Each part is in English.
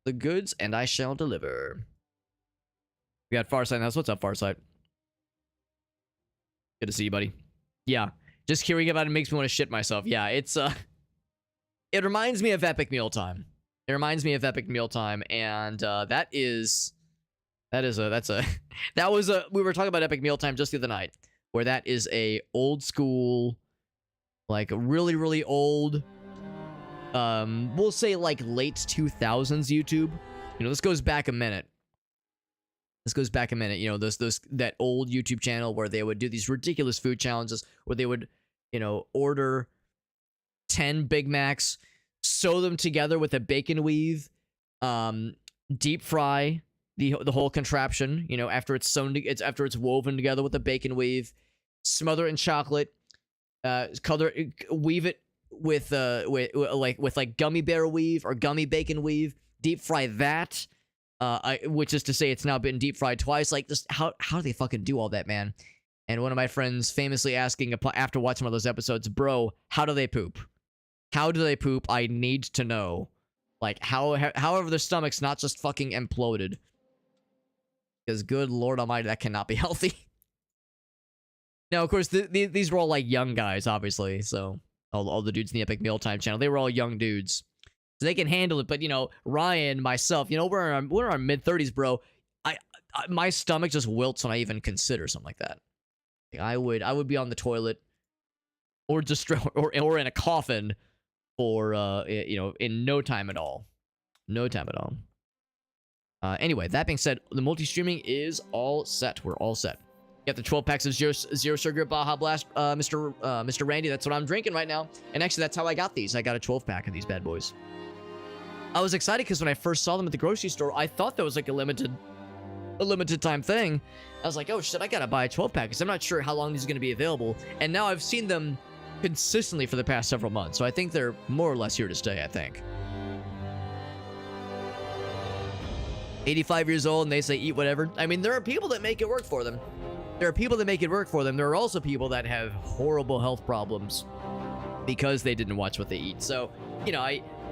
the goods, and I shall deliver. We got Farsight in the house. What's up, Farsight? Good to see you, buddy. Yeah, just hearing about it makes me want to shit myself. Yeah, it's it reminds me of Epic Mealtime. It reminds me of Epic Mealtime, and that was we were talking about Epic Mealtime just the other night, where that is a old school, like really, really old, we'll say like late 2000s YouTube. You know, this goes back a minute. You know, that old YouTube channel where they would do these ridiculous food challenges, where they would, you know, order 10 Big Macs, sew them together with a bacon weave, deep fry the whole contraption, you know, after it's woven together with a bacon weave, smother it in chocolate, weave it with gummy bear weave or gummy bacon weave, deep fry that, which is to say it's now been deep fried twice. Like, just how do they fucking do all that, man? And one of my friends famously asking after watching one of those episodes, bro, how do they poop? How do they poop? I need to know. Like, however their stomach's not just fucking imploded. Because good Lord Almighty, that cannot be healthy. Now, of course, these were all like young guys, obviously. So all the dudes in the Epic Mealtime channel, they were all young dudes, so they can handle it. But you know, Ryan, myself, you know, we're in our mid-30s, bro. My stomach just wilts when I even consider something like that. Like, I would be on the toilet, or or in a coffin, for you know, in no time at all. No time at all. Anyway, that being said, the multi-streaming is all set. We're all set. Got the 12 packs of Zero Sugar Baja Blast, Mr. Randy. That's what I'm drinking right now. And actually, that's how I got these. I got a 12 pack of these bad boys. I was excited because when I first saw them at the grocery store, I thought that was like a limited time thing. I was like, oh shit, I gotta buy a 12 pack because I'm not sure how long these are gonna be available. And now I've seen them consistently for the past several months, so I think they're more or less here to stay. I think. 85 years old, and they say eat whatever. I mean, there are people that make it work for them. There are also people that have horrible health problems because they didn't watch what they eat. So, you know,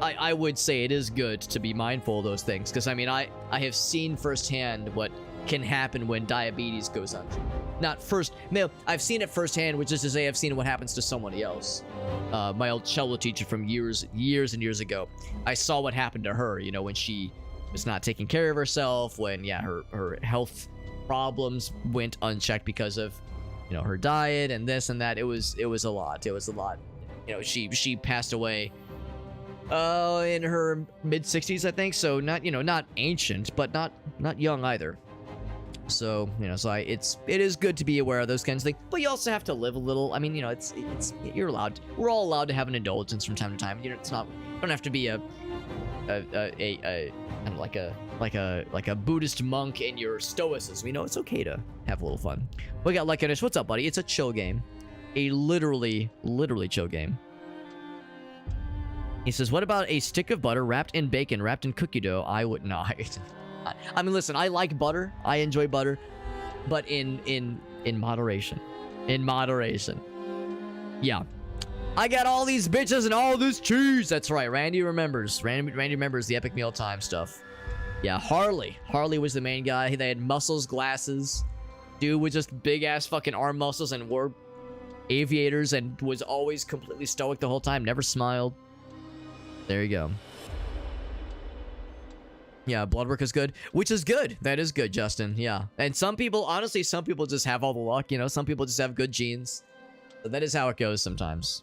I would say it is good to be mindful of those things. Because, I mean, I have seen firsthand what can happen when diabetes goes on. I've seen it firsthand, which is to say I've seen what happens to somebody else. My old cello teacher from years and years ago. I saw what happened to her, you know, when she was not taking care of herself, when, yeah, her health problems went unchecked because of, you know, her diet and this and that. It was a lot. You know, she passed away in her mid-60s, I think. So not ancient, but not young either. So, you know, it is good to be aware of those kinds of things, but you also have to live a little. I mean, you know, we're all allowed to have an indulgence from time to time. You know, you don't have to be like a Buddhist monk in your stoicism. You know, it's okay to have a little fun. We got Lekanish. What's up, buddy? It's a chill game. A literally chill game. He says, what about a stick of butter wrapped in bacon, wrapped in cookie dough? I would not. I mean, listen, I like butter. I enjoy butter, but in moderation. In moderation. Yeah. I got all these bitches and all this cheese. That's right. Randy remembers. Randy remembers the Epic Mealtime stuff. Yeah, Harley. Harley was the main guy. They had muscles, glasses. Dude with just big ass fucking arm muscles and wore aviators and was always completely stoic the whole time. Never smiled. There you go. Yeah, blood work is good, which is good. That is good, Justin. Yeah. And some people, honestly, just have all the luck, you know? Some people just have good genes. So that is how it goes sometimes.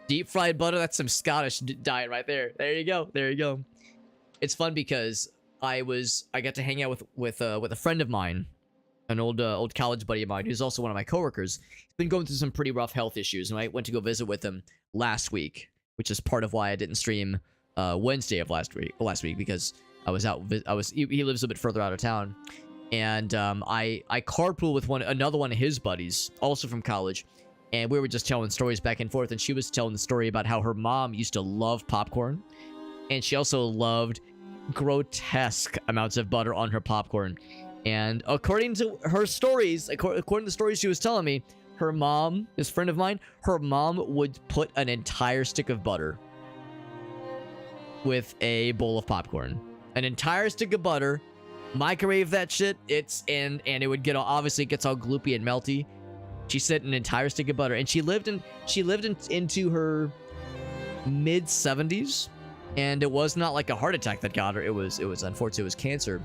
Deep fried butter, that's some Scottish diet right there. There you go. There you go. It's fun because I got to hang out with a friend of mine, an old college buddy of mine, who's also one of my coworkers. He's been going through some pretty rough health issues, and I went to go visit with him last week, which is part of why I didn't stream Wednesday of last week because I was out. He lives a bit further out of town, and I carpool with another one of his buddies, also from college, and we were just telling stories back and forth. And she was telling the story about how her mom used to love popcorn, and she also loved grotesque amounts of butter on her popcorn. And according to her stories, according to the stories she was telling me, her mom, this friend of mine, her mom would put an entire stick of butter with a bowl of popcorn. An entire stick of butter. Microwave that shit. And it would get all, obviously it gets all gloopy and melty. She said an entire stick of butter, and she lived into her mid 70s, and it was not like a heart attack that got her. It was unfortunate. It was cancer.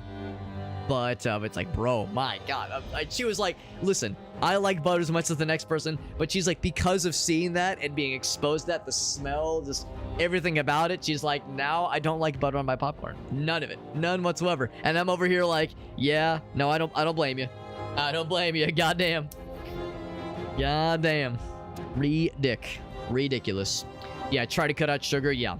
But it's like, bro, my God. She was like, listen, I like butter as much as the next person, but she's like, because of seeing that and being exposed to that, the smell, just everything about it, she's like, now I don't like butter on my popcorn. None of it. None whatsoever. And I'm over here like, yeah, no, I don't blame you. I don't blame you. Goddamn. Goddamn. Ridiculous. Yeah, try to cut out sugar. Yeah,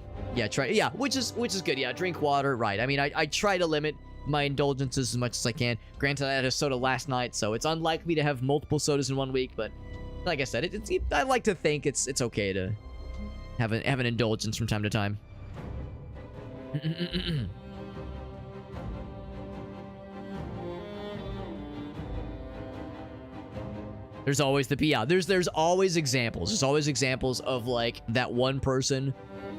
which is good. Yeah, drink water. Right. I mean, I try to limit my indulgences as much as I can. Granted, I had a soda last night, so it's unlikely to have multiple sodas in 1 week. But like I said, I like to think it's okay to have an indulgence from time to time. There's always there's always examples. There's always examples of like that one person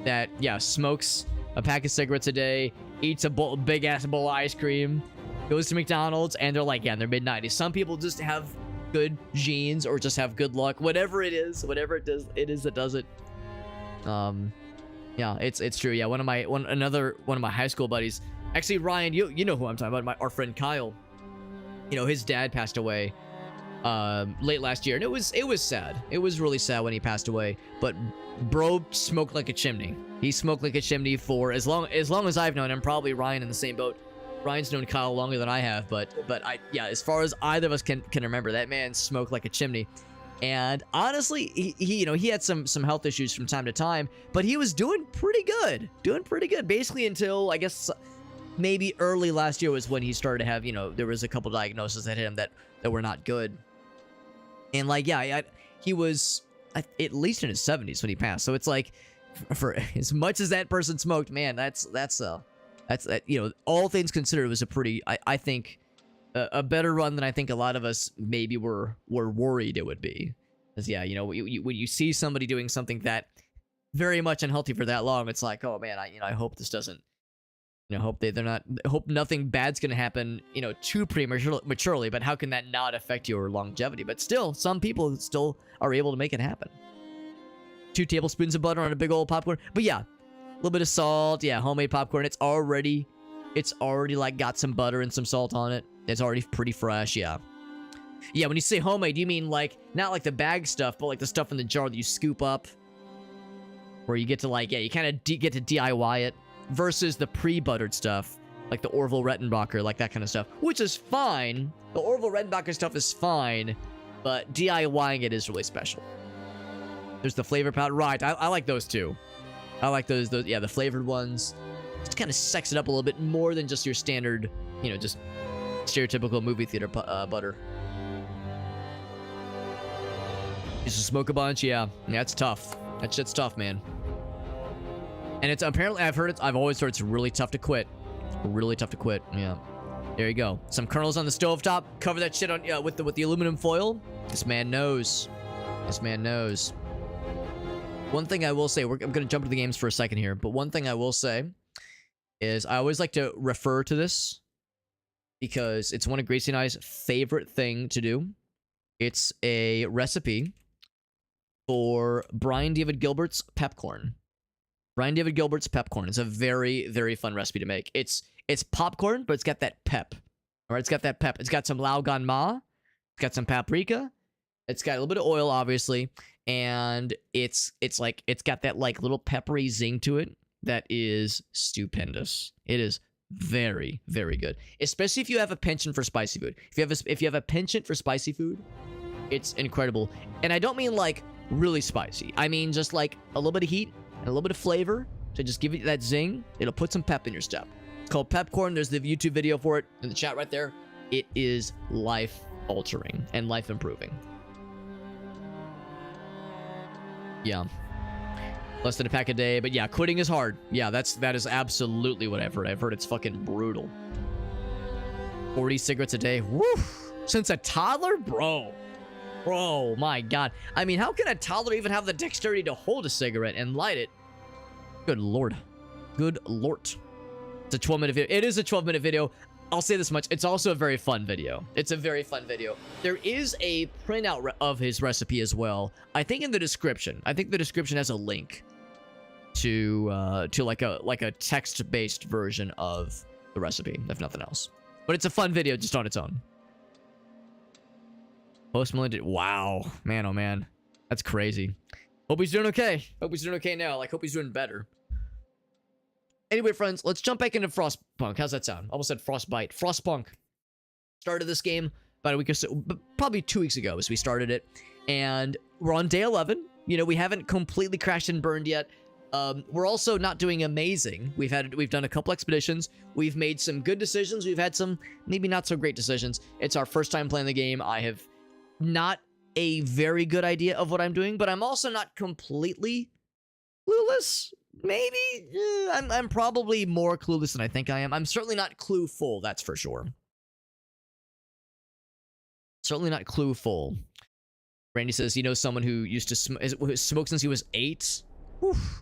that smokes a pack of cigarettes a day, eats a big ass bowl of ice cream, goes to McDonald's, and they're like, in their mid-90s. Some people just have good genes or just have good luck, whatever it is that does it. Yeah, it's true. Yeah, one of my high school buddies, actually Ryan, you know who I'm talking about, our friend Kyle. You know, his dad passed away late last year, and it was sad. It was really sad when he passed away. But bro smoked like a chimney. He smoked like a chimney for as long as I've known him. Probably Ryan in the same boat. Ryan's known Kyle longer than I have, but as far as either of us can remember, that man smoked like a chimney. And honestly, he had some health issues from time to time, but he was doing pretty good. Basically until, I guess, maybe early last year was when he started to have, there was a couple diagnoses that hit him that were not good. And he was at least in his 70s when he passed. So it's like, for as much as that person smoked, man, that's all things considered, it was a pretty, I think, a better run than I think a lot of us maybe were worried it would be. Because when you see somebody doing something that very much unhealthy for that long, it's like, oh man, I hope this doesn't, hope nothing bad's gonna happen, too prematurely. But how can that not affect your longevity? But still, some people still are able to make it happen. 2 tablespoons of butter on a big old popcorn. But yeah, a little bit of salt. Yeah, homemade popcorn. It's already like got some butter and some salt on it. It's already pretty fresh. Yeah. Yeah, when you say homemade, you mean like not like the bag stuff, but like the stuff in the jar that you scoop up, where you get to you kind of get to DIY it, versus the pre-buttered stuff, like the Orville Redenbacher, like that kind of stuff, which is fine. The Orville Redenbacher stuff is fine, but DIYing it is really special. There's the flavor powder. Right, I like those too. I like those, yeah, the flavored ones. Just kind of sex it up a little bit more than just your standard, just stereotypical movie theater butter. Just to smoke a bunch, yeah, it's tough. That shit's tough, man. And it's apparently, I've always heard it's really tough to quit. Really tough to quit, yeah. There you go. Some kernels on the stovetop. Cover that shit on with the aluminum foil. This man knows. This man knows. One thing I will say, I'm going to jump into the games for a second here, but one thing I will say is I always like to refer to this because it's one of Gracie and I's favorite thing to do. It's a recipe for Brian David Gilbert's pepcorn. Brian David Gilbert's pepcorn is a very, very fun recipe to make. It's popcorn, but it's got that pep. All right, it's got that pep. It's got some lao gan ma. It's got some paprika. It's got a little bit of oil, obviously, and it's got that like little peppery zing to it that is stupendous. It is very, very good, especially if you have a penchant for spicy food. If you have a penchant for spicy food, it's incredible. And I don't mean like really spicy. I mean just like a little bit of heat and a little bit of flavor to just give you that zing. It'll put some pep in your step. It's called Pepcorn. There's the YouTube video for it in the chat right there. It is life-altering and life-improving. Yeah. Less than a pack a day, but yeah, quitting is hard. Yeah, that is absolutely what I've heard. I've heard it's fucking brutal. 40 cigarettes a day. Woo! Since a toddler? Bro, my God. I mean, how can a toddler even have the dexterity to hold a cigarette and light it? Good Lord. Good lord. It's a 12-minute video. It is a 12-minute video. I'll say this much. It's also a very fun video. It's a very fun video. There is a printout of his recipe as well. I think in the description. I think the description has a link to like a text-based version of the recipe, if nothing else. But it's a fun video just on its own. Post Malone did. Wow, man, oh man, that's crazy. Hope he's doing okay. Hope he's doing okay now. Like, hope he's doing better. Anyway, friends, let's jump back into Frostpunk. How's that sound? Almost said Frostbite. Frostpunk. Started this game about a week or so, probably 2 weeks ago as we started it. And we're on day 11. You know, we haven't completely crashed and burned yet. We're also not doing amazing. We've done a couple expeditions. We've made some good decisions. We've had some maybe not so great decisions. It's our first time playing the game. I have not a very good idea of what I'm doing, but I'm also not completely clueless. Maybe I'm probably more clueless than I think I am. I'm certainly not clue full, that's for sure. Certainly not clue full. Randy says he knows someone who used to smoke since he was 8. Oof.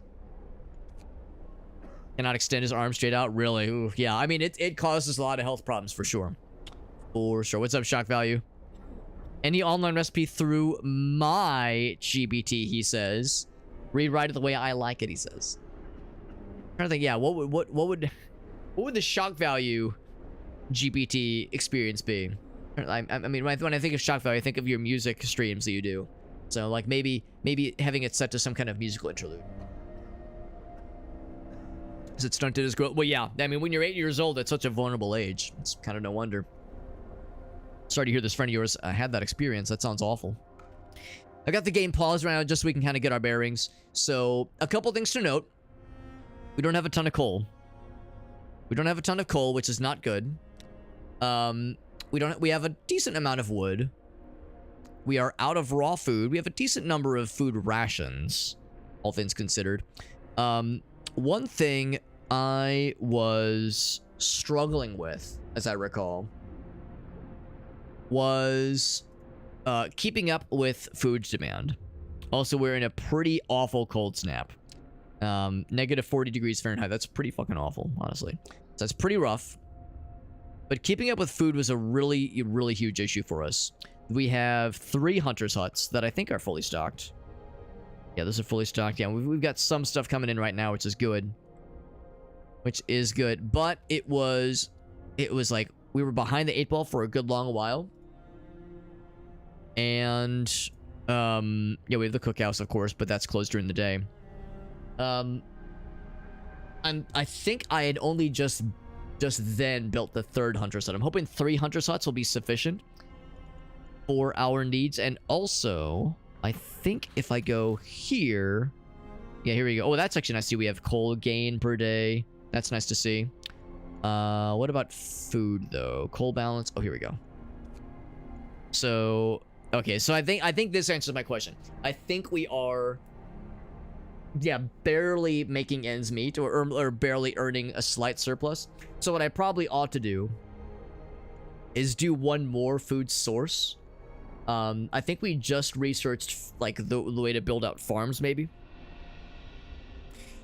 Cannot extend his arm straight out. Really? Oof. Yeah, I mean it causes a lot of health problems for sure. For sure. What's up, Shock Value? Any online recipe through my GBT, he says. Rewrite it the way I like it, he says. I'm trying to think, yeah, what would the Shock Value GPT experience be? I mean, when I think of Shock Value, I think of your music streams that you do. So, like, maybe having it set to some kind of musical interlude. Is it stunted his growth? Well, yeah. I mean, when you're 8 years old, that's such a vulnerable age. It's kind of no wonder. Sorry to hear this friend of yours had that experience. That sounds awful. I got the game paused right now just so we can kind of get our bearings. So, a couple things to note. We don't have a ton of coal. We don't have a ton of coal, which is not good. We have a decent amount of wood. We are out of raw food. We have a decent number of food rations, all things considered. One thing I was struggling with, as I recall, was keeping up with food demand. Also, we're in a pretty awful cold snap. Negative 40 degrees Fahrenheit. That's pretty fucking awful, honestly. So that's pretty rough. But keeping up with food was a really, really huge issue for us. We have 3 hunters' huts that I think are fully stocked. Yeah, those are fully stocked. Yeah, we've got some stuff coming in right now, which is good. But it was like we were behind the 8 ball for a good long while. And yeah, we have the cookhouse, of course, but that's closed during the day. I think I had only just then built the 3rd hunter's hut. I'm hoping 3 hunter's huts will be sufficient for our needs. And also, I think if I go here, yeah, here we go. Oh, that's actually nice to see. We have coal gain per day. That's nice to see. What about food though? Coal balance. Oh, here we go. So, okay, so I think this answers my question. I think we are, yeah, barely making ends meet or barely earning a slight surplus. So what I probably ought to do is do one more food source. I think we just researched like the way to build out farms, maybe.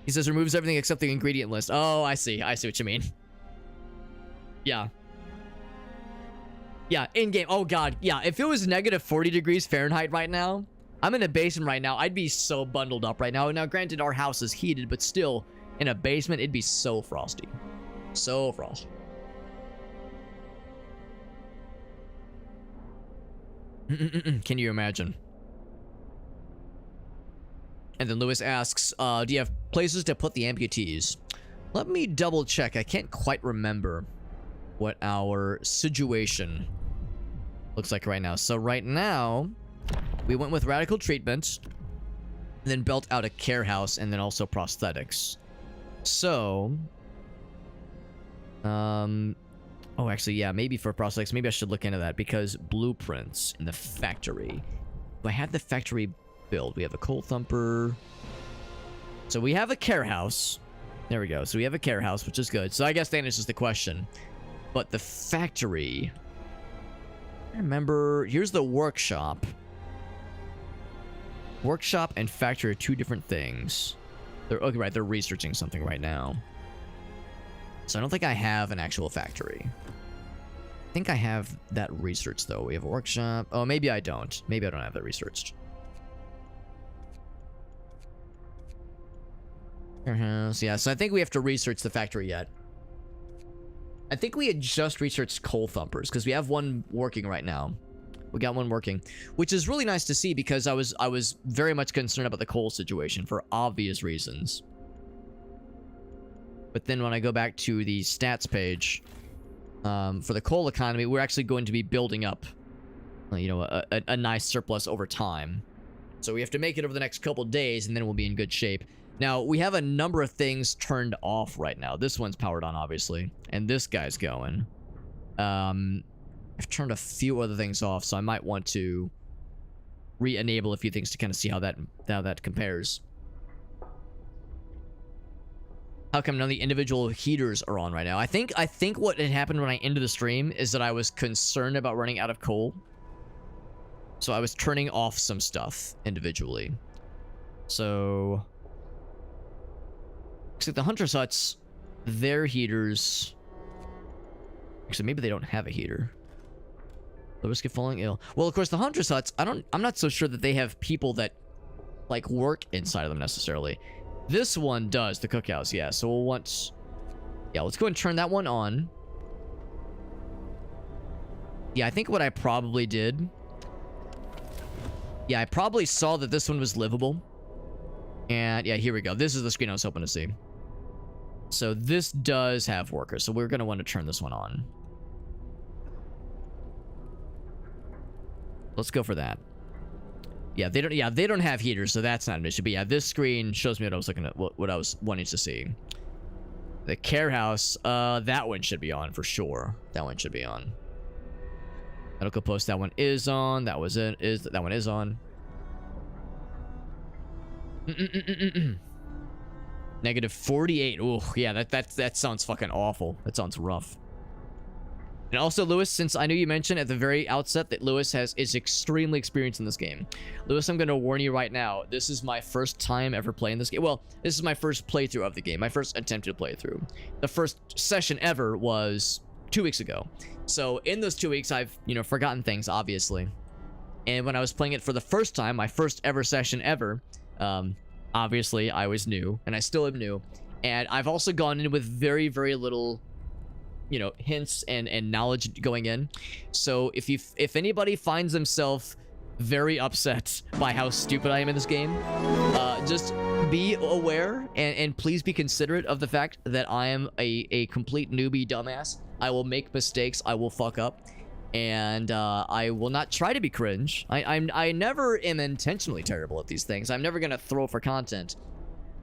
He says removes everything except the ingredient list. Oh, I see what you mean. Yeah. Yeah, in-game. Oh, God. Yeah, if it was negative 40 degrees Fahrenheit right now, I'm in a basement right now. I'd be so bundled up right now. Now, granted, our house is heated, but still, in a basement, it'd be so frosty. So frosty. Can you imagine? And then Lewis asks, do you have places to put the amputees? Let me double check. I can't quite remember what our situation looks like right now. So right now, we went with radical treatment, and then built out a care house, and then also prosthetics. So, oh, actually, yeah, maybe for prosthetics, maybe I should look into that, because blueprints in the factory. Do I have the factory build? We have a coal thumper. So we have a care house. There we go. So we have a care house, which is good. So I guess that answers the question. But the factory, I remember, here's the workshop. Workshop and factory are 2 different things. They're okay, right? They're researching something right now. So I don't think I have an actual factory. I think I have that researched, though. We have a workshop. Oh, maybe I don't. Maybe I don't have that researched. So yeah, so I think we have to research the factory yet. I think we had just researched coal thumpers, because we have one working right now. We got one working, which is really nice to see, because I was very much concerned about the coal situation for obvious reasons. But then when I go back to the stats page, for the coal economy, we're actually going to be building up, you know, a nice surplus over time. So we have to make it over the next couple days, and then we'll be in good shape. Now, we have a number of things turned off right now. This one's powered on, obviously, and this guy's going. I've turned a few other things off, so I might want to re-enable a few things to kind of see how that compares. How come none of the individual heaters are on right now? I think what had happened when I ended the stream is that I was concerned about running out of coal. So I was turning off some stuff individually. So except the Hunter's Huts, their heaters. Actually, maybe they don't have a heater. The risk of falling ill. Well, of course, the Hunter's Huts, I'm not so sure that they have people that like work inside of them necessarily. This one does, the cookhouse, yeah. So we'll want... Yeah, let's go and turn that one on. Yeah, I think what I probably did... Yeah, I probably saw that this one was livable. And yeah, here we go. This is the screen I was hoping to see. So this does have workers, so we're going to want to turn this one on. Let's go for that. Yeah, they don't have heaters, so that's not an issue. But yeah, this screen shows me what I was looking at, what I was wanting to see. The care house, that one should be on for sure. That one should be on. Medical post, that one is on. That was it. That one is on. Negative 48. Ooh, yeah, that sounds fucking awful. That sounds rough. And also, Lewis, since I knew you mentioned at the very outset that Lewis is extremely experienced in this game. Lewis, I'm going to warn you right now. This is my first time ever playing this game. Well, this is my first playthrough of the game. My first attempted playthrough. The first session ever was 2 weeks ago. So in those 2 weeks, I've, you know, forgotten things, obviously. And when I was playing it for the first time, my first ever session ever, obviously, I was new. And I still am new. And I've also gone in with very, very little... you know, hints and knowledge going in. So if anybody finds themselves very upset by how stupid I am in this game, just be aware and please be considerate of the fact that I am a complete newbie dumbass. I will make mistakes, I will fuck up, and I will not try to be cringe. I never am intentionally terrible at these things. I'm never gonna throw for content,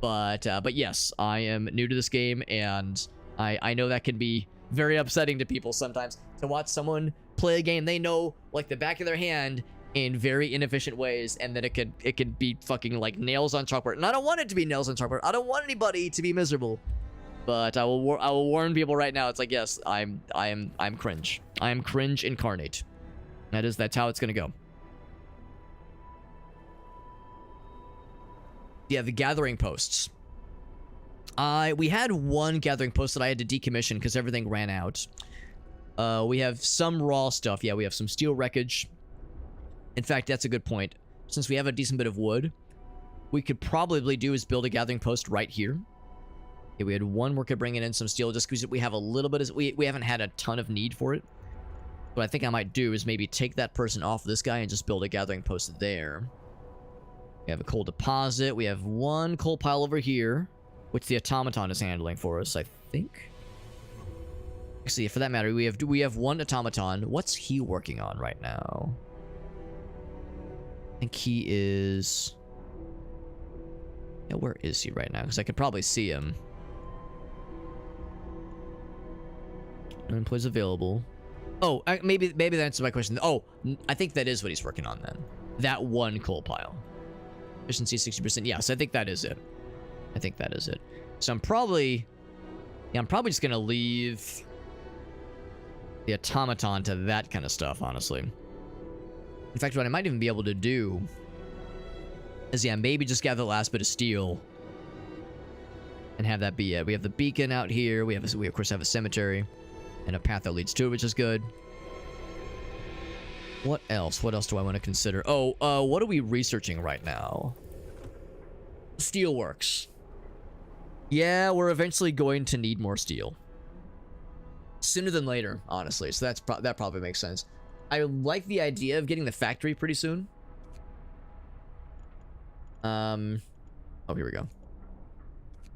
but yes, I am new to this game, and I know that can be very upsetting to people sometimes to watch someone play a game they know like the back of their hand in very inefficient ways, and then it could be fucking like nails on chalkboard. And I don't want it to be nails on chalkboard. I don't want anybody to be miserable. But I will warn people right now. It's like, yes, I'm cringe. I am cringe incarnate. That's how it's gonna go. Yeah, the gathering posts. We had one gathering post that I had to decommission because everything ran out. We have some raw stuff. Yeah, we have some steel wreckage. In fact, that's a good point. Since we have a decent bit of wood, we could probably do is build a gathering post right here. Yeah, we had one worker bringing in some steel just because we have a little bit of... We haven't had a ton of need for it. What I think I might do is maybe take that person off this guy and just build a gathering post there. We have a coal deposit. We have one coal pile over here, which the automaton is handling for us, I think. Actually, for that matter, we have one automaton. What's he working on right now? I think he is... Yeah, where is he right now? Because I could probably see him. Employees available. Oh, maybe that answers my question. Oh, I think that is what he's working on then. That one coal pile. Efficiency 60%. Yeah, so I think that is it. I think that is it. So I'm probably just gonna leave the automaton to that kind of stuff, honestly. In fact, what I might even be able to do is, yeah, maybe just gather the last bit of steel and have that be it. We have the beacon out here. We of course have a cemetery and a path that leads to it, which is good. What else? What else do I want to consider? Oh, what are we researching right now? Steelworks. Yeah, we're eventually going to need more steel. Sooner than later, honestly. So that probably makes sense. I like the idea of getting the factory pretty soon. Oh, here we go.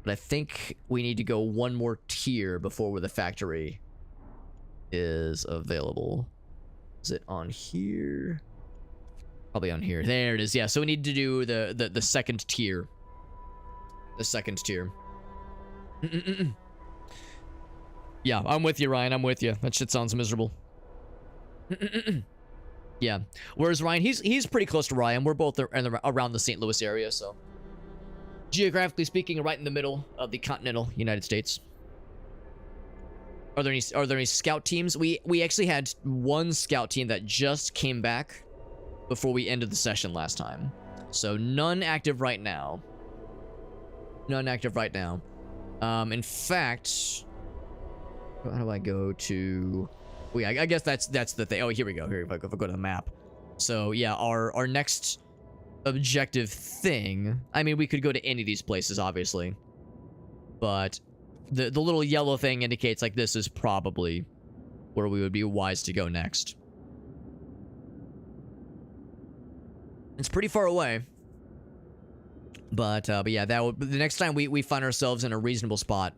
But I think we need to go one more tier before the factory is available. Is it on here? Probably on here. There it is. Yeah, so we need to do the second tier. The second tier. Yeah, I'm with you, Ryan. I'm with you. That shit sounds miserable. Yeah. Whereas Ryan, he's pretty close to Ryan. We're both around the St. Louis area, so geographically speaking, right in the middle of the continental United States. Are there any scout teams? We actually had one scout team that just came back before we ended the session last time. So none active right now. None active right now. In fact, how do I go to? Well, yeah, I guess that's the thing. Oh, here we go. Here, if I go to the map. So yeah, our next objective thing. I mean, we could go to any of these places, obviously, but the little yellow thing indicates like this is probably where we would be wise to go next. It's pretty far away, but yeah, that would the next time we find ourselves in a reasonable spot,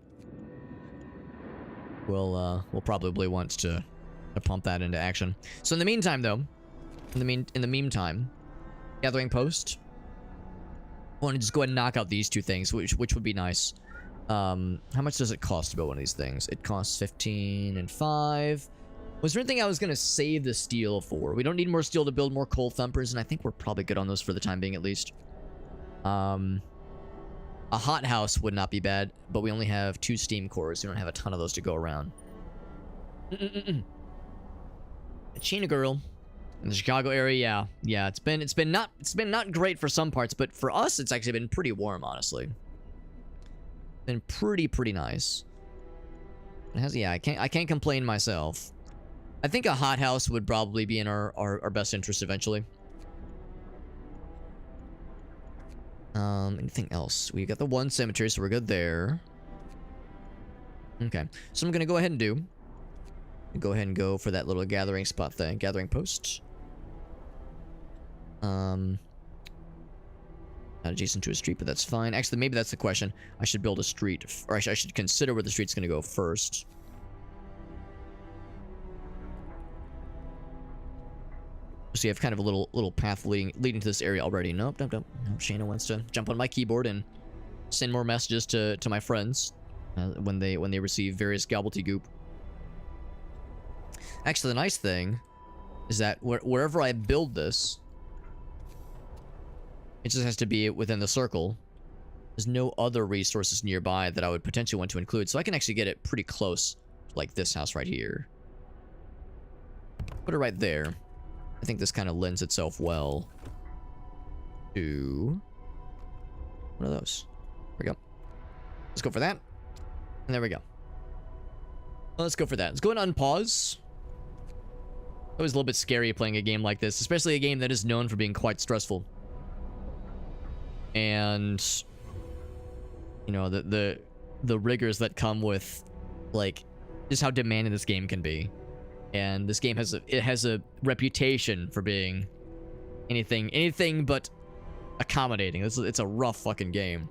we'll probably want to pump that into action. So in the meantime, though, in the meantime, gathering post. I want to just go ahead and knock out these two things, which would be nice. How much does it cost to build one of these things? It costs 15 and 5. Was there anything I was going to save the steel for? We don't need more steel to build more coal thumpers, and I think we're probably good on those for the time being, at least. A hothouse would not be bad, but we only have 2 steam cores. We don't have a ton of those to go around. A China girl in the Chicago area, yeah. It's been not great for some parts, but for us, it's actually been pretty warm, honestly. Been pretty nice. It has, yeah. I can't complain myself. I think a hothouse would probably be in our best interest eventually. Anything else? We got the one cemetery, so we're good there. Okay, so I'm gonna go ahead and go for that little gathering spot thing, gathering post. Not adjacent to a street, but that's fine. Actually, maybe that's the question. I should build a street, or I should consider where the street's gonna go first. So you have kind of a little path leading to this area already. Nope. Shayna wants to jump on my keyboard and send more messages to my friends when they receive various gobbledygook. Actually, the nice thing is that wherever I build this, it just has to be within the circle. There's no other resources nearby that I would potentially want to include, so I can actually get it pretty close, like this house right here. Put it right there. I think this kind of lends itself well to one of those. There we go. Let's go for that. And there we go. Well, let's go for that. Let's go and unpause. Always a little bit scary playing a game like this, especially a game that is known for being quite stressful. And you know, the rigors that come with, like, just how demanding this game can be. And this game has a reputation for being anything but accommodating. It's a rough fucking game.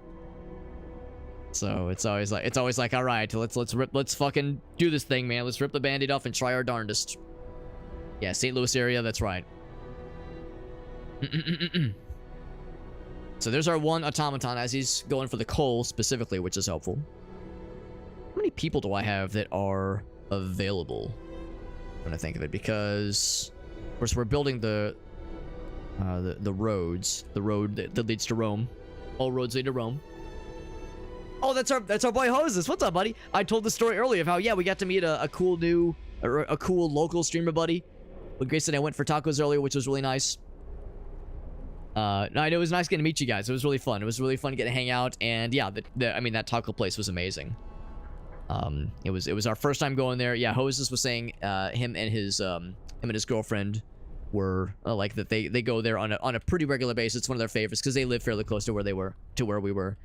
So it's always like all right, let's fucking do this thing, man. Let's rip the band-aid off and try our darndest. Yeah, St. Louis area, that's right. So there's our one automaton as he's going for the coal specifically, which is helpful. How many people do I have that are available? When I think of it, because of course we're building the roads, the road that leads to Rome. All roads lead to Rome. Oh, that's our boy Hoses. What's up, buddy? I told the story earlier of how, yeah, we got to meet a cool local streamer buddy. With Grayson, I went for tacos earlier, which was really nice. No, it was nice getting to meet you guys. It was really fun. It was really fun getting to hang out. And yeah, I mean, that taco place was amazing. It was our first time going there. Yeah, Hoses was saying him and his girlfriend were like that they go there on a pretty regular basis. It's one of their favorites because they live fairly close to where we were.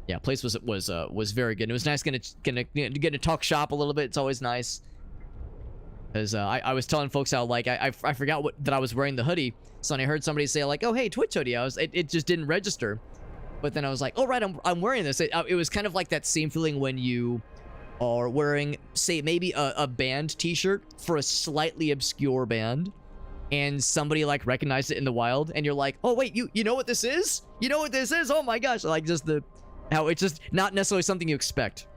Yeah, place was very good. It was nice getting to talk shop a little bit. It's always nice. Because I was telling folks how like I forgot that I was wearing the hoodie. So when I heard somebody say like, "Oh hey, Twitch hoodie," it just didn't register. But then I was like, "Oh right, I'm wearing this." It was kind of like that same feeling when you are wearing, say, maybe a band T-shirt for a slightly obscure band, and somebody like recognized it in the wild, and you're like, "Oh wait, you know what this is? You know what this is? Oh my gosh!" Like just how it's just not necessarily something you expect.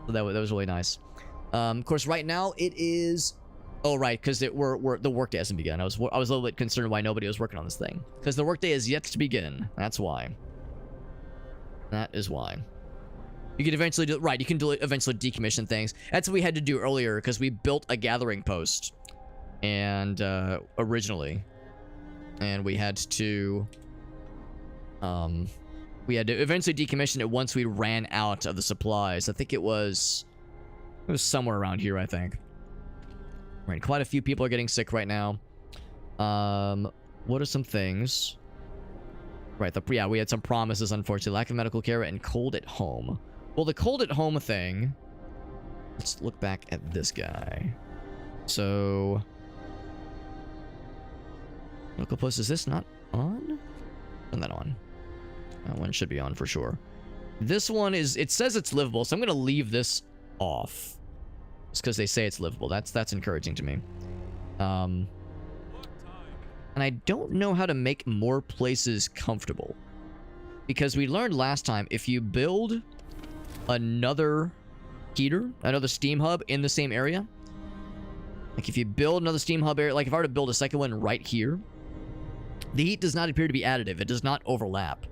So that was really nice. Of course, right now it is. Oh right, because the workday hasn't begun. I was a little bit concerned why nobody was working on this thing, because the workday is yet to begin. That's why. That is why. You can eventually do right. You can eventually decommission things. That's what we had to do earlier because we built a gathering post, and originally, and we had to eventually decommission it once we ran out of the supplies. I think it was somewhere around here. I think. Right, quite a few people are getting sick right now. What are some things? Right, yeah, we had some promises, unfortunately. Lack of medical care and cold at home. Well, the cold at home thing... Let's look back at this guy. So... Local post, is this not on? Turn that on. That one should be on for sure. This one is... It says it's livable, so I'm going to leave this off. Just because they say it's livable. That's encouraging to me. And I don't know how to make more places comfortable. Because we learned last time, if you build another heater, another steam hub in the same area, like if you build another steam hub area, like if I were to build a second one right here, the heat does not appear to be additive. It does not overlap.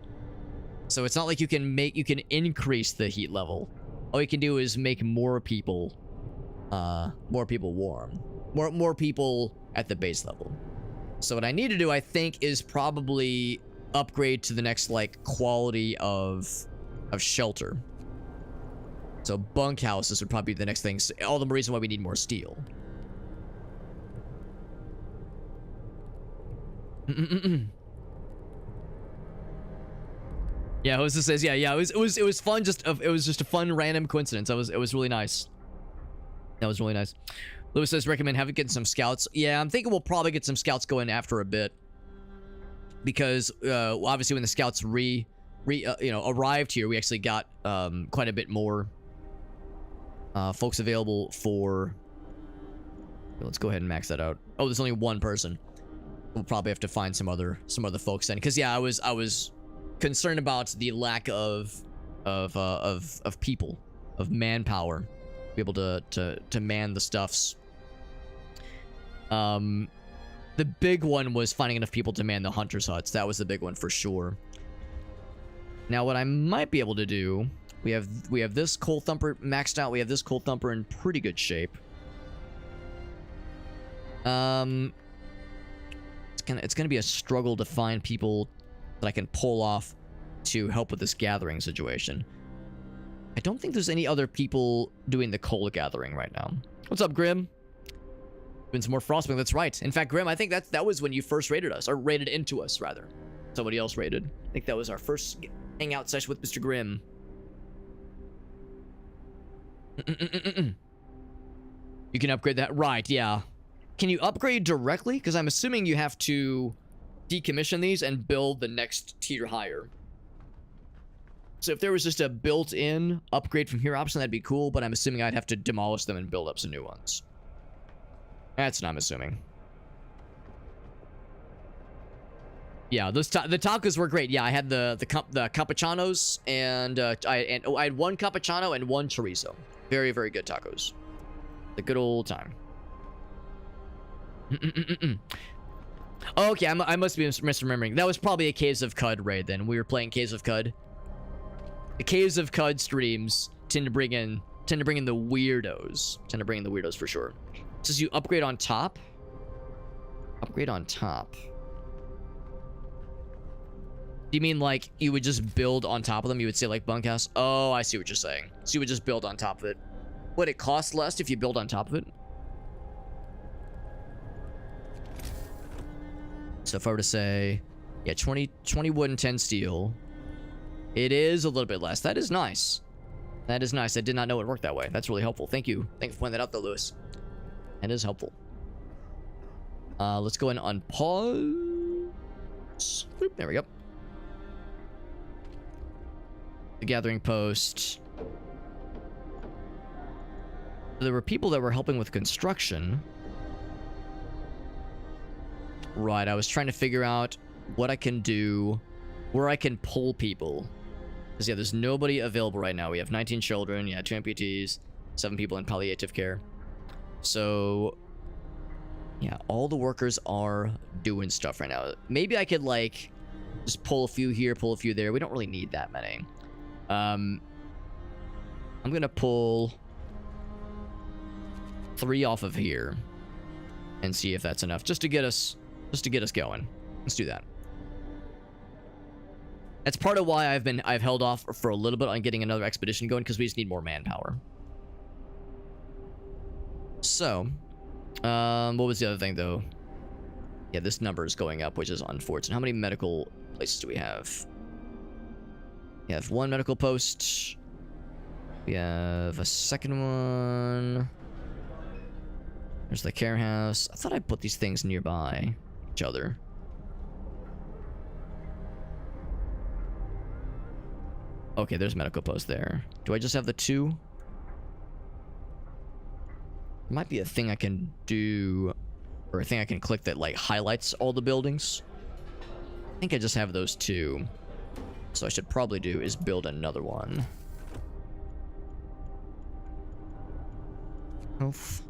So it's not like you can increase the heat level. All you can do is make more people warm. More people at the base level. So what I need to do, I think, is probably upgrade to the next, like, quality of shelter. So bunkhouses would probably be the next thing. All the reason why we need more steel. Yeah, Jose says, yeah, it was fun. It was just a fun random coincidence. It was really nice. That was really nice. Lewis says, recommend getting some scouts. Yeah, I'm thinking we'll probably get some scouts going after a bit. Because, obviously when the scouts arrived here, we actually got, quite a bit more, folks available for... Let's go ahead and max that out. Oh, there's only one person. We'll probably have to find some other folks then. Because, yeah, I was concerned about the lack of people, of manpower. Be able to man the stuffs. The big one was finding enough people to man the hunters' huts. That was the big one for sure. Now, what I might be able to do, we have this coal thumper maxed out. We have this coal thumper in pretty good shape. It's gonna be a struggle to find people that I can pull off to help with this gathering situation. I don't think there's any other people doing the coal gathering right now. What's up, Grim? Doing some more Frostpunk, that's right. In fact, Grim, I think that was when you first raided us, or raided into us, rather. Somebody else raided. I think that was our first hangout session with Mr. Grim. You can upgrade that. Right, yeah. Can you upgrade directly? Because I'm assuming you have to decommission these and build the next tier higher. So if there was just a built-in upgrade from here option, that'd be cool, but I'm assuming I'd have to demolish them and build up some new ones. That's what I'm assuming. Yeah, the tacos were great. Yeah, I had the capuchanos, and I had one capuchano and one chorizo. Very, very good tacos. The good old time. Okay, I must be misremembering. That was probably a Caves of Cud raid then. We were playing Caves of Cud. The Caves of Cud streams tend to bring in the weirdos. Tend to bring in the weirdos for sure. It says you upgrade on top. Upgrade on top. Do you mean like you would just build on top of them? You would say like bunkhouse? Oh, I see what you're saying. So you would just build on top of it. Would it cost less if you build on top of it? So if I were to say, yeah, 20 wood and 10 steel, it is a little bit less. That is nice. That is nice. I did not know it worked that way. That's really helpful. Thank you. Thanks for pointing that out though, Lewis. That is helpful. Let's go ahead and unpause. Boop, there we go. The gathering post. There were people that were helping with construction. Right, I was trying to figure out what I can do, where I can pull people. Because, yeah, there's nobody available right now. We have 19 children, yeah, 2 amputees, 7 people in palliative care. So, yeah, all the workers are doing stuff right now. Maybe I could, like, just pull a few here, pull a few there. We don't really need that many. I'm gonna pull 3 off of here and see if that's enough, just to get us going. Let's do that. That's part of why I've held off for a little bit on getting another expedition going, because we just need more manpower. So, what was the other thing though? Yeah, this number is going up, which is unfortunate. How many medical places do we have? We have 1 medical post. We have a second one. There's the care house. I thought I put these things nearby each other. Okay, there's medical post there. Do I just have the 2? Might be a thing I can do, or a thing I can click that like highlights all the buildings. I think I just have those 2. So I should probably do is build another one. Health.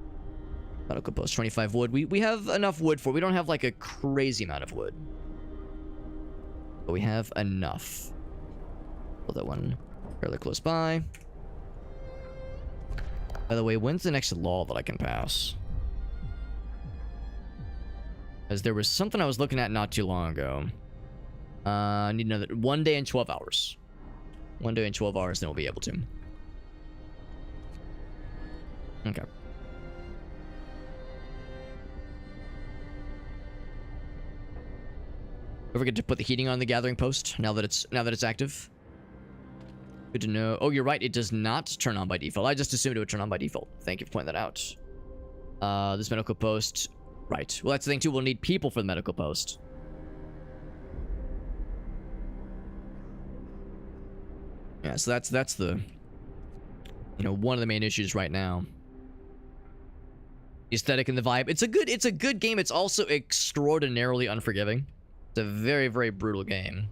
Medical post, 25 wood. We have enough wood for. We don't have like a crazy amount of wood, but we have enough. Build that one fairly close by. By the way, when's the next law that I can pass? Because there was something I was looking at not too long ago. I need another 1 day and 12 hours. 1 day and 12 hours, then we'll be able to. Okay. Don't forget to put the heating on the gathering post now that it's active. Good to know. Oh, you're right. It does not turn on by default. I just assumed it would turn on by default. Thank you for pointing that out. This medical post. Right. Well, that's the thing too. We'll need people for the medical post. Yeah, so that's the, you know, one of the main issues right now. The aesthetic and the vibe. It's a good game. It's also extraordinarily unforgiving. It's a very, very brutal game.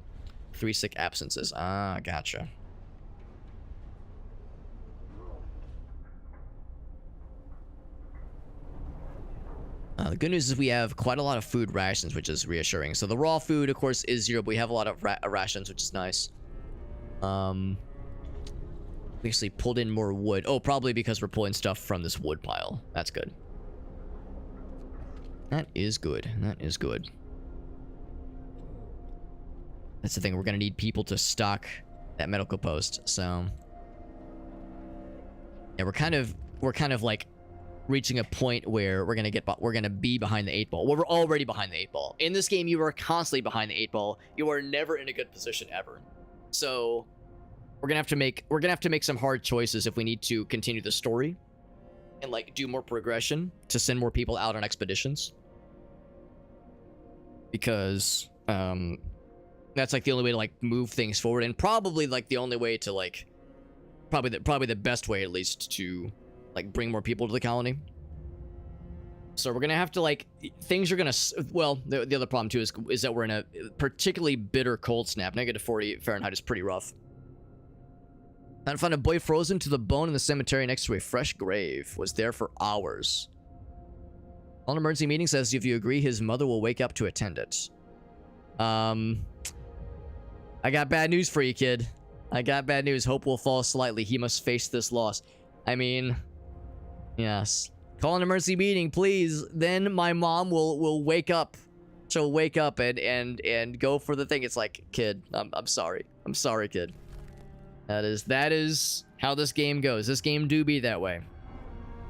3 sick absences. Ah, gotcha. The good news is we have quite a lot of food rations, which is reassuring. So the raw food, of course, is 0, but we have a lot of rations, which is nice. We actually pulled in more wood. Oh, probably because we're pulling stuff from this wood pile. That's good. That is good. That is good. That's the thing. We're gonna need people to stock that medical post. So yeah, we're kind of like reaching a point where we're gonna be behind the 8 ball. Well, we're already behind the 8 ball. In this game, you are constantly behind the 8 ball. You are never in a good position ever. So we're gonna have to make some hard choices if we need to continue the story and like do more progression to send more people out on expeditions. Because that's like the only way to like move things forward, and probably like the only way to like probably the best way at least to like bring more people to the colony. So we're gonna have to like things are gonna well the other problem too is that we're in a particularly bitter cold snap. -40 Fahrenheit is pretty rough. I found a boy frozen to the bone in the cemetery next to a fresh grave. Was there for hours. On an emergency meeting says if you agree his mother will wake up to attend it. I got bad news for you, kid. I got bad news. Hope will fall slightly. He must face this loss. I mean, yes. Call an emergency meeting, please. Then my mom will wake up she'll wake up and go for the thing. It's like, kid, I'm sorry. I'm sorry, kid. That is how this game goes. This game do be that way.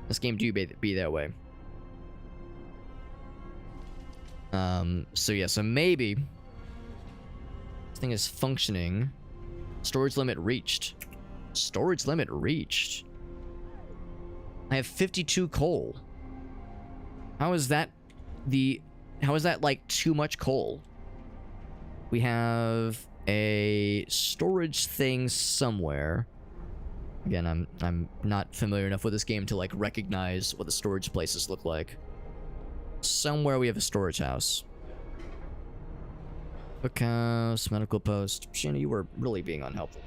This game do be that way. So yeah, so maybe this thing is functioning. Storage limit reached. Storage limit reached. I have 52 coal. How is that like too much coal? We have a storage thing somewhere. Again, I'm not familiar enough with this game to like recognize what the storage places look like. Somewhere we have a storage house. Cookhouse, medical post. Shanna, you were really being unhelpful.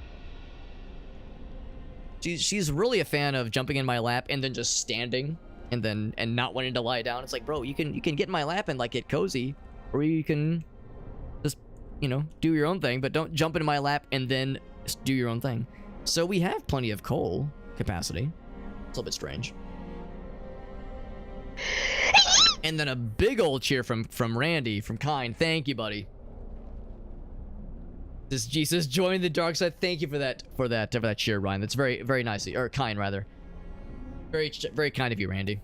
She's really a fan of jumping in my lap and then just standing and not wanting to lie down. It's like, bro, you can get in my lap and like get cozy, or you can just, you know, do your own thing, but don't jump into my lap and then do your own thing. So we have plenty of coal capacity. It's a little bit strange. And then a big old cheer from Randy, from Kine. Thank you, buddy. This Jesus join the dark side. Thank you for that cheer, Ryan. That's very, very nice. Or Kine, rather. Very, very kind of you, Randy.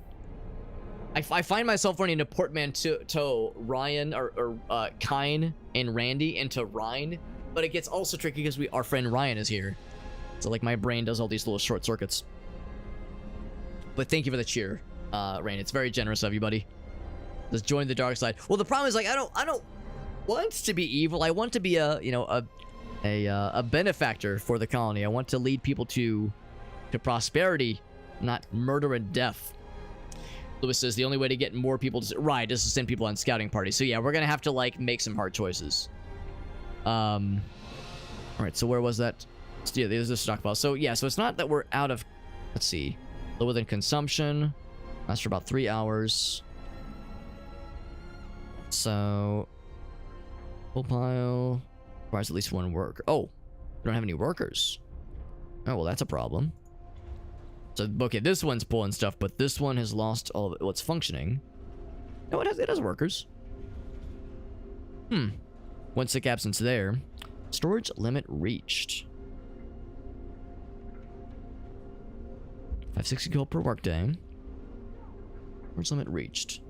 I find myself running a portmanteau Ryan or Kine and Randy into Ryan, but it gets also tricky because our friend Ryan is here. So like my brain does all these little short circuits. But thank you for the cheer, Randy. It's very generous of you, buddy. Just join the dark side. Well, the problem is like I don't want to be evil. I want to be a benefactor for the colony. I want to lead people to prosperity, not murder and death. Lewis says the only way to get more people to right is to send people on scouting parties. So yeah, we're gonna have to like make some hard choices. All right. So where was that? Yeah, there's a stockpile. So yeah, so it's not that we're out of. Let's see, lower than consumption. Lasts for about 3 hours. So full pile requires at least one worker. Oh, we don't have any workers. Oh well, that's a problem. So okay, this one's pulling stuff, but this one has lost all of it. What's functioning? No, it has workers. One sick absence there. Storage limit reached. 560 gold per workday. Storage limit reached.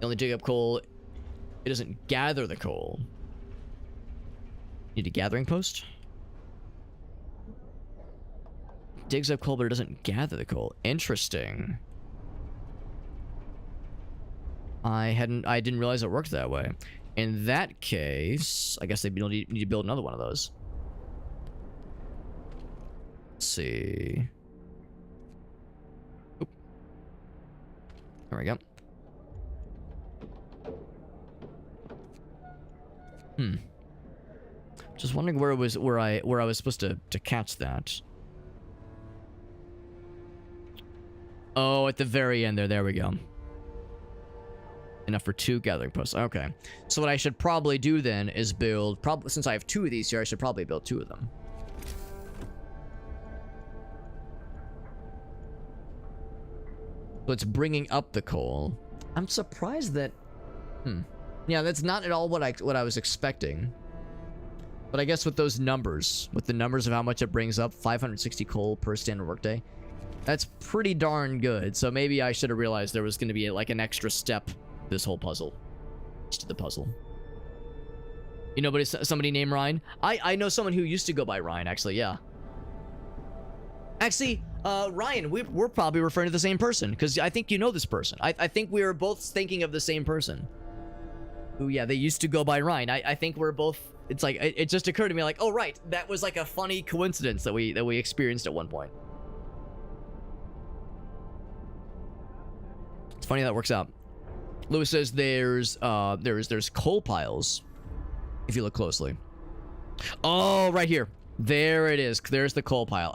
They only dig up coal. It doesn't gather the coal. Need a gathering post? Digs up coal, but it doesn't gather the coal. Interesting. I didn't realize it worked that way. In that case, I guess they need to build another one of those. Let's see. Oop. There we go. Just wondering where I was supposed to catch that. Oh, at the very end there. There we go. Enough for 2 gathering posts. Okay. So what I should probably do then is build... since I have 2 of these here, I should probably build 2 of them. So it's bringing up the coal. I'm surprised that... Yeah, that's not at all what I was expecting. But I guess with those numbers, with the numbers of how much it brings up, 560 coal per standard workday, that's pretty darn good. So maybe I should have realized there was going to be like an extra step this whole puzzle. Just to the puzzle. You know, but somebody named Ryan? I know someone who used to go by Ryan, actually, yeah. Actually, Ryan, we're probably referring to the same person, because I think you know this person. I think we were both thinking of the same person. Who, yeah, they used to go by Ryan. I think we're both... It's like, it just occurred to me like, oh, right, that was like a funny coincidence that we experienced at one point. It's funny how that works out. Lewis says there's coal piles if you look closely. Oh, right here. There it is. There's the coal pile.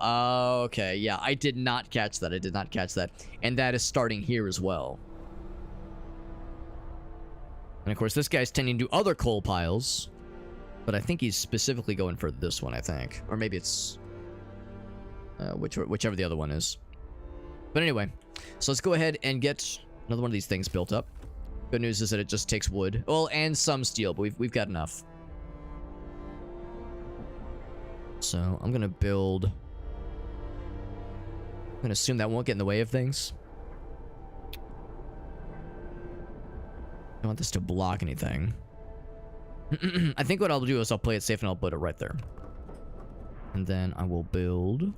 Okay, yeah, I did not catch that. I did not catch that. And that is starting here as well. And of course, this guy's tending to other coal piles. But I think he's specifically going for this one, I think. Or maybe it's... whichever the other one is. But anyway, so let's go ahead and get another one of these things built up. Good news is that it just takes wood. Well, and some steel, but we've got enough. So I'm gonna build. I'm gonna assume that won't get in the way of things. I don't want this to block anything. I think what I'll do is I'll play it safe and I'll put it right there. And then I will build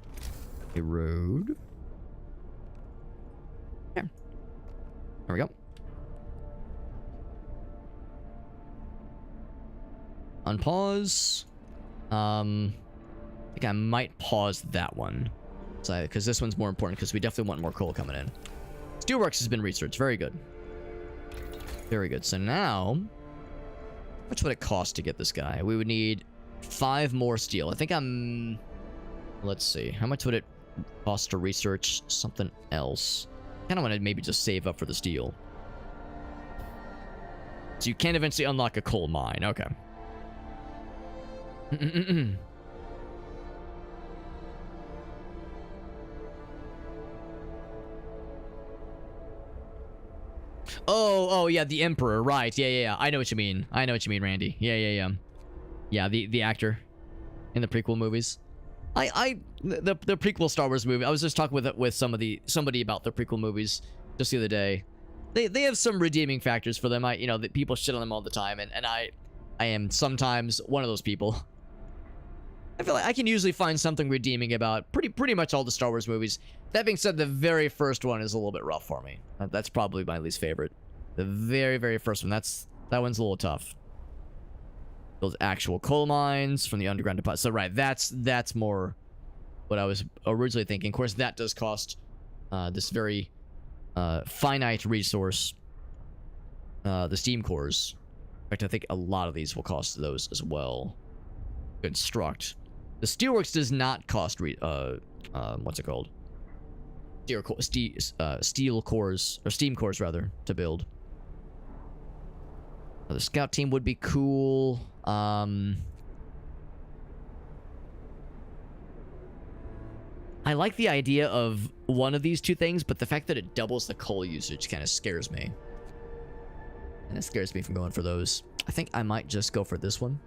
a road. Yeah. There we go. Unpause. I think I might pause that one. Because this one's more important because we definitely want more coal coming in. Steelworks has been researched. Very good. Very good. So now, how much would it cost to get this guy? We would need 5 more steel. I think I'm... Let's see. How much would it cost to research something else? I kind of want to maybe just save up for the steel. So you can eventually unlock a coal mine. Okay. Oh, yeah, the Emperor, right. Yeah. I know what you mean. I know what you mean, Randy. Yeah. Yeah, the actor in the prequel movies. The prequel Star Wars movie. I was just talking with somebody about the prequel movies just the other day. They have some redeeming factors for them. That people shit on them all the time, and I am sometimes one of those people. I feel like I can usually find something redeeming about pretty much all the Star Wars movies. That being said, the very first one is a little bit rough for me. That's probably my least favorite. The very first one. That one's a little tough. Those actual coal mines from the underground deposit. So right, that's more what I was originally thinking. Of course, that does cost this very finite resource. The steam cores. In fact, I think a lot of these will cost those as well. Construct. The steelworks does not cost what's it called? Steel cores, or steam cores rather, to build. The scout team would be cool. I like the idea of one of these two things, but the fact that it doubles the coal usage kind of scares me. And it scares me from going for those. I think I might just go for this one.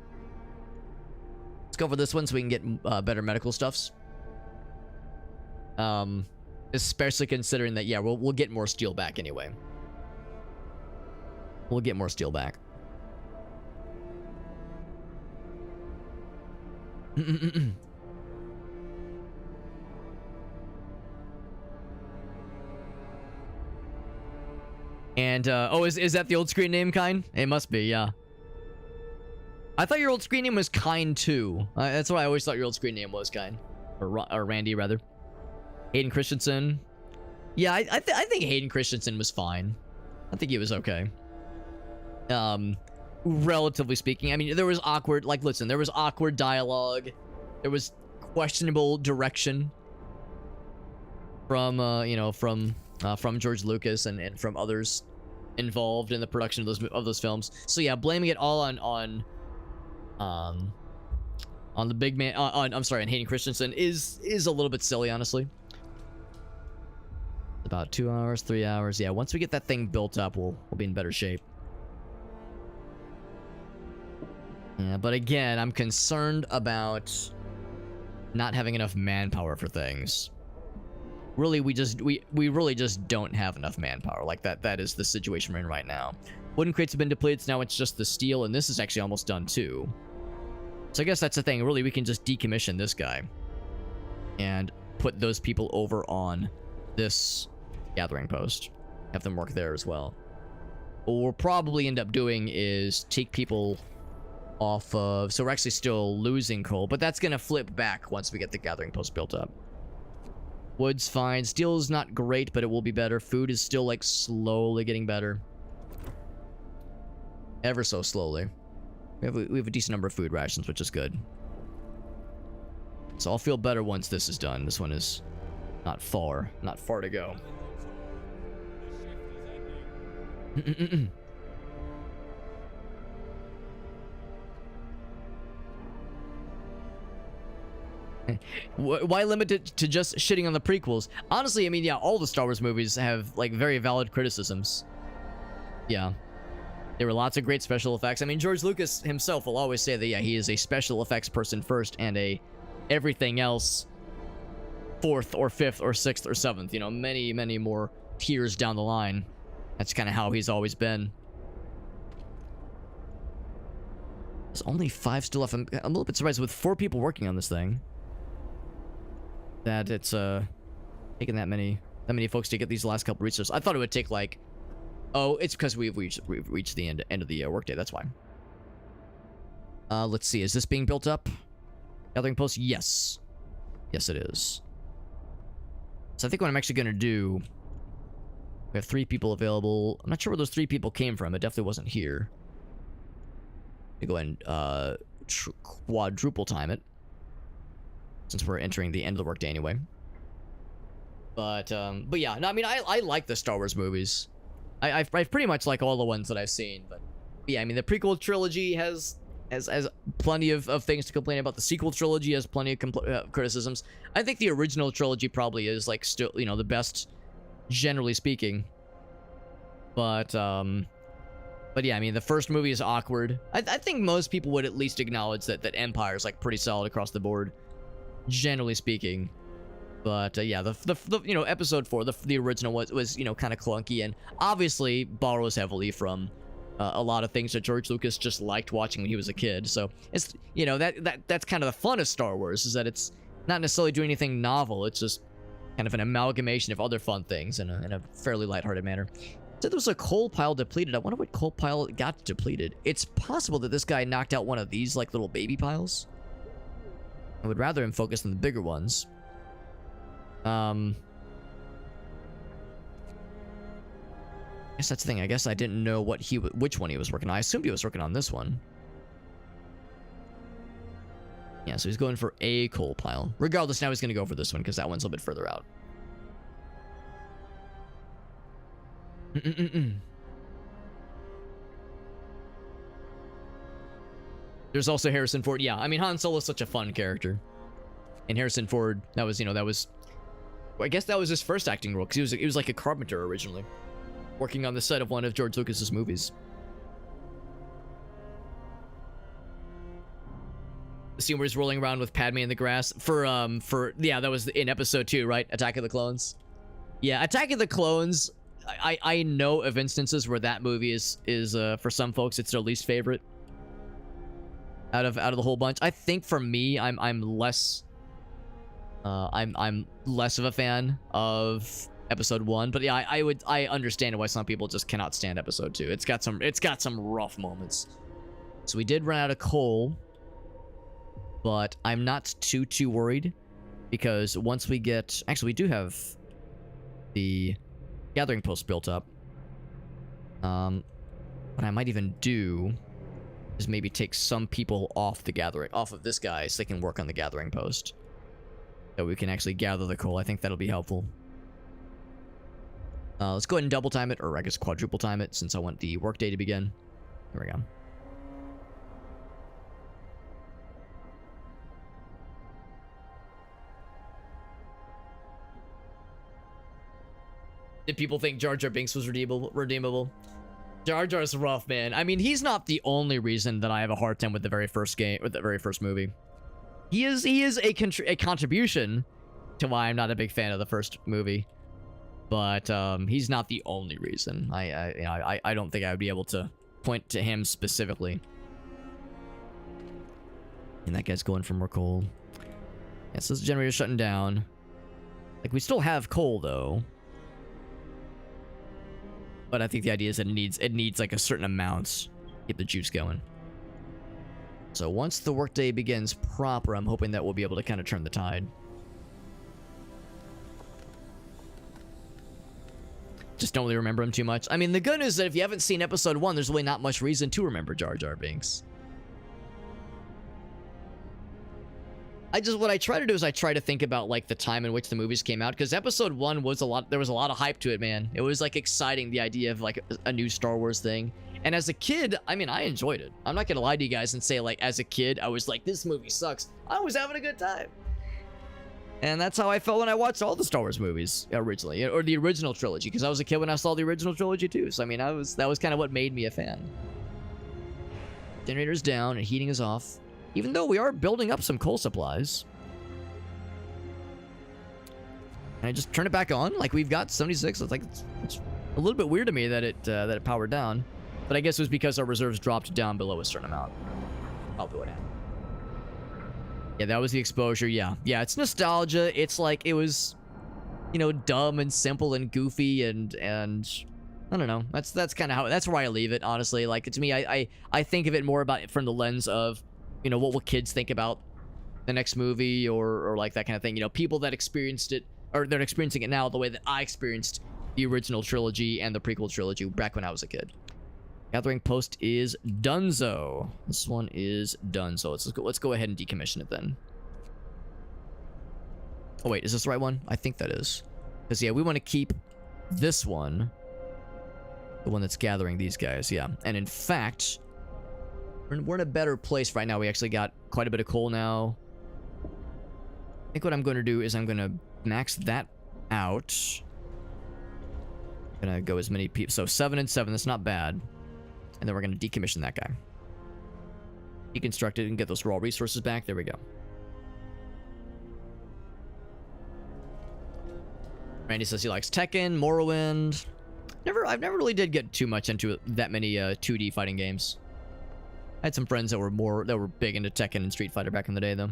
Let's go for this one so we can get better medical stuffs. Especially considering that, yeah, we'll get more steel back anyway. We'll get more steel back. And, oh, is that the old screen name, Kine? It must be, yeah. I thought your old screen name was Kine too. That's what I always thought your old screen name was, Kine. Or Randy, rather. Hayden Christensen. Yeah, I think Hayden Christensen was fine. I think he was okay. Relatively speaking. I mean, there was awkward, like, listen, there was awkward dialogue. There was questionable direction from, from George Lucas and from others involved in the production of those films. So yeah, blaming it all on the big man, on Hayden Christensen is a little bit silly, honestly. About 2 hours, 3 hours. Yeah, once we get that thing built up, we'll be in better shape. Yeah, but again, I'm concerned about not having enough manpower for things. Really, we really just don't have enough manpower. Like, that is the situation we're in right now. Wooden crates have been depleted, so now it's just the steel, and this is actually almost done too. So I guess that's the thing. Really, we can just decommission this guy and put those people over on this gathering post. Have them work there as well. What we'll probably end up doing is take people off of... So we're actually still losing coal, but that's going to flip back once we get the gathering post built up. Wood's fine. Steel's not great, but it will be better. Food is still, like, slowly getting better. Ever so slowly. We have a decent number of food rations, which is good. So I'll feel better once this is done. This one is not far to go. Why limit it to just shitting on the prequels? Honestly, I mean, yeah, all the Star Wars movies have, like, very valid criticisms. Yeah. There were lots of great special effects. I mean, George Lucas himself will always say that, yeah, he is a special effects person first and a everything else fourth or fifth or sixth or seventh. You know, many, many more tiers down the line. That's kind of how he's always been. There's only 5 still left. I'm a little bit surprised with 4 people working on this thing that it's taking that many folks to get these last couple resources. I thought it would take like, oh, it's because we've reached the end of the workday. That's why. Let's see. Is this being built up? Gathering post? Yes. Yes, it is. So I think what I'm actually going to do... We have 3 people available. I'm not sure where those 3 people came from. It definitely wasn't here. Let me go ahead and quadruple time it. Since we're entering the end of the workday anyway. But yeah. No, I mean, I like the Star Wars movies. I pretty much like all the ones that I've seen. But yeah, I mean, the prequel trilogy has plenty of things to complain about. The sequel trilogy has plenty of criticisms. I think the original trilogy probably is like still, you know, the best, generally speaking. But yeah, I mean, the first movie is awkward. I think most people would at least acknowledge that Empire is like pretty solid across the board, generally speaking. But yeah, the you know, episode 4, the original was you know, kind of clunky and obviously borrows heavily from a lot of things that George Lucas just liked watching when he was a kid. So it's, you know, that's kind of the fun of Star Wars, is that it's not necessarily doing anything novel. It's just kind of an amalgamation of other fun things in a fairly lighthearted manner. Said there was a coal pile depleted. I wonder what coal pile got depleted. It's possible that this guy knocked out one of these like little baby piles. I would rather him focus on the bigger ones. I guess that's the thing. I guess I didn't know which one he was working on. I assumed he was working on this one. Yeah, so he's going for a coal pile. Regardless, now he's going to go for this one because that one's a little bit further out. There's also Harrison Ford. Yeah, I mean, Han Solo's such a fun character. And Harrison Ford, that was, you know, that was... I guess that was his first acting role, because he was like a carpenter originally, working on the set of one of George Lucas's movies. The scene where he's rolling around with Padme in the grass yeah, that was in episode 2, right? Attack of the Clones. Yeah, Attack of the Clones. I know of instances where that movie is for some folks it's their least favorite out of the whole bunch. I think for me, I'm less of a fan of episode 1, but yeah, I understand why some people just cannot stand episode 2. It's got some rough moments. So we did run out of coal, but I'm not too worried, because once we get, actually we do have the gathering post built up. What I might even do is maybe take some people off of this guy, so they can work on the gathering post. So we can actually gather the coal. I think that'll be helpful. Let's go ahead and double time it, or I guess quadruple time it, since I want the workday to begin. Here we go. Did people think Jar Jar Binks was redeemable? Jar Jar's rough, man. I mean, he's not the only reason that I have a hard time with the very first game, with the very first movie. He is a contribution to why I'm not a big fan of the first movie, but he's not the only reason. I don't think I would be able to point to him specifically. And that guy's going for more coal. Yeah, so this generator's shutting down. Like, we still have coal though, but I think the idea is that it needs like a certain amount to get the juice going. So once the workday begins proper, I'm hoping that we'll be able to kind of turn the tide. Just don't really remember him too much. I mean, the good news is that if you haven't seen episode 1, there's really not much reason to remember Jar Jar Binks. What I try to do is I try to think about like the time in which the movies came out, because episode 1 was there was a lot of hype to it, man. It was like exciting, the idea of like a new Star Wars thing. And as a kid, I mean, I enjoyed it. I'm not gonna lie to you guys and say like as a kid, I was like, this movie sucks. I was having a good time. And that's how I felt when I watched all the Star Wars movies originally, or the original trilogy, because I was a kid when I saw the original trilogy too. So I mean, that was kind of what made me a fan. Generator's down and heating is off, even though we are building up some coal supplies. And I just turn it back on, like we've got 76. It's like it's a little bit weird to me that it powered down, but I guess it was because our reserves dropped down below a certain amount. Probably what happened. Yeah, that was the exposure. Yeah, it's nostalgia. It's like it was, you know, dumb and simple and goofy and I don't know. That's kind of how, that's where I leave it, honestly. Like, to me, I think of it more about it from the lens of, you know, what will kids think about the next movie or like that kind of thing. You know, people that experienced it, or they're experiencing it now the way that I experienced the original trilogy and the prequel trilogy back when I was a kid. Gathering post is donezo. This one is done. So let's go ahead and decommission it then. Oh wait, is this the right one? I think that is. Because yeah, we want to keep this one, the one that's gathering these guys. Yeah, and in fact, we're in a better place right now. We actually got quite a bit of coal now. I think what I'm going to do is I'm going to max that out. I'm gonna go as many people. So 7 and 7. That's not bad. And then we're going to decommission that guy. Deconstruct it and get those raw resources back. There we go. Randy says he likes Tekken, Morrowind. I've never really did get too much into that many 2D fighting games. I had some friends that were big into Tekken and Street Fighter back in the day, though.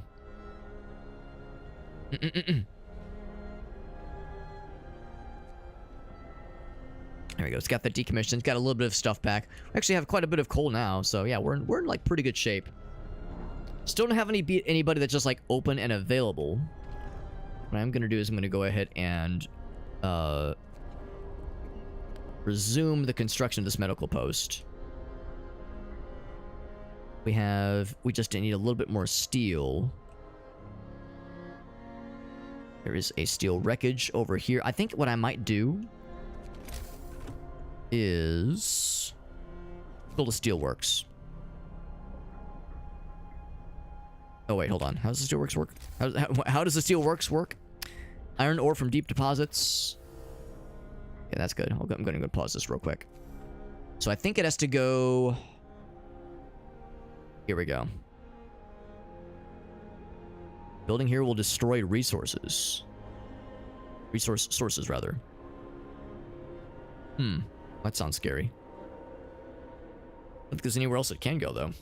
There we go. It's got the decommission. It's got a little bit of stuff back. We actually have quite a bit of coal now, so yeah, we're in like pretty good shape. Still don't have anybody that's just like open and available. What I'm gonna do is I'm gonna go ahead and resume the construction of this medical post. We just need a little bit more steel. There is a steel wreckage over here. I think what I might do is build a steelworks. Oh wait, hold on. How does the steelworks work? How does the steelworks work? Iron ore from deep deposits. Okay, that's good. I'm going to go pause this real quick. So I think it has to go. Here we go. Building here will destroy resources. Sources, rather. That sounds scary. I don't think there's anywhere else it can go, though.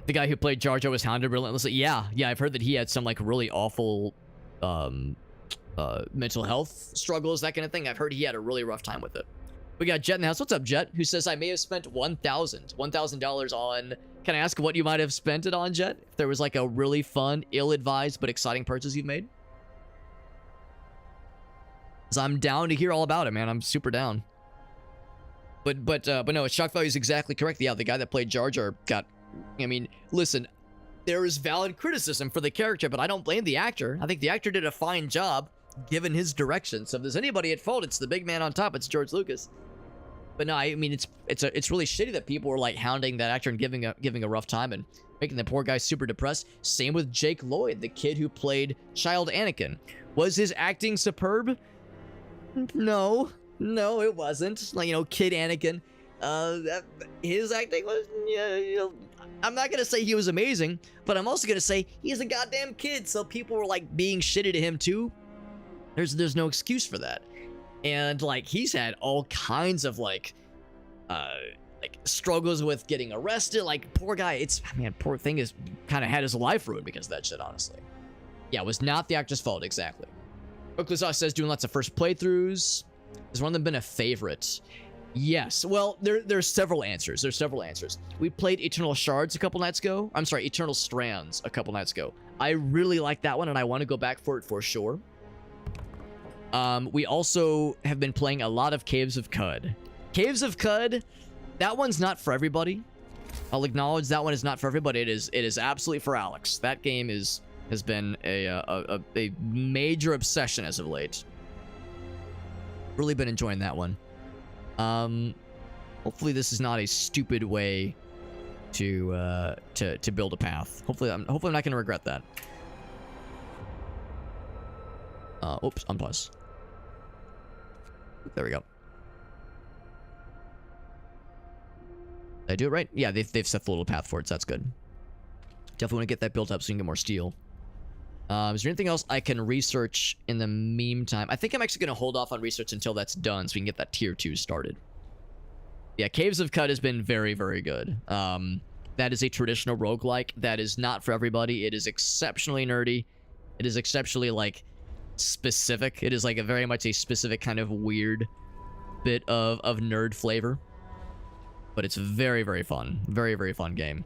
The guy who played Jar Jar was hounded relentlessly. Yeah, I've heard that he had some, like, really awful mental health struggles, that kind of thing. I've heard he had a really rough time with it. We got Jet in the house. What's up, Jet? Who says, I may have spent $1,000 on... Can I ask what you might have spent it on, Jet? If there was like a really fun, ill-advised, but exciting purchase you've made? Because I'm down to hear all about it, man. I'm super down. But no, shock value is exactly correct. Yeah, the guy that played Jar Jar got... I mean, listen, there is valid criticism for the character, but I don't blame the actor. I think the actor did a fine job, given his direction. So if there's anybody at fault, it's the big man on top. It's George Lucas. But no, I mean, it's really shitty that people were like hounding that actor and giving a rough time and making the poor guy super depressed. Same with Jake Lloyd, the kid who played Child Anakin. Was his acting superb? No, it wasn't. Like, you know, Kid Anakin. His acting was, I'm not gonna say he was amazing, but I'm also gonna say he's a goddamn kid. So people were like being shitty to him too. There's no excuse for that. And like he's had all kinds of like struggles with getting arrested. Like poor guy, poor thing is kind of had his life ruined because of that shit, honestly. Yeah, it was not the actor's fault, exactly. Oakley says doing lots of first playthroughs. Has one of them been a favorite? Yes. Well, there's several answers. We played Eternal Shards a couple nights ago. I'm sorry, Eternal Strands a couple nights ago. I really like that one, and I want to go back for it for sure. We also have been playing a lot of Caves of Qud. Caves of Qud, that one's not for everybody. I'll acknowledge that one is not for everybody. It is absolutely for Alex. That game has been a major obsession as of late. Really been enjoying that one. Hopefully this is not a stupid way to build a path. Hopefully I'm not gonna regret that. Oops, unpause. There we go. Did I do it right? Yeah, they've set the little path for it, so that's good. Definitely want to get that built up so you can get more steel. Is there anything else I can research in the meantime? I think I'm actually going to hold off on research until that's done so we can get that tier 2 started. Yeah, Caves of Cut has been very, very good. That is a traditional roguelike. That is not for everybody. It is exceptionally nerdy. It is exceptionally, like, specific. It is, like, a very much a specific kind of weird bit of nerd flavor. But it's very, very fun. Very, very fun game.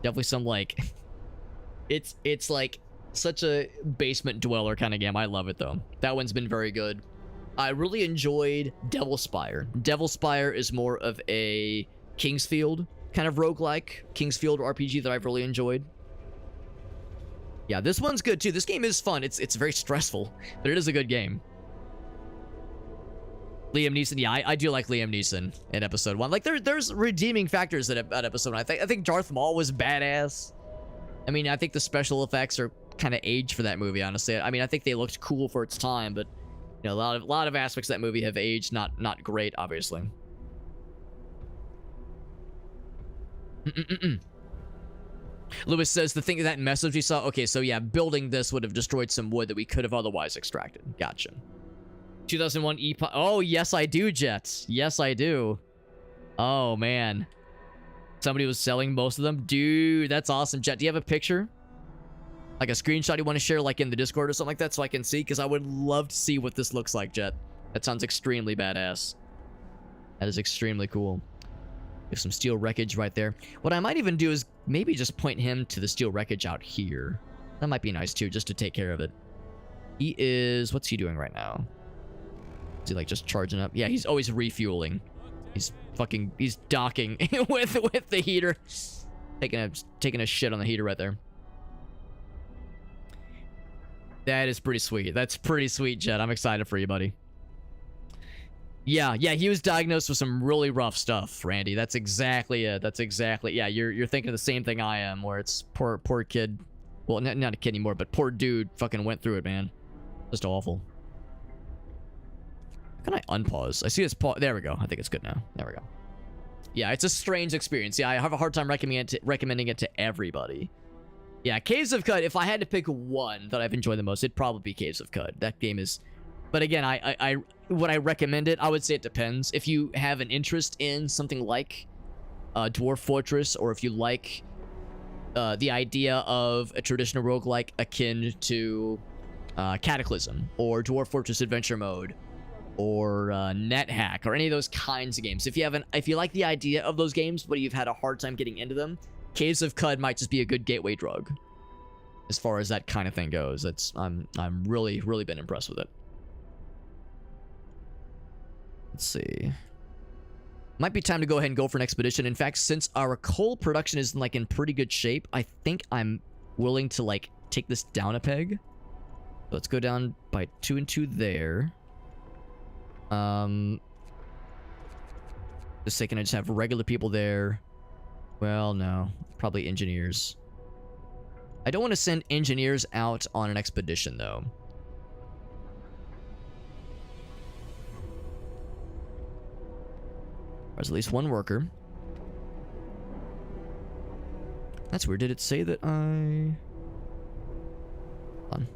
Definitely some, like... It's like such a basement dweller kind of game. I love it, though. That one's been very good. I really enjoyed Devil Spire. Devil Spire is more of a Kingsfield kind of roguelike. Kingsfield RPG that I've really enjoyed. Yeah, this one's good, too. This game is fun. It's very stressful, but it is a good game. Liam Neeson, yeah, I do like Liam Neeson in episode 1. Like, there's redeeming factors at episode 1. I think Darth Maul was badass. I mean, I think the special effects are kind of aged for that movie, honestly. I mean, I think they looked cool for its time, but you know, a lot of aspects of that movie have aged not great, obviously. Lewis says the thing that message we saw. Okay, so yeah, building this would have destroyed some wood that we could have otherwise extracted. Gotcha. 2001 EPOC. Oh, yes, I do, Jets. Yes, I do. Oh, man. Somebody was selling most of them. Dude, that's awesome. Jet, do you have a picture? Like a screenshot you want to share, like in the Discord or something like that, so I can see? Because I would love to see what this looks like, Jet. That sounds extremely badass. That is extremely cool. There's some steel wreckage right there. What I might even do is maybe just point him to the steel wreckage out here. That might be nice, too, just to take care of it. He is... What's he doing right now? Is he, like, just charging up? Yeah, he's always refueling. He's docking with the heater. Taking a shit on the heater right there. That is pretty sweet. That's pretty sweet, Jet. I'm excited for you, buddy. Yeah, he was diagnosed with some really rough stuff, Randy. That's exactly it. That's exactly... Yeah, you're thinking the same thing I am, where it's poor kid. Well, not a kid anymore, but poor dude fucking went through it, man. Just awful. How can I unpause? I see this pause. There we go. I think it's good now. There we go. Yeah, it's a strange experience. Yeah, I have a hard time recommending it to everybody. Yeah, Caves of Cut, if I had to pick one that I've enjoyed the most, it'd probably be Caves of Cut. That game is... But again, would I recommend it? I would say it depends. If you have an interest in something like Dwarf Fortress, or if you like the idea of a traditional roguelike akin to Cataclysm, or Dwarf Fortress Adventure Mode, or NetHack, or any of those kinds of games. If you like the idea of those games, but you've had a hard time getting into them, Caves of Cud might just be a good gateway drug. As far as that kind of thing goes, I'm really been impressed with it. Let's see. Might be time to go ahead and go for an expedition. In fact, since our coal production is like in pretty good shape, I think I'm willing to like take this down a peg. Let's go down by 2 and 2 there. Just say, can I just have regular people there? Well, no. Probably engineers. I don't want to send engineers out on an expedition, though. There's at least one worker. That's weird. Did it say that I... Hold on.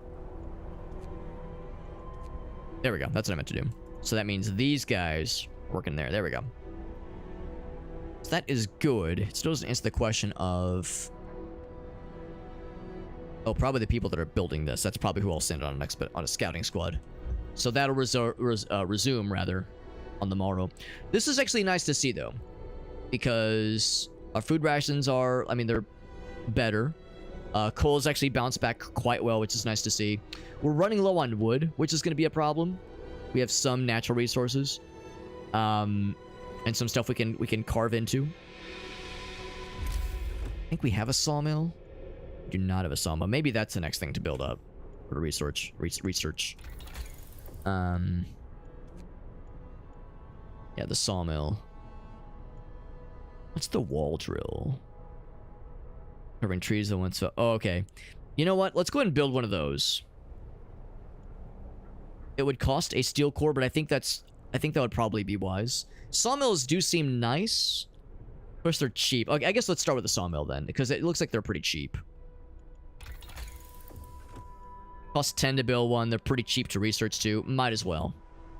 There we go. That's what I meant to do. So that means these guys working there. There we go. So that is good. It still doesn't answer the question of... Oh, probably the people that are building this. That's probably who I'll send on a scouting squad. So that'll resume, rather, on the morrow. This is actually nice to see, though. Because our food rations are... I mean, they're better. Coal's actually bounced back quite well, which is nice to see. We're running low on wood, which is going to be a problem. We have some natural resources. And some stuff we can carve into. I think we have a sawmill. We do not have a sawmill. Maybe that's the next thing to build up. Or research. Yeah, the sawmill. What's the wall drill? Covering trees that went so... Oh, okay. You know what? Let's go ahead and build one of those. It would cost a steel core, but I think that would probably be wise. Sawmills do seem nice. Of course, they're cheap. Okay, I guess let's start with the sawmill then, because it looks like they're pretty cheap. Cost 10 to build one. They're pretty cheap to research too. Might as well.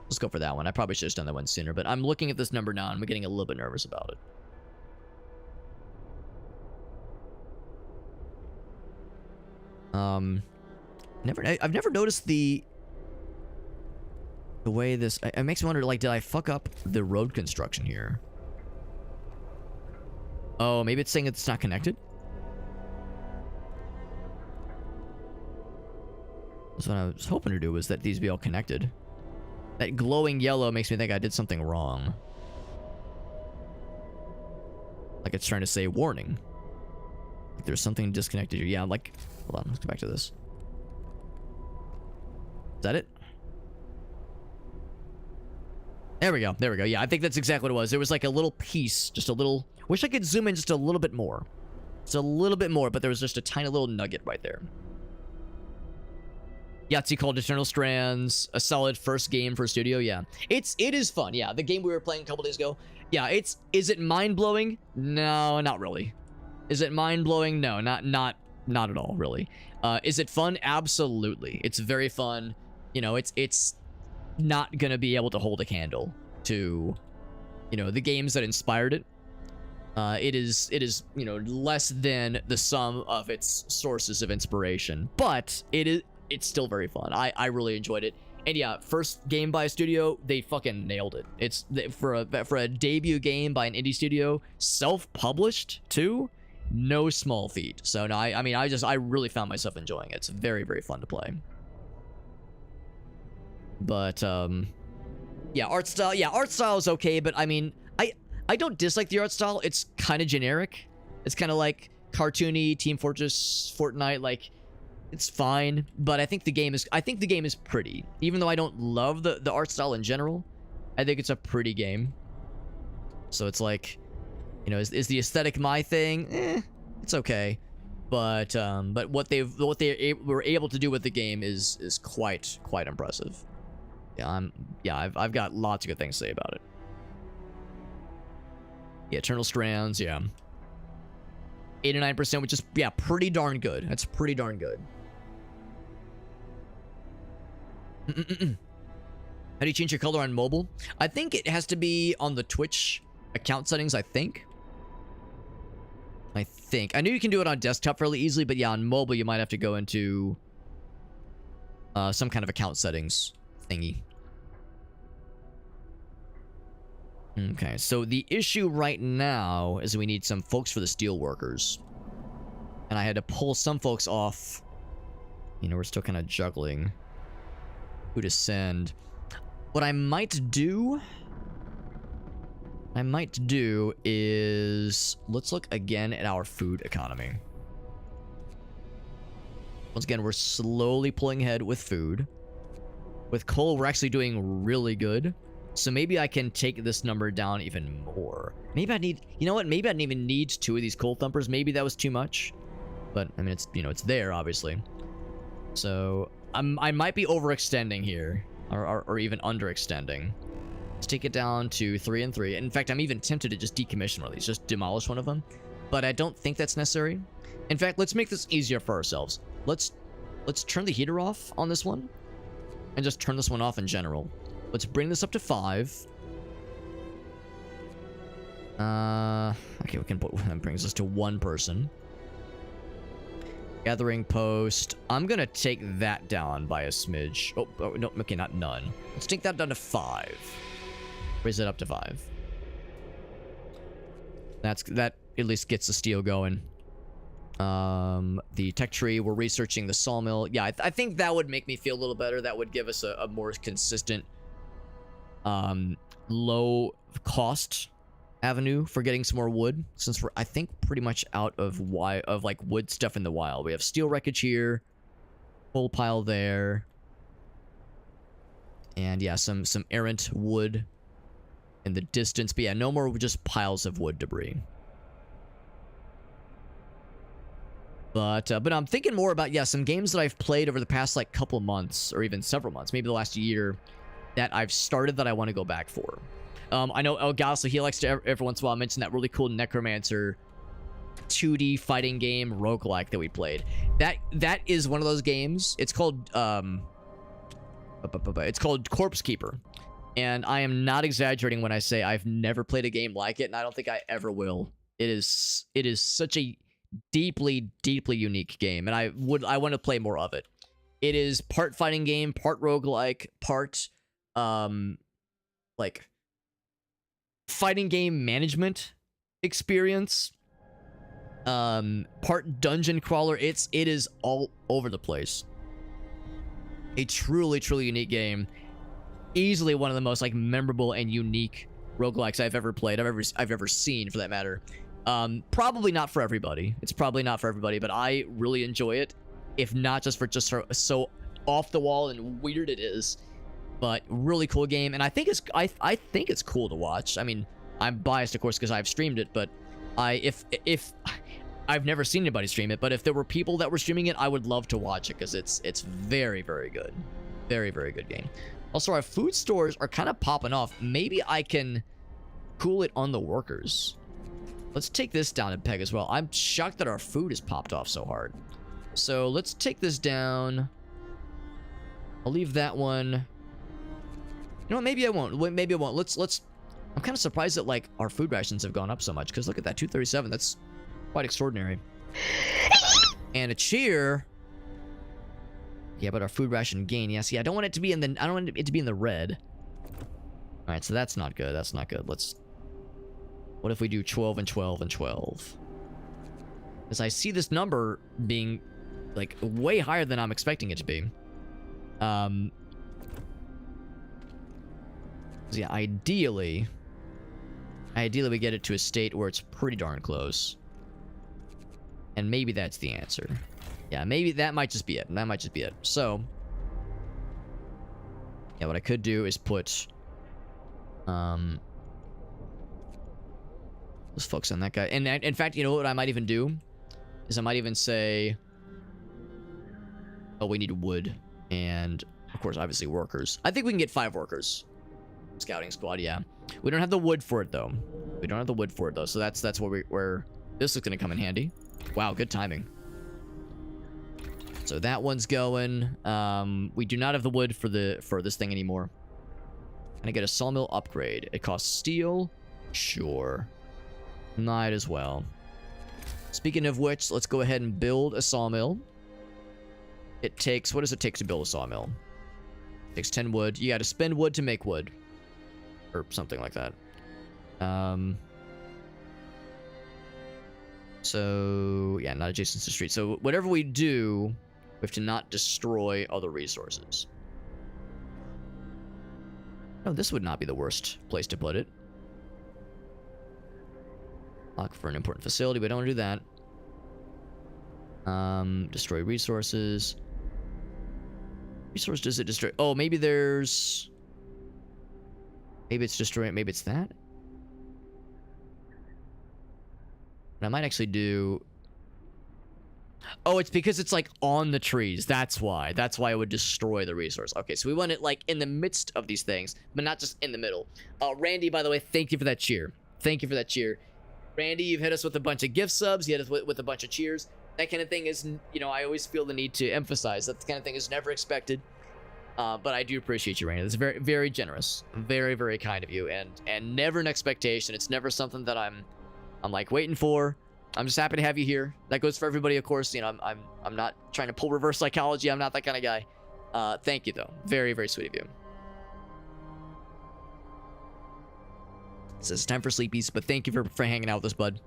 Let's go for that one. I probably should have done that one sooner, but I'm looking at this number now and I'm getting a little bit nervous about it. I've never noticed the way this... It makes me wonder, like, did I fuck up the road construction here? Oh, maybe it's saying it's not connected? That's what I was hoping to do, was that these be all connected. That glowing yellow makes me think I did something wrong. Like it's trying to say warning. Like there's something disconnected here. Yeah, like... Hold on, let's go back to this. Is that it? There we go. There we go. Yeah, I think that's exactly what it was. There was like a little piece, just a little... Wish I could zoom in just a little bit more. Just a little bit more, but there was just a tiny little nugget right there. Yahtzee called Eternal Strands a solid first game for a studio. Yeah, it is fun. Yeah, the game we were playing a couple days ago. Yeah, is it mind-blowing? No, not really. Is it mind-blowing? No, not at all, really. Is it fun? Absolutely. It's very fun. You know, it's not gonna be able to hold a candle to, you know, the games that inspired it. It is, you know, less than the sum of its sources of inspiration, but it's still very fun. I really enjoyed it. And yeah, first game by a studio, they fucking nailed it. It's for a debut game by an indie studio, self-published too, no small feat. So no, I mean, I really found myself enjoying it. It's very, very fun to play. But yeah, art style is okay, but I mean, I don't dislike the art style. It's kind of generic. It's kind of like cartoony Team Fortress, Fortnite, like it's fine, but I think the game is pretty. Even though I don't love the art style in general, I think it's a pretty game. So it's like, you know, is the aesthetic my thing? It's okay. But what they were able to do with the game is quite impressive. Yeah, I've got lots of good things to say about it. Yeah, Eternal Strands, yeah. 89%, which is, yeah, pretty darn good. That's pretty darn good. How do you change your color on mobile? I think it has to be on the Twitch account settings, I think. I knew you can do it on desktop fairly easily, but yeah, on mobile you might have to go into some kind of account settings thingy. Okay, so the issue right now is we need some folks for the steel workers. And I had to pull some folks off. You know, we're still kind of juggling who to send. What I might do is... Let's look again at our food economy. Once again, we're slowly pulling ahead with food. With coal, we're actually doing really good. So maybe I can take this number down even more. Maybe I need... You know what? Maybe I didn't even need 2 of these coal thumpers. Maybe that was too much. But, I mean, it's, you know, it's there, obviously. So, I might be overextending here. Or even underextending. Let's take it down to 3 and 3. In fact, I'm even tempted to just decommission one of these. Just demolish one of them. But I don't think that's necessary. In fact, let's make this easier for ourselves. Let's turn the heater off on this one. And just turn this one off in general. Let's bring this up to 5. Okay, we can put... That brings us to 1 person. Gathering post. I'm gonna take that down by a smidge. Oh, no, okay, not none. Let's take that down to 5. Raise it up to 5. That at least gets the steel going. The tech tree, we're researching the sawmill. Yeah, I think that would make me feel a little better. That would give us a more consistent, low cost avenue for getting some more wood, since we're, I think, pretty much out of like wood stuff in the wild. We have steel wreckage here, coal pile there, and yeah, some errant wood in the distance. But yeah, no more just piles of wood debris. But I'm thinking more about, yeah, some games that I've played over the past like couple months or even several months, maybe the last year, that I've started that I want to go back for. I know El Gaso, he likes to every once in a while mention that really cool Necromancer 2D fighting game roguelike that we played. That is one of those games. It's called Corpse Keeper. And I am not exaggerating when I say I've never played a game like it, and I don't think I ever will. It is such a deeply unique game, and I want to play more of it. It is part fighting game, part roguelike, part like fighting game management experience, part dungeon crawler. It is all over the place. A truly unique game. Easily one of the most like memorable and unique roguelikes I've ever played, I've ever seen, for that matter. Probably not for everybody. It's probably not for everybody, but I really enjoy it. If not just for so off the wall and weird it is, but really cool game. And I think it's cool to watch. I mean, I'm biased, of course, because I've streamed it, but if I've never seen anybody stream it, but if there were people that were streaming it, I would love to watch it, because it's very good. Very good game. Also, our food stores are kind of popping off. Maybe I can cool it on the workers. Let's take this down a peg as well. I'm shocked that our food has popped off so hard. So let's take this down. I'll leave that one. You know what? Maybe I won't. Maybe I won't. Let's. I'm kind of surprised that like our food rations have gone up so much, because look at that, 237. That's quite extraordinary. And a cheer. Yeah, but our food ration gain. Yeah, see, I don't want it to be in the. I don't want it to be in the red. All right, so that's not good. That's not good. Let's. What if we do 12 and 12 and 12? Because I see this number being like way higher than I'm expecting it to be. So yeah, ideally we get it to a state where it's pretty darn close. And maybe that's the answer. Yeah, maybe that might just be it. That might just be it. So yeah, what I could do is put let's focus on that guy. And in fact, you know what I might even do? Is I might even say, oh, we need wood. And, of course, obviously workers. I think we can get 5 workers. Scouting squad, yeah. We don't have the wood for it, though. We don't have the wood for it, though. So that's where this is going to come in handy. Wow, good timing. So that one's going. We do not have the wood for this thing anymore. Can I get a sawmill upgrade? It costs steel? Sure. Might as well. Speaking of which, let's go ahead and build a sawmill. It takes... What does it take to build a sawmill? It takes 10 wood. You gotta spend wood to make wood. Or something like that. So... Yeah, not adjacent to the street. So whatever we do, we have to not destroy other resources. Oh, this would not be the worst place to put it. Lock for an important facility, but I don't want to do that. Destroy resources. Resource does it destroy? Oh, maybe there's... Maybe it's destroying... Maybe it's that? And I might actually do... Oh, it's because it's like on the trees. That's why. That's why it would destroy the resource. Okay, so we want it like in the midst of these things, but not just in the middle. Randy, by the way, thank you for that cheer. Thank you for that cheer. Randy, you've hit us with a bunch of gift subs. You hit us with a bunch of cheers. That kind of thing is, you know, I always feel the need to emphasize that the kind of thing is never expected. But I do appreciate you, Randy. That's very generous. Very kind of you. And never an expectation. It's never something that I'm like waiting for. I'm just happy to have you here. That goes for everybody, of course. You know, I'm not trying to pull reverse psychology. I'm not that kind of guy. Thank you, though. Very sweet of you. It says it's time for sleepies, but thank you for hanging out with us, bud.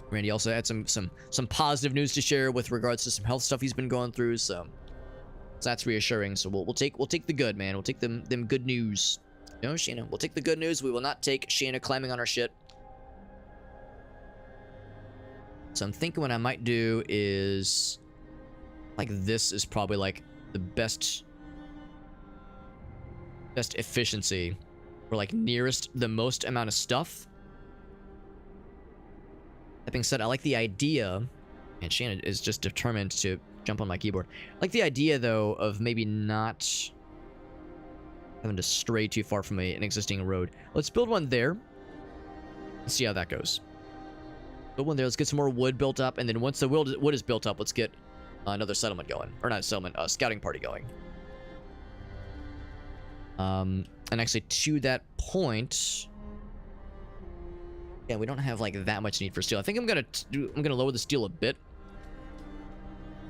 Randy also had some positive news to share with regards to some health stuff he's been going through, so that's reassuring. So we'll take the good, man. We'll take them good news. You know, Sheena, we'll take the good news. We will not take Sheena climbing on our shit. So I'm thinking what I might do is like this is probably like the best efficiency. Or like nearest the most amount of stuff. That being said, I like the idea. And Shannon is just determined to jump on my keyboard. I like the idea, though, of maybe not having to stray too far from an existing road. Let's build one there. Let's see how that goes. Build one there. Let's get some more wood built up. And then once the wood is built up, let's get another settlement going. Or not a settlement, a scouting party going. And actually, to that point... Yeah, we don't have, like, that much need for steel. I think I'm gonna lower the steel a bit.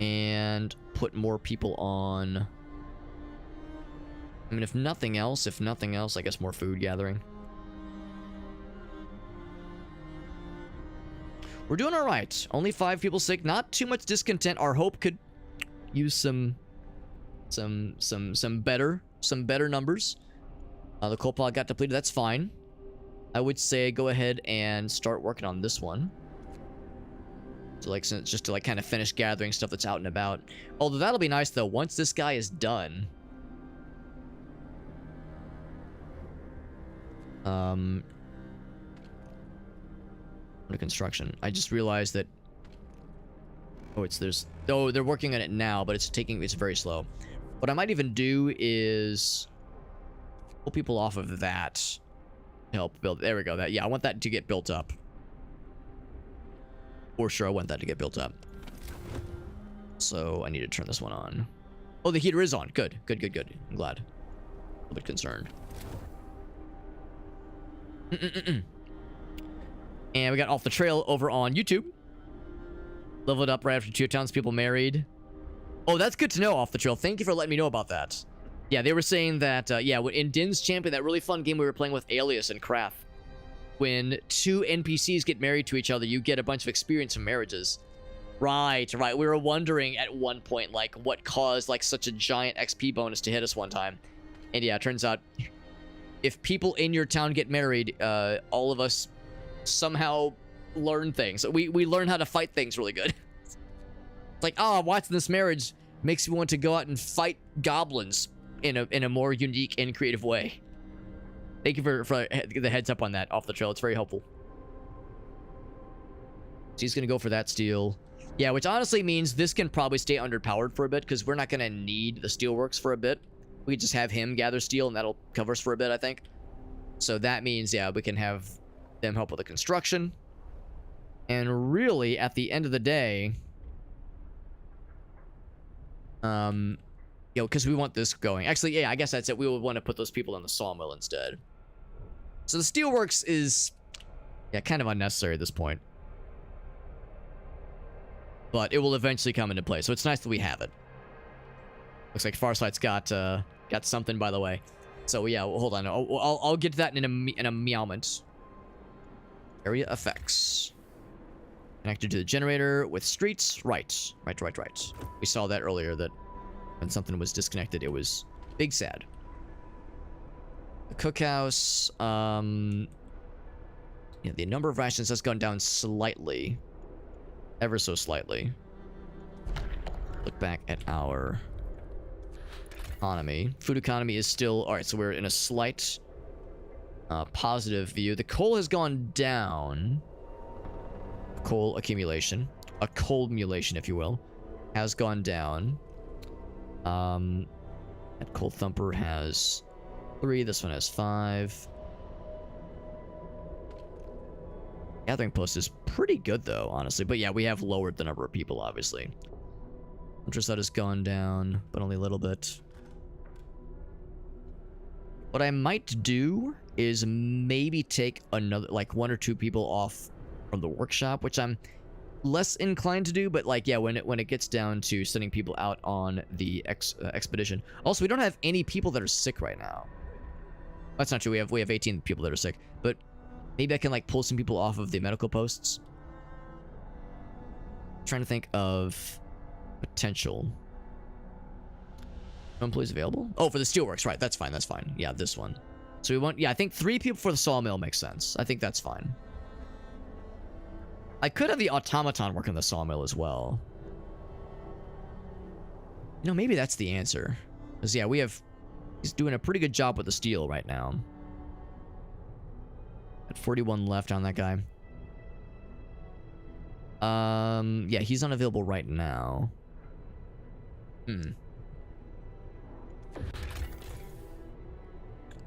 And put more people on... I mean, if nothing else, I guess more food gathering. We're doing all right. Only 5 people sick. Not too much discontent. Our hope could use some better numbers. The coal pod got depleted. That's fine. I would say go ahead and start working on this one. So like, just to like kind of finish gathering stuff that's out and about. Although that'll be nice though. Once this guy is done. Under construction. I just realized that. Oh, they're working on it now, but it's very slow. What I might even do is pull people off of that to help build. There we go. I want that to get built up. For sure, I want that to get built up. So I need to turn this one on. Oh, the heater is on. Good. I'm glad. A little bit concerned. And we got Off the Trail over on YouTube. Leveled up right after 2 townspeople married. Oh, that's good to know, Off the Trail. Thank you for letting me know about that. Yeah, they were saying that, in Din's Champion, that really fun game we were playing with Alias and Craft, when 2 NPCs get married to each other, you get a bunch of experience from marriages. Right. We were wondering at one point, like, what caused, like, such a giant XP bonus to hit us one time. And yeah, it turns out, if people in your town get married, all of us somehow learn things. We learn how to fight things really good. It's like, watching this marriage makes me want to go out and fight goblins in a more unique and creative way. Thank you for the heads up on that, Off the Trail. It's very helpful. So he's gonna go for that steel. Yeah, which honestly means this can probably stay underpowered for a bit, because we're not gonna need the steelworks for a bit. We just have him gather steel, and that'll cover us for a bit, I think. So that means, yeah, we can have them help with the construction. And really, at the end of the day, because we want this going. Actually, yeah, I guess that's it. We would want to put those people in the sawmill instead. So the steelworks is, kind of unnecessary at this point. But it will eventually come into play, so it's nice that we have it. Looks like Farsight's got something, by the way. So yeah, well, hold on. I'll get to that in a meowment. Area effects. Connected to the generator with streets. Right. We saw that earlier, that when something was disconnected, it was big sad. The cookhouse. The number of rations has gone down slightly. Ever so slightly. Look back at our economy. Food economy is still... Alright, so we're in a slight positive view. The coal has gone down. Coal accumulation. A coal-mulation, if you will. Has gone down. That coal thumper has 3. This one has 5. Gathering post is pretty good, though, honestly. But yeah, we have lowered the number of people, obviously. Interest has gone down, but only a little bit. What I might do is maybe take another, like, 1 or 2 people off from the workshop, which I'm less inclined to do. But like, yeah, when it gets down to sending people out on the expedition. Also, we don't have any people that are sick right now. That's not true. We have 18 people that are sick, but maybe I can like pull some people off of the medical posts. I'm trying to think of potential. No employees available? Oh, for the steelworks, right? That's fine. Yeah, this one. So we want, I think 3 people for the sawmill makes sense. I think that's fine. I could have the automaton work on the sawmill as well. Maybe that's the answer. Because yeah, he's doing a pretty good job with the steel right now. Got 41 left on that guy. Yeah, he's unavailable right now.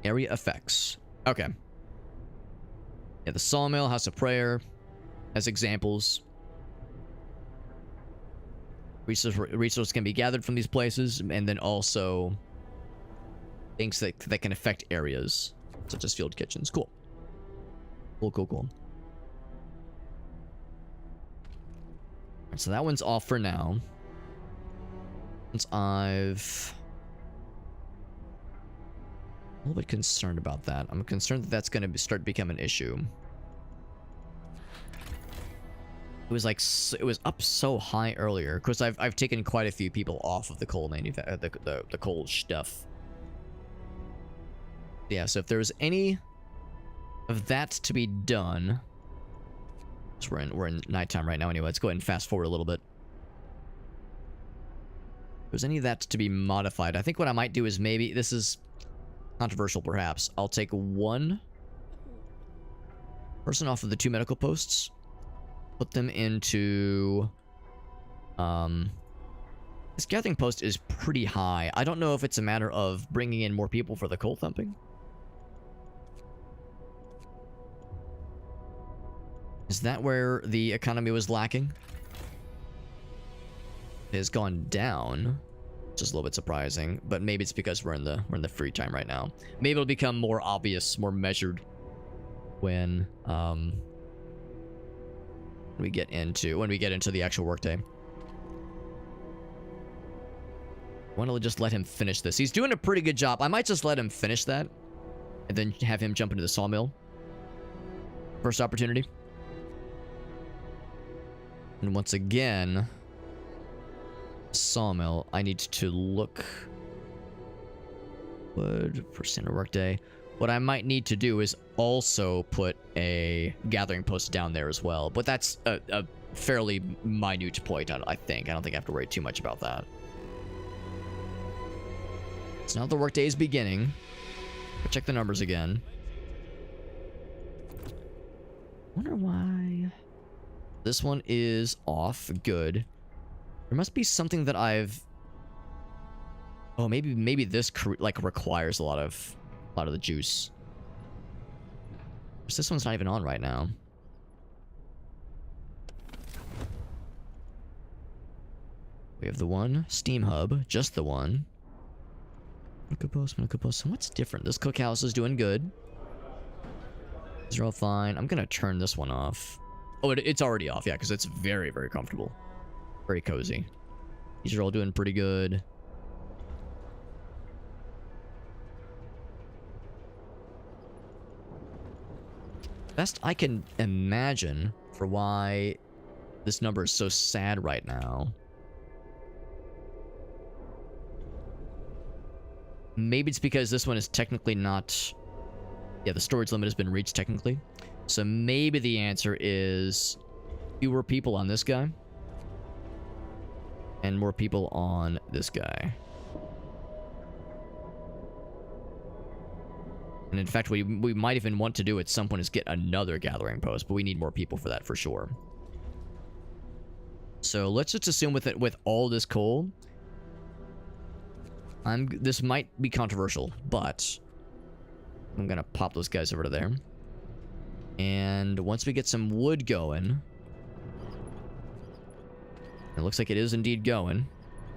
Area effects. Okay. Yeah, the Sawmill, House of Prayer, as examples. Resources can be gathered from these places, and then also things that can affect areas, such as field kitchens. Cool. Cool. Alright, so that one's off for now. Since I've... a little bit concerned about that. I'm concerned that that's going to start becoming an issue. It was like it was up so high earlier because I've taken quite a few people off of the coal the coal stuff. Yeah, so if there's any of that to be done, so we're in nighttime right now anyway. Let's go ahead and fast forward a little bit. If there's any of that to be modified, I think what I might do is maybe this is controversial perhaps. I'll take one person off of the 2 medical posts. Put them into... this gathering post is pretty high. I don't know if it's a matter of bringing in more people for the coal thumping. Is that where the economy was lacking? It has gone down, which is a little bit surprising. But maybe it's because we're in the free time right now. Maybe it'll become more obvious, more measured when we get into the actual workday. I want to just let him finish this. He's doing a pretty good job. I might just let him finish that and then have him jump into the sawmill. First opportunity. And once again, sawmill, I need to look. Wood for standard workday. What I might need to do is also put a gathering post down there as well. But that's a fairly minute point, I think. I don't think I have to worry too much about that. So now the workday is beginning. I'll check the numbers again. Wonder why this one is off. Good. There must be something that I've... oh, maybe this like requires a lot of the juice. This one's not even on right now. We have the one steam hub, just the one. Medical post. What's different? This cookhouse is doing good. These are all fine. I'm gonna turn this one off. Oh, it's already off, yeah, because it's very, very comfortable. Very cozy. These are all doing pretty good. Best I can imagine for why this number is so sad right now. Maybe it's because this one is technically not... yeah, the storage limit has been reached technically. So maybe the answer is fewer people on this guy and more people on this guy. And in fact, we might even want to do at some point is get another gathering post, but we need more people for that for sure. So let's just assume with all this coal, this might be controversial, but I'm gonna pop those guys over to there. And once we get some wood going, it looks like it is indeed going.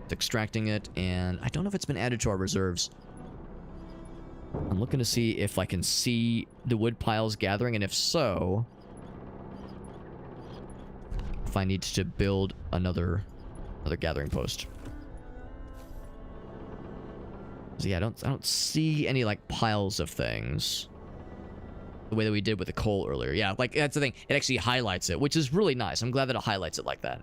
It's extracting it, and I don't know if it's been added to our reserves. I'm looking to see if I can see the wood piles gathering, and if so, if I need to build another gathering post. So yeah, I don't see any like piles of things the way that we did with the coal earlier. Yeah, like that's the thing. It actually highlights it, which is really nice. I'm glad that it highlights it like that.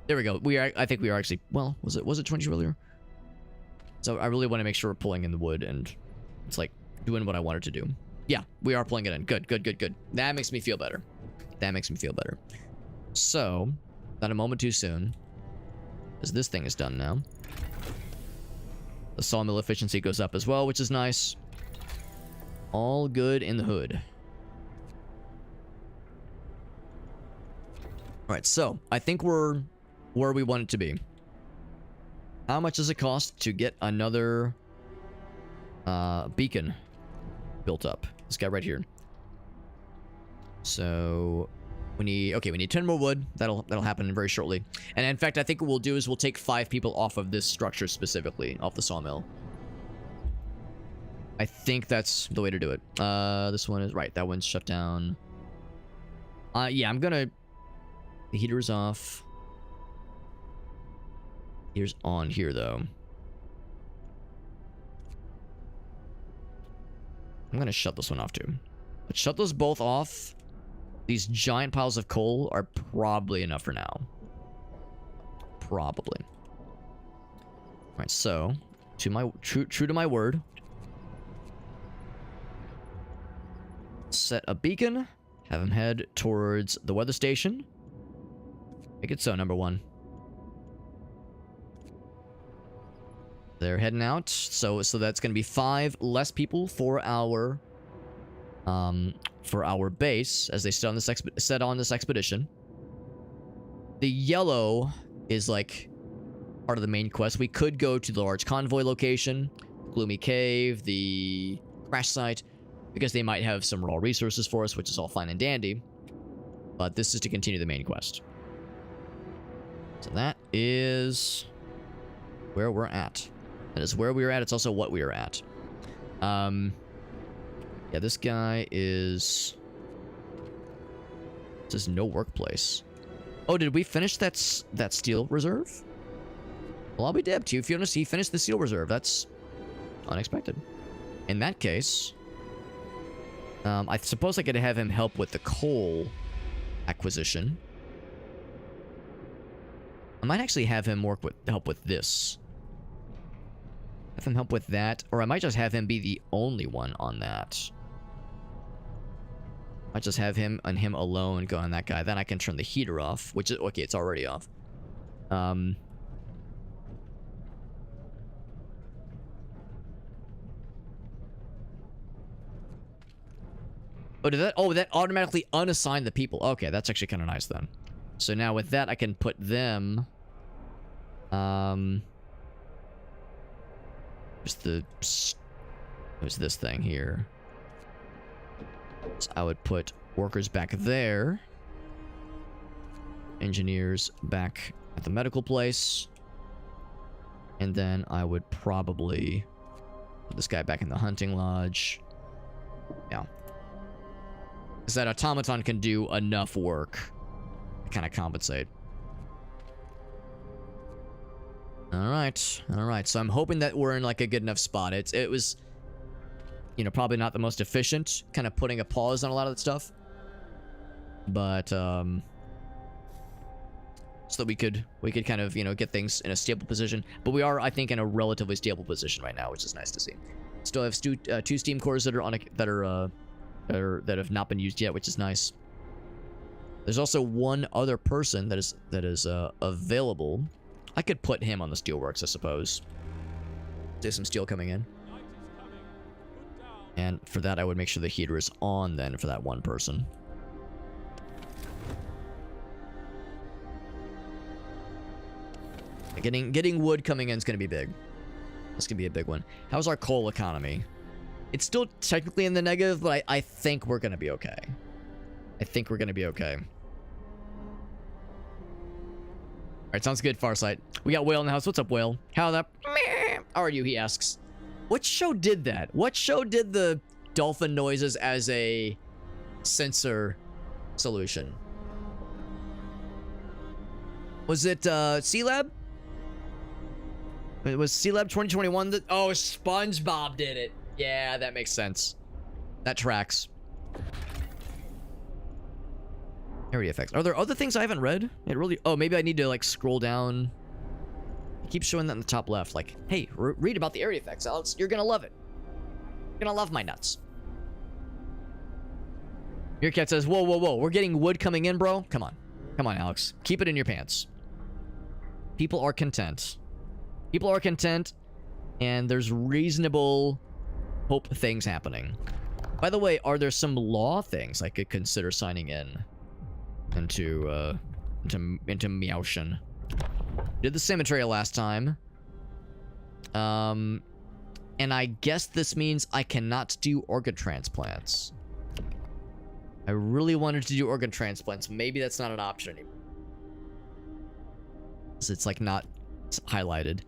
There we go. I think we are actually... well, was it 20 earlier? So I really want to make sure we're pulling in the wood and it's like doing what I wanted to do. Yeah, we are pulling it in. Good. That makes me feel better. So, not a moment too soon, as this thing is done now. The sawmill efficiency goes up as well, which is nice. All good in the hood. Alright, so I think we're where we want it to be. How much does it cost to get another beacon built up? This guy right here. So we need 10 more wood. That'll happen very shortly. And in fact, I think what we'll do is we'll take 5 people off of this structure specifically, off the sawmill. I think that's the way to do it. This one is right. That one's shut down. Yeah, I'm gonna. The heater's off. Here's on here though. I'm gonna shut this one off too. But shut those both off. These giant piles of coal are probably enough for now. Probably. All right, so to my true to my word. Set a beacon. Have him head towards the weather station. Make it so, number 1. They're heading out. So that's going to be 5 less people for our base as they set on this expedition. The yellow is like part of the main quest. We could go to the large convoy location, Gloomy Cave, the crash site, because they might have some raw resources for us, which is all fine and dandy. But this is to continue the main quest. So that is where we're at. That is where we are at. It's also what we are at. Yeah, this guy is... This is no workplace. Oh, did we finish that steel reserve? Well, I'll be damned to you if you want to see finish the steel reserve. That's unexpected. In that case... I suppose I could have him help with the coal acquisition. I might actually have him help with this. Have him help with that, or I might just have him be the only one on that. I might just have him and him alone go on that guy. Then I can turn the heater off, which is okay. It's already off. Oh, did that? Oh, that automatically unassigned the people. Okay, that's actually kind of nice then. So now with that, I can put them. There's this thing here. So I would put workers back there. Engineers back at the medical place. And then I would probably put this guy back in the hunting lodge. Yeah. Because that automaton can do enough work to kind of compensate. Alright. So I'm hoping that we're in like a good enough spot. It was, you know, probably not the most efficient, kind of putting a pause on a lot of that stuff. But, so that we could kind of, you know, get things in a stable position. But we are, I think, in a relatively stable position right now, which is nice to see. Still have 2 steam cores that are that have not been used yet, which is nice. There's also one other person that is available. I could put him on the steelworks, I suppose. There's some steel coming in. And for that, I would make sure the heater is on then for that one person. Getting wood coming in is going to be big. That's going to be a big one. How's our coal economy? It's still technically in the negative, but I think we're going to be okay. Alright, sounds good, Farsight. We got Whale in the house. What's up, Whale? How are you, he asks. What show did that? What show did the dolphin noises as a sensor solution? Was it C-Lab? It was C-Lab 2021 that... Oh, SpongeBob did it. Yeah, that makes sense. That tracks. Area effects. Are there other things I haven't read? It really... Oh, maybe I need to, like, scroll down. It keeps showing that in the top left. Like, hey, read about the area effects, Alex. You're gonna love it. You're gonna love my nuts. Your cat says, whoa, whoa, whoa. We're getting wood coming in, bro? Come on. Come on, Alex. Keep it in your pants. People are content. And there's reasonable hope things happening. By the way, are there some law things I could consider signing in into Meowshin? Did the cemetery last time. And I guess this means I cannot do organ transplants. I really wanted to do organ transplants. Maybe that's not an option anymore. So it's like not highlighted.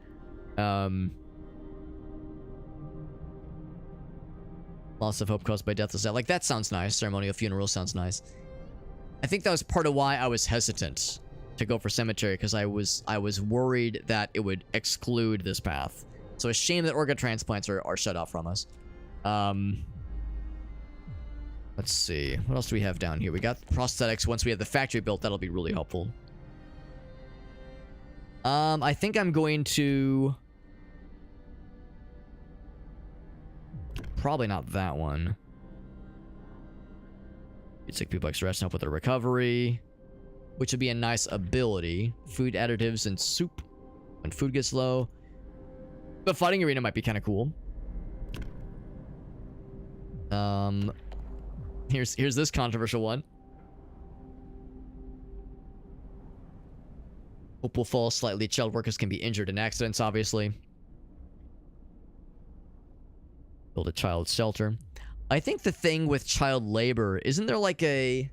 Loss of hope caused by death is that. Like, that sounds nice. Ceremonial funeral sounds nice. I think that was part of why I was hesitant to go for cemetery, because I was worried that it would exclude this path. So a shame that organ transplants are shut off from us. Let's see. What else do we have down here? We got prosthetics. Once we have the factory built, that'll be really helpful. I think I'm going to... Probably not that one. You'd sick people extra rest and help with their recovery, which would be a nice ability. Food additives and soup when food gets low. But fighting arena might be kind of cool. Here's this controversial one. Hope will fall slightly. Child workers can be injured in accidents, obviously. Build a child shelter. I think the thing with child labor, isn't there like a...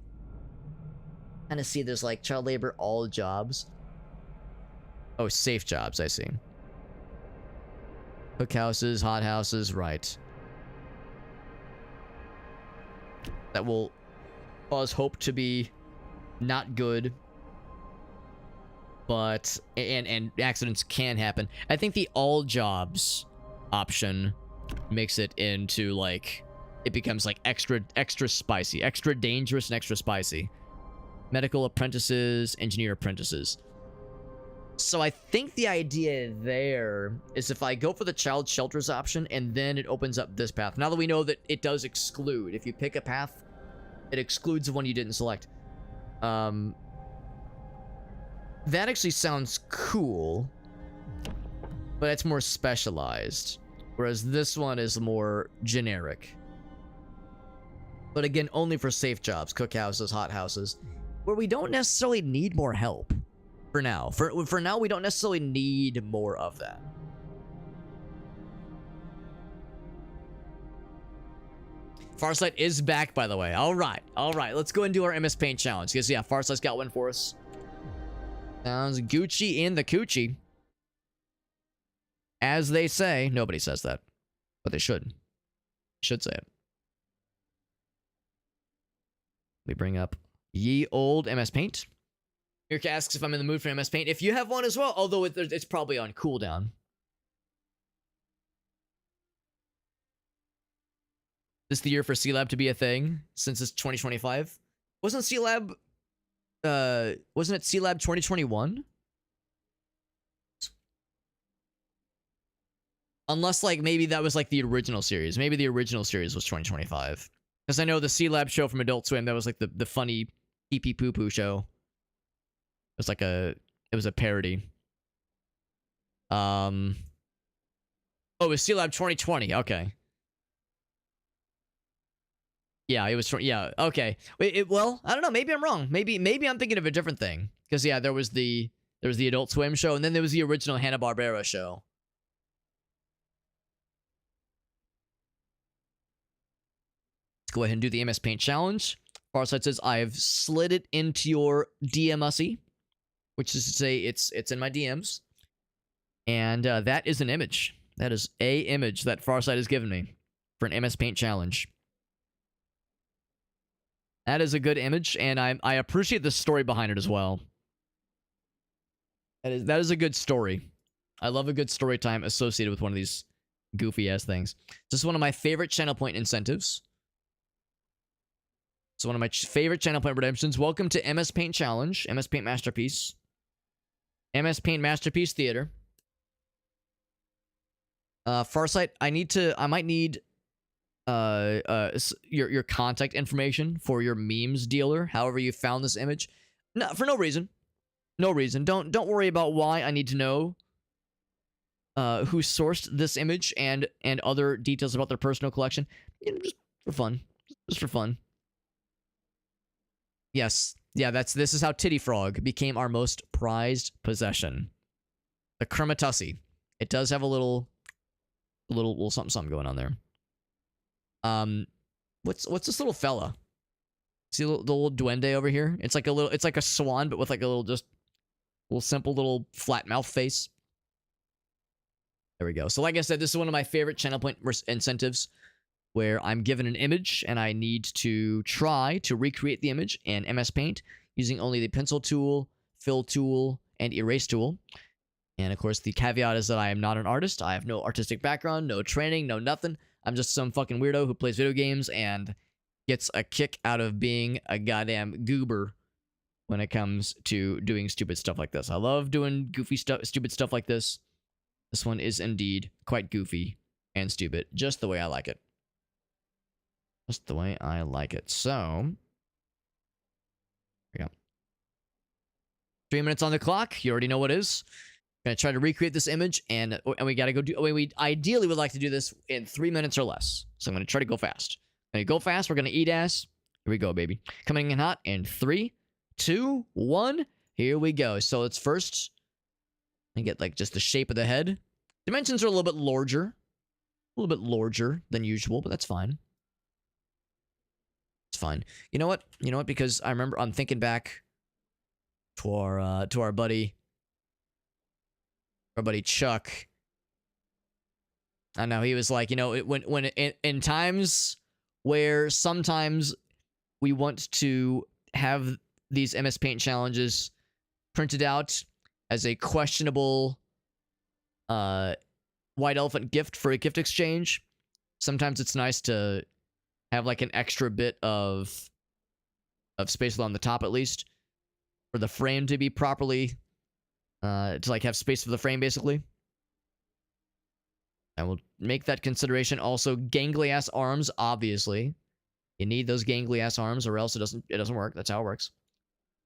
kind of see there's like child labor, all jobs. Oh, safe jobs, I see. Cookhouses, hot houses, right. That will cause hope to be not good. But, and accidents can happen. I think the all jobs option makes it into like, it becomes like extra spicy, extra dangerous and extra spicy. Medical apprentices, engineer apprentices. So I think the idea there is if I go for the child shelters option and then it opens up this path. Now that we know that it does exclude, if you pick a path, it excludes the one you didn't select. That actually sounds cool, but it's more specialized. Whereas this one is more generic. But again, only for safe jobs, cookhouses, hot houses, where we don't necessarily need more help. For now. For now, we don't necessarily need more of that. Farsight is back, by the way. Alright, let's go and do our MS Paint challenge. Because, yeah, Farsight's got one for us. Sounds Gucci in the coochie. As they say. Nobody says that. But they should. Should say it. We bring up ye old MS Paint. Mirka asks if I'm in the mood for MS Paint. If you have one as well, although it's probably on cooldown. This is the year for C-Lab to be a thing, since it's 2025. Wasn't C-Lab... wasn't it C-Lab 2021? Unless, like, maybe that was, like, the original series. Maybe the original series was 2025. Because I know the C-Lab show from Adult Swim, that was, like, the funny pee-pee-poo-poo show. It was, like, it was a parody. Oh, it was C-Lab 2020. Okay. Yeah, it was... Yeah, okay. Well, I don't know. Maybe I'm wrong. Maybe I'm thinking of a different thing. Because, yeah, there was the Adult Swim show, and then there was the original Hanna-Barbera show. Let's go ahead and do the MS Paint challenge. Farsight says, I've slid it into your DMSE, which is to say it's in my DMs. And that is an image. That is a image that Farsight has given me for an MS Paint challenge. That is a good image, and I appreciate the story behind it as well. That is a good story. I love a good story time associated with one of these goofy-ass things. This is one of my favorite channel point incentives. It's one of my favorite channel point redemptions. Welcome to MS Paint Challenge, MS Paint Masterpiece. MS Paint Masterpiece Theater. Farsight, I might need your contact information for your memes dealer. However you found this image. No, for no reason. No reason. Don't worry about why I need to know who sourced this image and other details about their personal collection. You know, just For fun. Just for fun. Yes. Yeah, this is how Titty Frog became our most prized possession. The Kermitussie. It does have a little something going on there. What's this little fella? See the little duende over here? It's like a swan, but with like a little simple little flat mouth face. There we go. So like I said, this is one of my favorite channel point incentives, where I'm given an image and I need to try to recreate the image in MS Paint using only the pencil tool, fill tool, and erase tool. And of course, the caveat is that I am not an artist. I have no artistic background, no training, no nothing. I'm just some fucking weirdo who plays video games and gets a kick out of being a goddamn goober when it comes to doing stupid stuff like this. I love doing goofy stuff, stupid stuff like this. This one is indeed quite goofy and stupid, just the way I like it. Just the way I like it. So, here we go. 3 minutes on the clock. You already know what it is. Gonna try to recreate this image, and we gotta go do. We ideally would like to do this in 3 minutes or less. So I'm gonna try to go fast. Gonna go fast. We're gonna eat ass. Here we go, baby. Coming in hot in 3, 2, 1. Here we go. So let's first get like just the shape of the head. Dimensions are a little bit larger than usual, but that's fine. It's fine. You know what? Because I'm thinking back to our buddy Chuck. I know he was like, when in times where sometimes we want to have these MS Paint challenges printed out as a questionable white elephant gift for a gift exchange, sometimes it's nice to have like an extra bit of space along the top, at least for the frame to be properly to like have space for the frame, basically. I will make that consideration. Also, gangly ass arms, obviously. You need those gangly ass arms, or else it doesn't work. That's how it works.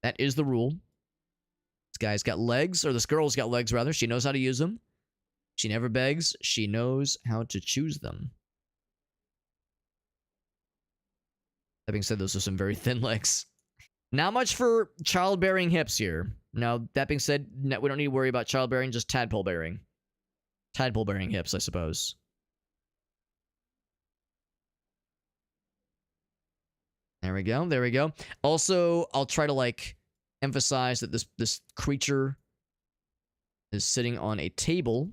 That is the rule. This guy's got legs, or this girl's got legs rather. She knows how to use them. She never begs. She knows how to choose them. That being said, those are some very thin legs. Not much for childbearing hips here. Now, that being said, we don't need to worry about childbearing, just tadpole bearing. Tadpole bearing hips, I suppose. There we go. There we go. Also, I'll try to like emphasize that this creature is sitting on a table.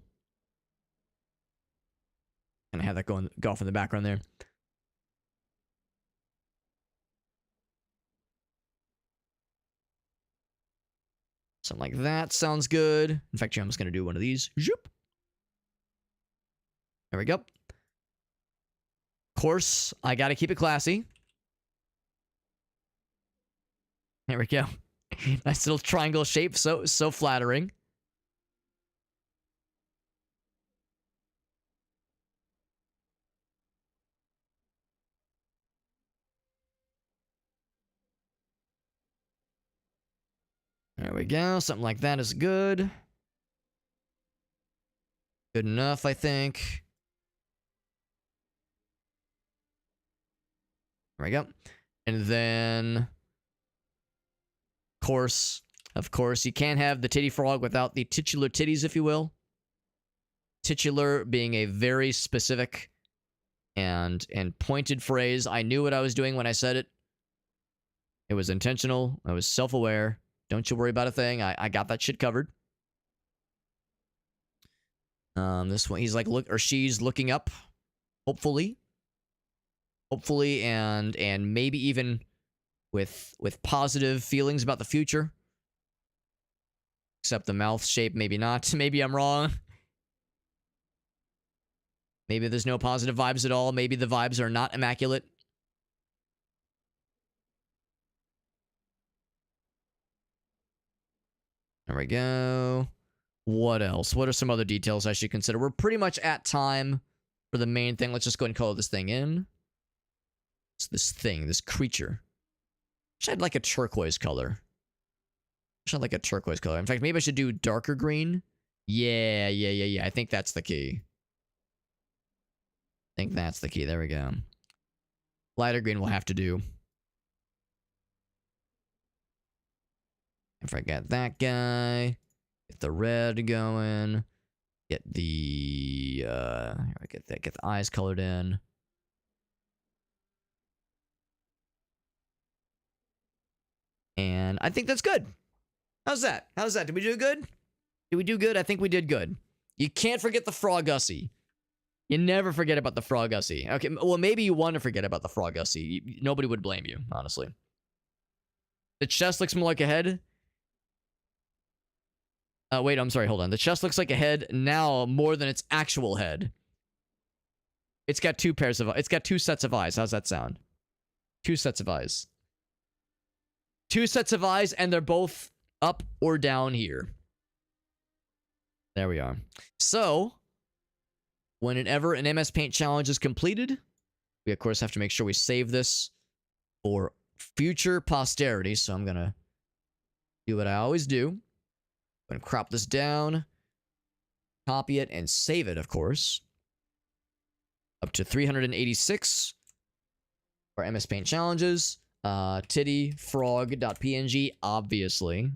And I have that go off in the background there. Something like that sounds good. In fact, I'm just going to do one of these. Zoop. There we go. Of course, I got to keep it classy. There we go. Nice little triangle shape. So flattering. There we go. Something like that is good. Good enough, I think. There we go. And then, of course, you can't have the titty frog without the titular titties, if you will. Titular being a very specific and pointed phrase. I knew what I was doing when I said it. It was intentional. I was self-aware. Don't you worry about a thing. I got that shit covered. This one, he's like, she's looking up, hopefully, and maybe even with positive feelings about the future. Except the mouth shape, maybe not. Maybe I'm wrong. Maybe there's no positive vibes at all. Maybe the vibes are not immaculate. There we go. What else? What are some other details I should consider? We're pretty much at time for the main thing. Let's just go ahead and color this thing in. It's this creature. I'd like a turquoise color. I'd like a turquoise color. In fact, maybe I should do darker green. Yeah. I think that's the key. There we go. Lighter green will have to do. If I get that guy, get the red going, get the get the eyes colored in. And I think that's good. How's that? How's that? Did we do good? Did we do good? I think we did good. You can't forget the Frogussie. You never forget about the Frogussie. Okay, well, maybe you want to forget about the Frogussie. Nobody would blame you, honestly. The chest looks more like a head. Wait, I'm sorry, hold on. The chest looks like a head now more than its actual head. It's got two sets of eyes. How's that sound? Two sets of eyes. Two sets of eyes, and they're both up or down here. There we are. So, whenever an MS Paint challenge is completed, we of course have to make sure we save this for future posterity. So I'm gonna do what I always do. I'm gonna crop this down, copy it, and save it, of course. Up to 386 for MS Paint challenges. Tittyfrog.png, obviously.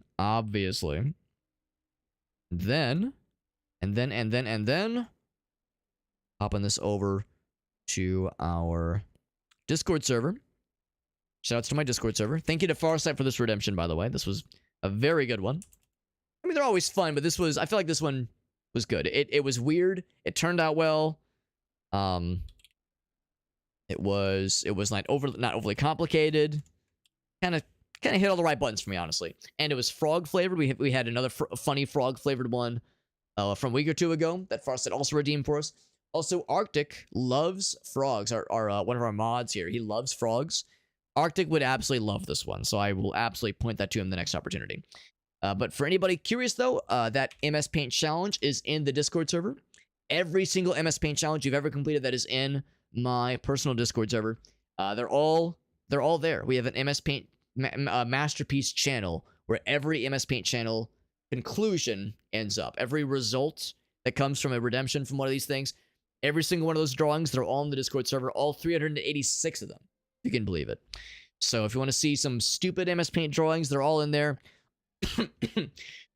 Then, hopping this over to our Discord server. Shoutouts to my Discord server. Thank you to Farsight for this redemption, by the way. This was a very good one. I mean, they're always fun, but I feel like this one was good. It was weird. It turned out well. It was not overly complicated. Kind of hit all the right buttons for me, honestly. And it was frog flavored. We had another funny frog flavored one from a week or two ago that Farsight also redeemed for us. Also, Arctic loves frogs. Our one of our mods here, he loves frogs. Arctic would absolutely love this one, so I will absolutely point that to him the next opportunity. But for anybody curious, though, that MS Paint challenge is in the Discord server. Every single MS Paint challenge you've ever completed that is in my personal Discord server, they're all there. We have an MS Paint masterpiece channel where every MS Paint channel conclusion ends up. Every result that comes from a redemption from one of these things, every single one of those drawings, they're all in the Discord server, all 386 of them. You can believe it. So if you want to see some stupid MS Paint drawings, they're all in there. Of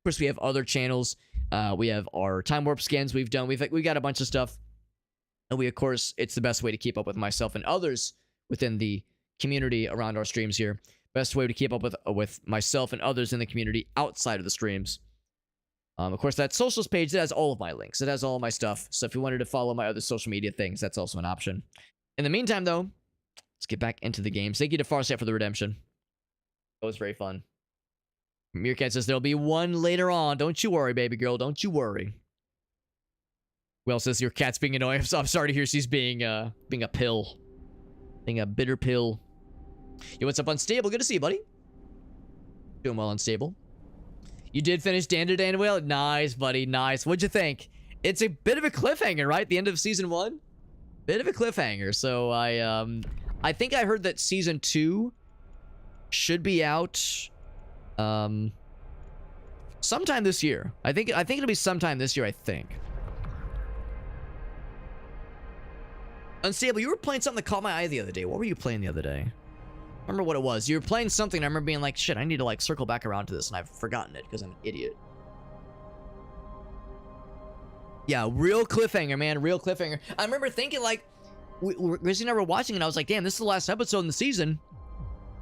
course, we have other channels. We have our time warp scans we've done. We got a bunch of stuff. And we, of course, it's the best way to keep up with myself and others within the community around our streams here. Best way to keep up with myself and others in the community outside of the streams. Of course, that socials page, it has all of my links. It has all of my stuff. So if you wanted to follow my other social media things, that's also an option. In the meantime, though, let's get back into the games. Thank you to Farsight for the redemption. That was very fun. Meerkat says there'll be one later on. Don't you worry, baby girl. Don't you worry. Will says your cat's being annoying. I'm sorry to hear she's being a pill. Being a bitter pill. Yo, what's up, Unstable? Good to see you, buddy. Doing well, Unstable. You did finish Dan to Dan Whale? Nice, buddy. Nice. What'd you think? It's a bit of a cliffhanger, right? The end of season 1? Bit of a cliffhanger. So I think I heard that season 2 should be out sometime this year. I think it'll be sometime this year, I think. Unstable, you were playing something that caught my eye the other day. What were you playing the other day? I remember what it was. You were playing something and I remember being like, shit, I need to like circle back around to this, and I've forgotten it because I'm an idiot. Yeah, real cliffhanger, man. Real cliffhanger. I remember thinking like, Grizzly and I were watching and I was like, damn, this is the last episode in the season.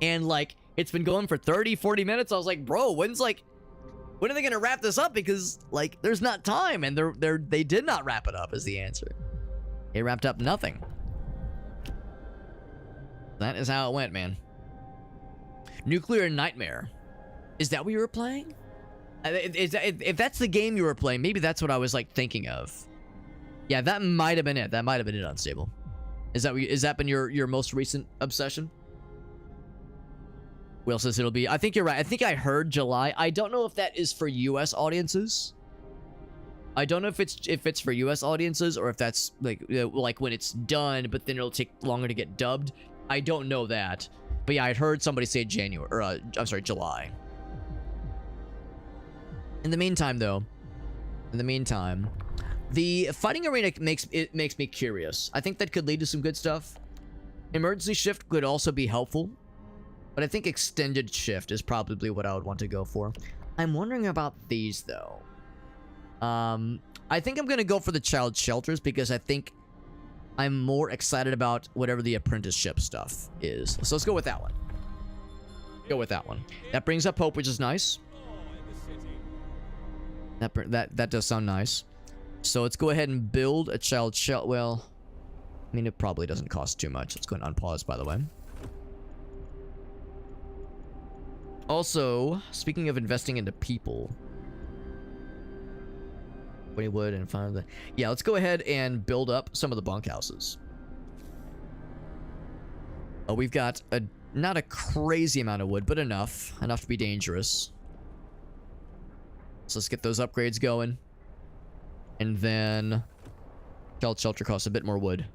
And like, it's been going for 30, 40 minutes. I was like, bro, when are they gonna wrap this up? Because like, there's not time, and they did not wrap it up is the answer. They wrapped up nothing. That is how it went, man. Nuclear Nightmare. Is that what you were playing? If that's the game you were playing, maybe that's what I was like thinking of. Yeah, that might have been it. That might have been it, Unstable. Is that been your most recent obsession? Will says it'll be. I think you're right. I think I heard July. I don't know if that is for U.S. audiences. I don't know if it's for U.S. audiences or if that's like when it's done, but then it'll take longer to get dubbed. I don't know that. But yeah, I'd heard somebody say January, or I'm sorry, July. In the meantime, though, the fighting arena makes me curious. I think that could lead to some good stuff. Emergency shift could also be helpful, but I think extended shift is probably what I would want to go for. I'm wondering about these, though. I think I'm going to go for the child shelters because I think I'm more excited about whatever the apprenticeship stuff is. So let's go with that one. Go with that one. That brings up hope, which is nice. That does sound nice. So let's go ahead and build a child shelter. Well, I mean, it probably doesn't cost too much. Let's go ahead and unpause, by the way. Also, speaking of investing into people, 20 wood and 5 of the... Yeah, let's go ahead and build up some of the bunkhouses. We've got not a crazy amount of wood, but enough to be dangerous. So let's get those upgrades going. And then child shelter costs a bit more wood.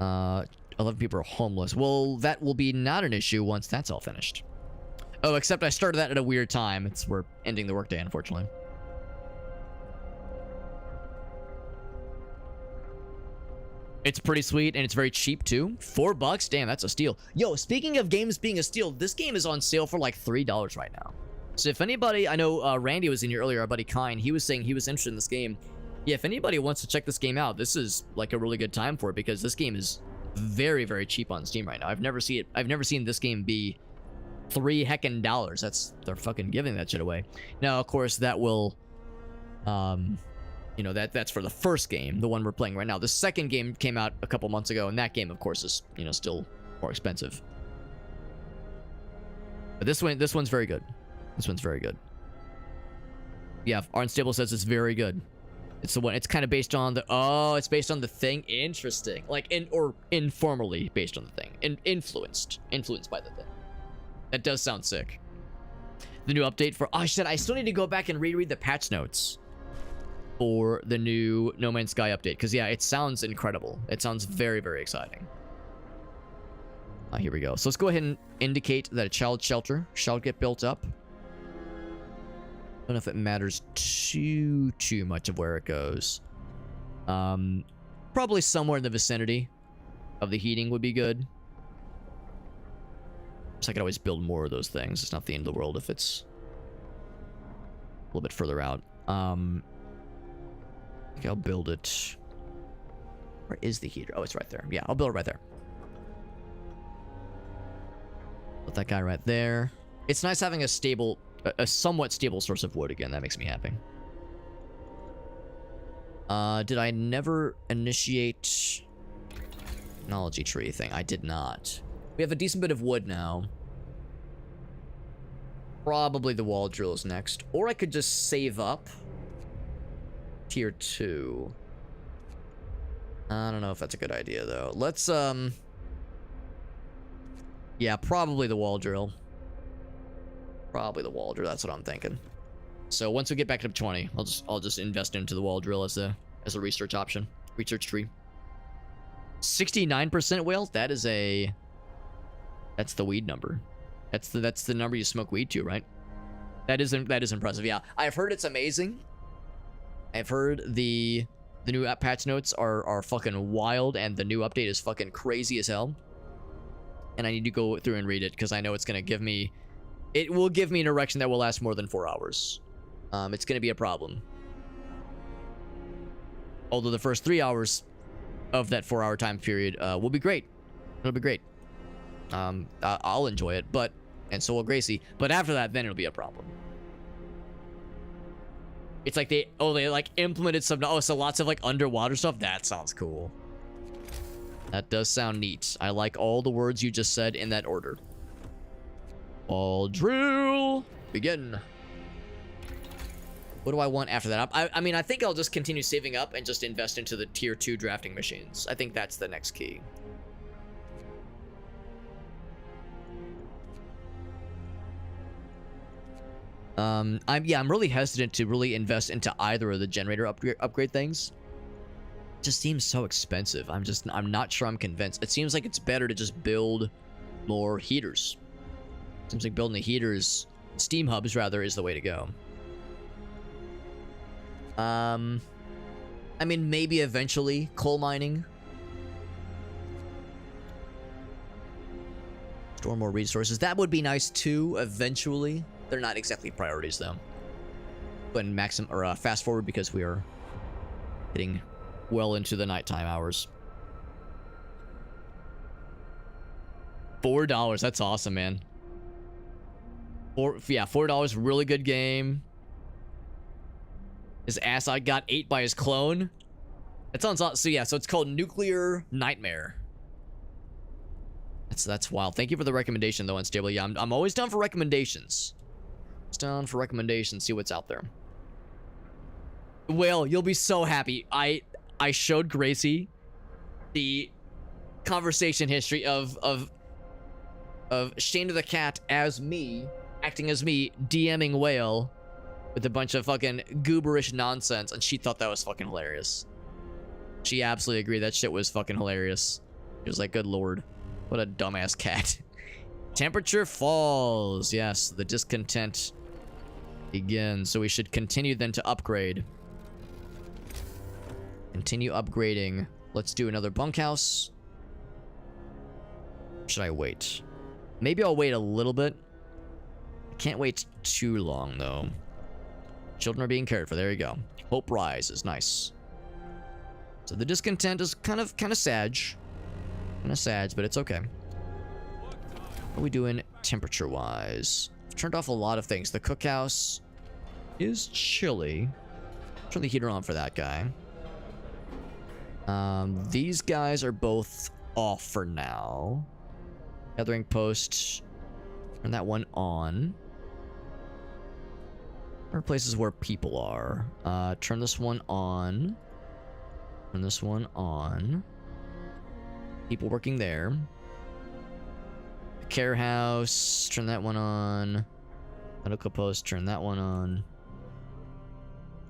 11 people are homeless. Well, that will be not an issue once that's all finished. Oh, except I started that at a weird time. We're ending the workday, unfortunately. It's pretty sweet, and it's very cheap, too. $4? Damn, that's a steal. Yo, speaking of games being a steal, this game is on sale for like $3 right now. So if anybody... I know Randy was in here earlier, our buddy Kine. He was saying he was interested in this game. Yeah, if anybody wants to check this game out, this is like a really good time for it because this game is very, very cheap on Steam right now. I've never seen this game be $3 heckin' dollars. They're fucking giving that shit away. Now, of course, that will... you know, that's for the first game, the one we're playing right now. The second game came out a couple months ago, and that game, of course, is, you know, still more expensive. But this one's very good. This one's very good. Yeah, Unstable says it's very good. It's the one. It's kind of based on the. Oh, it's based on the thing. Interesting. Like or informally based on the thing. Influenced by the thing. That does sound sick. The new update for. Oh shit! I still need to go back and reread the patch notes for the new No Man's Sky update, because yeah, it sounds incredible. It sounds very, very exciting. Here we go. So let's go ahead and indicate that a child shelter shall get built up. I don't know if it matters too much of where it goes. Probably somewhere in the vicinity of the heating would be good. So I could always build more of those things. It's not the end of the world if it's a little bit further out. Okay, I'll build it. Where is the heater? Oh, it's right there. Yeah, I'll build it right there. Put that guy right there. It's nice having a stable, a somewhat stable source of wood again. That makes me happy. Did I never initiate technology tree thing? I did not. We have a decent bit of wood now. Probably the wall drill is next. Or I could just save up. Tier 2. I don't know if that's a good idea, though. Let's, yeah, probably the wall drill. Probably the wall drill, that's what I'm thinking. So once we get back to 20, I'll just invest into the wall drill as a research option. Research tree. 69% whales? That's the weed number. That's the number you smoke weed to, right? That is impressive, yeah. I've heard it's amazing. I've heard the new app patch notes are fucking wild, and the new update is fucking crazy as hell. And I need to go through and read it, because I know it's going to give me... It will give me an erection that will last more than 4 hours. It's going to be a problem. Although the first 3 hours of that 4-hour time period will be great. It'll be great. I'll enjoy it, and so will Gracie. But after that, then it'll be a problem. It's like they like implemented some, so lots of like underwater stuff. That sounds cool. That does sound neat. I like all the words you just said in that order. All drill. Begin. What do I want after that? I mean, I think I'll just continue saving up and just invest into the tier 2 drafting machines. I think that's the next key. I'm really hesitant to really invest into either of the generator upgrade things. It just seems so expensive. I'm not sure I'm convinced. It seems like it's better to just build more heaters. Seems like building the heaters, steam hubs rather, is the way to go. I mean, maybe eventually coal mining. Store more resources. That would be nice too, eventually. They're not exactly priorities though. But maximum or fast forward because we are getting well into the nighttime hours. $4. That's awesome, man. $4. Really good game. His ass I got ate by his clone. That sounds awesome. So yeah, so it's called Nuclear Nightmare. That's wild. Thank you for the recommendation though, Unstable. Yeah, I'm always down for recommendations. Just down for recommendations. See what's out there. Well, you'll be so happy. I showed Gracie the conversation history of Shane the Cat as me, acting as me, DMing Whale with a bunch of fucking gooberish nonsense, and she thought that was fucking hilarious. She absolutely agreed that shit was fucking hilarious. She was like, good lord, what a dumbass cat. Temperature falls. Yes, the discontent begins. So we should continue then to upgrade. Continue upgrading. Let's do another bunkhouse. Should I wait? Maybe I'll wait a little bit. I can't wait too long though. Children are being cared for. There you go. Hope rises. Nice. So the discontent is kind of sad. Kind of sad, but it's okay. What are we doing temperature wise? I've turned off a lot of things. The cookhouse is chilly. Turn the heater on for that guy. These guys are both off for now. Gathering post. Turn that one on. There are places where people are. Turn this one on. Turn this one on. People working there. The care house. Turn that one on. Medical post. Turn that one on.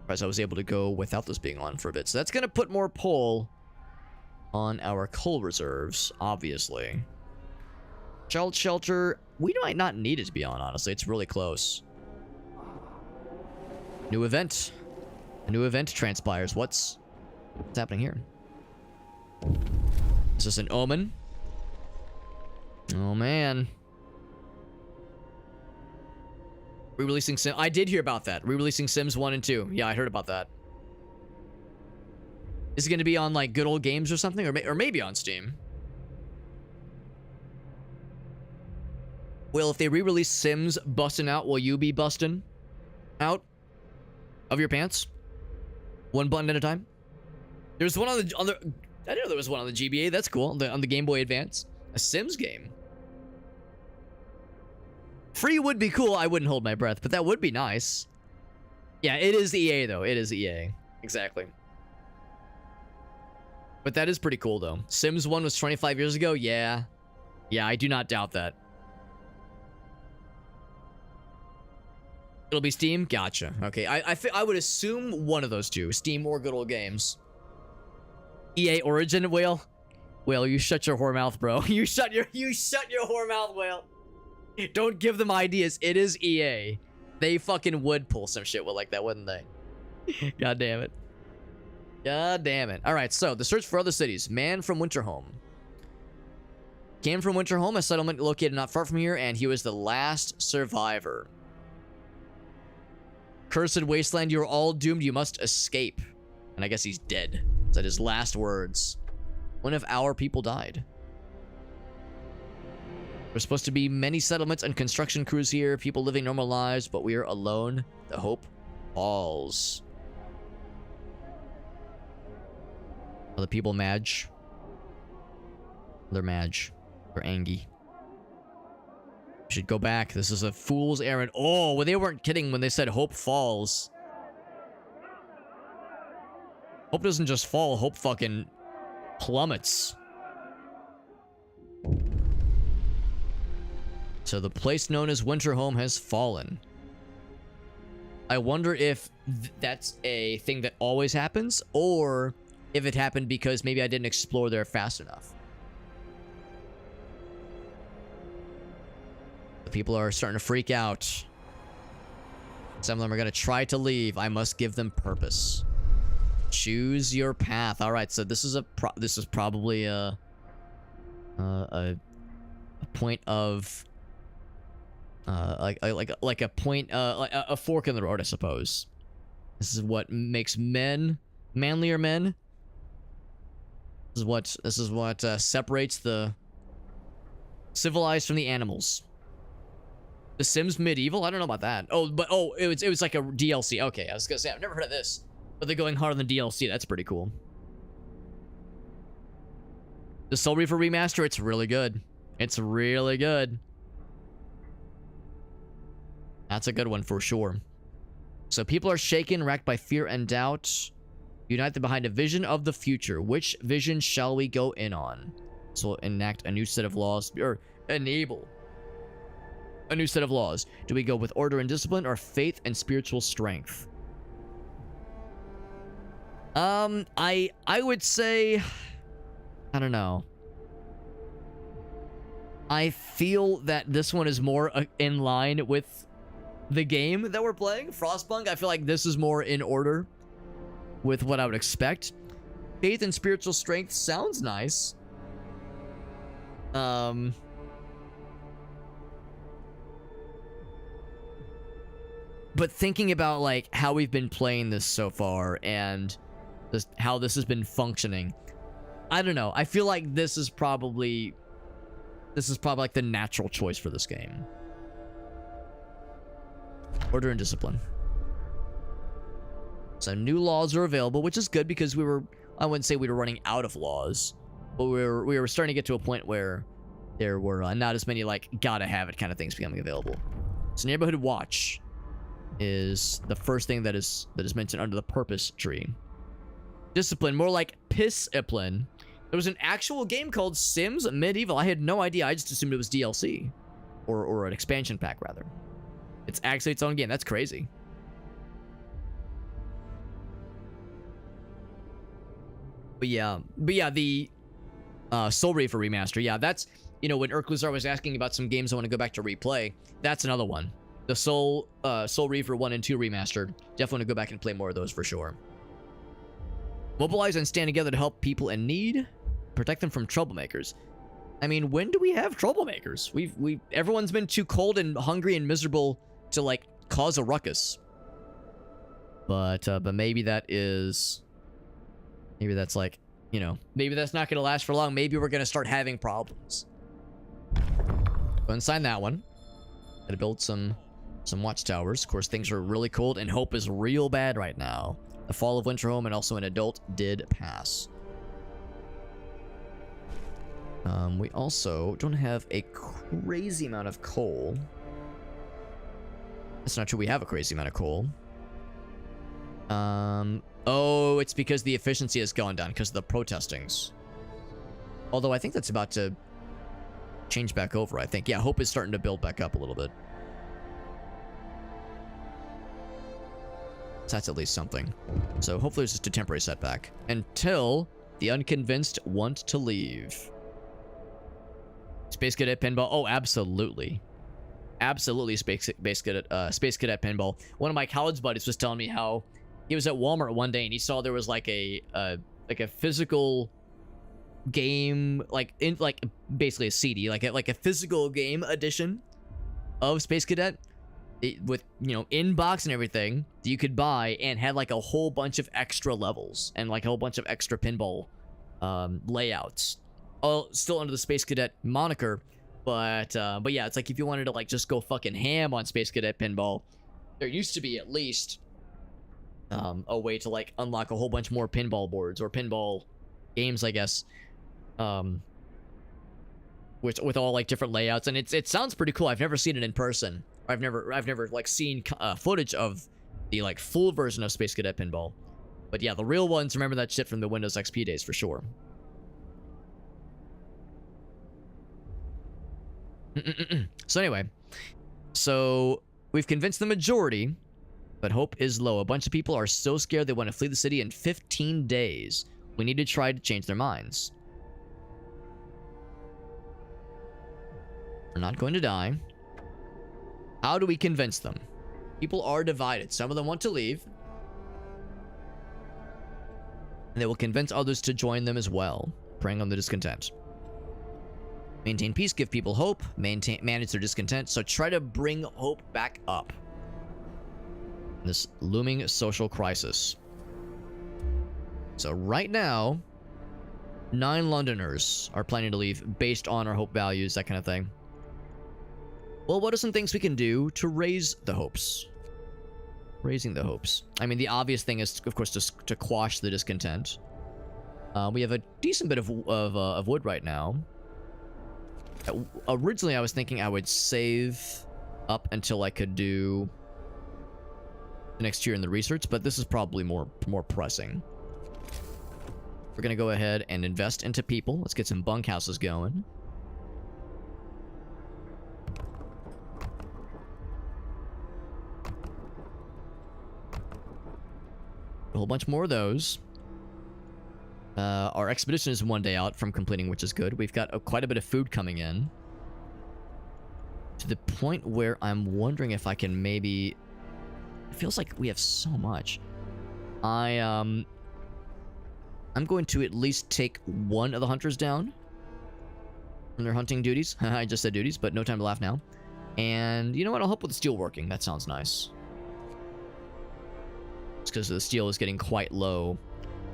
Surprised I was able to go without this being on for a bit. So that's going to put more pull on our coal reserves, obviously. Child shelter. We might not need it to be on, honestly. It's really close. New event. A new event transpires. What's happening here? Is this an omen? Oh, man. Re-releasing Sims. I did hear about that. Re-releasing Sims 1 and 2. Yeah, I heard about that. Is it going to be on, like, Good Old Games or something? Or maybe on Steam? Well, if they re-release Sims busting out, will you be busting out of your pants? One button at a time? There's one on the... I didn't know there was one on the GBA. That's cool. On the Game Boy Advance. A Sims game. Free would be cool. I wouldn't hold my breath, but that would be nice. Yeah, it is EA, though. It is EA. Exactly. But that is pretty cool, though. Sims 1 was 25 years ago? Yeah. Yeah, I do not doubt that. It'll be Steam? Gotcha. Okay, I would assume one of those two. Steam or Good Old Games. EA Origin, Whale? Whale, you shut your whore mouth, bro. You shut your whore mouth, Whale. Don't give them ideas. It is EA. They fucking would pull some shit like that, wouldn't they? God damn it. God damn it. Alright, so the search for other cities. Man from Winterhome. Came from Winterhome, a settlement located not far from here, and he was the last survivor. Cursed wasteland, you are all doomed. You must escape. And I guess he's dead. Is that his last words? One of our people died. There's supposed to be many settlements and construction crews here, people living normal lives, but we are alone. The hope falls. Are the people Madge? They're Madge. They're Angie. We should go back. This is a fool's errand. Oh, well, they weren't kidding when they said hope falls. Hope doesn't just fall. Hope fucking plummets. So the place known as Winterhome has fallen. I wonder if that's a thing that always happens, or if it happened because maybe I didn't explore there fast enough. The people are starting to freak out. Some of them are going to try to leave. I must give them purpose. Choose your path. All right, so this is probably a point of like a point like a fork in the road, I suppose. This is what makes men manlier men. This is what separates the civilized from the animals. The Sims Medieval? I don't know about that. Oh, but it was like a DLC. Okay, I was gonna say I've never heard of this, but they're going hard on the DLC. That's pretty cool. The Soul Reaver remaster, it's really good. It's really good. That's a good one for sure. So people are shaken, racked by fear and doubt. United behind a vision of the future. Which vision shall we go in on? So enact a new set of laws, or enable a new set of laws. Do we go with order and discipline, or faith and spiritual strength? I would say, I don't know. I feel that this one is more in line with the game that we're playing, Frostpunk. I feel like this is more in order with what I would expect. Faith and spiritual strength sounds nice. But thinking about like how we've been playing this so far and how this has been functioning, I don't know. I feel like this is probably like the natural choice for this game. Order and discipline. So new laws are available, which is good because I wouldn't say we were running out of laws, but we were starting to get to a point where there were not as many like gotta have it kind of things becoming available. So neighborhood watch is the first thing that is mentioned under the purpose tree. Discipline, more like piss-ipline. There was an actual game called Sims Medieval. I had no idea. I just assumed it was DLC or an expansion pack rather. It's actually its own game. That's crazy. But yeah, the Soul Reaver remaster. Yeah, that's, you know, when Urklazar was asking about some games I want to go back to replay, that's another one. The Soul Reaver 1 and 2 remaster. Definitely want to go back and play more of those for sure. Mobilize and stand together to help people in need. Protect them from troublemakers. I mean, when do we have troublemakers? Everyone's been too cold and hungry and miserable to like cause a ruckus. But maybe that's like, you know, maybe that's not going to last for long. Maybe we're going to start having problems. Go and sign that one. Gotta build some watchtowers. Of course, things are really cold and hope is real bad right now. The fall of Winterhome and also an adult did pass. We also don't have a crazy amount of coal. That's not true. We have a crazy amount of coal. Oh, it's because the efficiency has gone down because of the protestings. Although I think that's about to change back over, I think. Yeah, hope is starting to build back up a little bit. So that's at least something. So hopefully it's just a temporary setback. Until the unconvinced want to leave. Space Cadet Pinball. Oh, absolutely. Absolutely Space Cadet Pinball. One of my college buddies was telling me how he was at Walmart one day and he saw there was like a physical game, like basically a CD, like a physical game edition of Space Cadet with, you know, inbox and everything that you could buy, and had like a whole bunch of extra levels and like a whole bunch of extra pinball layouts, all still under the Space Cadet moniker. But yeah, it's like if you wanted to like just go fucking ham on Space Cadet Pinball, there used to be at least a way to like unlock a whole bunch more pinball boards or pinball games, I guess, with all like different layouts, and it sounds pretty cool. I've never seen it in person. I've never like seen footage of the like full version of Space Cadet Pinball. But yeah, the real ones, remember that shit from the Windows XP days for sure. So anyway, so we've convinced the majority, but hope is low. A bunch of people are so scared they want to flee the city in 15 days. We need to try to change their minds. We're not going to die. How do we convince them? People are divided. Some of them want to leave. And they will convince others to join them as well, preying on the discontent. Maintain peace, give people hope, manage their discontent. So try to bring hope back up. This looming social crisis. So right now, 9 Londoners are planning to leave based on our hope values, that kind of thing. Well, what are some things we can do to raise the hopes? Raising the hopes. I mean, the obvious thing is, of course, to quash the discontent. We have a decent bit of wood right now. Originally, I was thinking I would save up until I could do the next year in the research, but this is probably more pressing. We're gonna go ahead and invest into people. Let's get some bunkhouses going. A whole bunch more of those. Our expedition is 1 day out from completing, which is good. We've got quite a bit of food coming in. To the point where I'm wondering if I can maybe... It feels like we have so much. I'm going to at least take one of the hunters down from their hunting duties. I just said duties, but no time to laugh now. And you know what? I'll help with the steel working. That sounds nice. It's because the steel is getting quite low.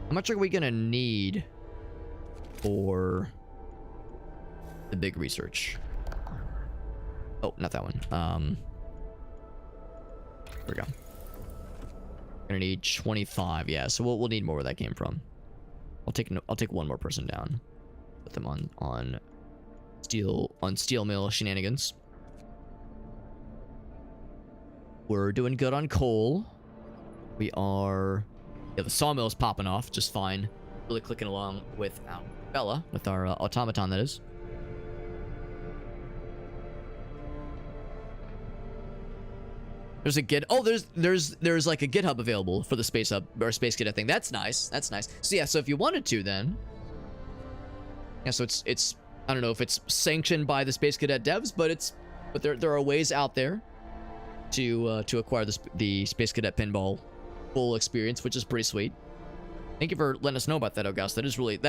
How much are we going to need for the big research? Oh, not that one. There we go. Gonna need 25. Yeah, so we'll need more where that came from. I'll take one more person down. Put them on steel mill shenanigans. We're doing good on coal. We are... Yeah, the sawmill's popping off just fine. Really clicking along with Bella, with our automaton, that is. There's a Git. Oh, there's like a GitHub available for the Space Hub or Space Cadet thing. That's nice. That's nice. So yeah, so if you wanted to, then yeah, so it's I don't know if it's sanctioned by the Space Cadet devs, but there are ways out there to acquire the Space Cadet pinball full experience, which is pretty sweet. Thank you for letting us know about that, August. That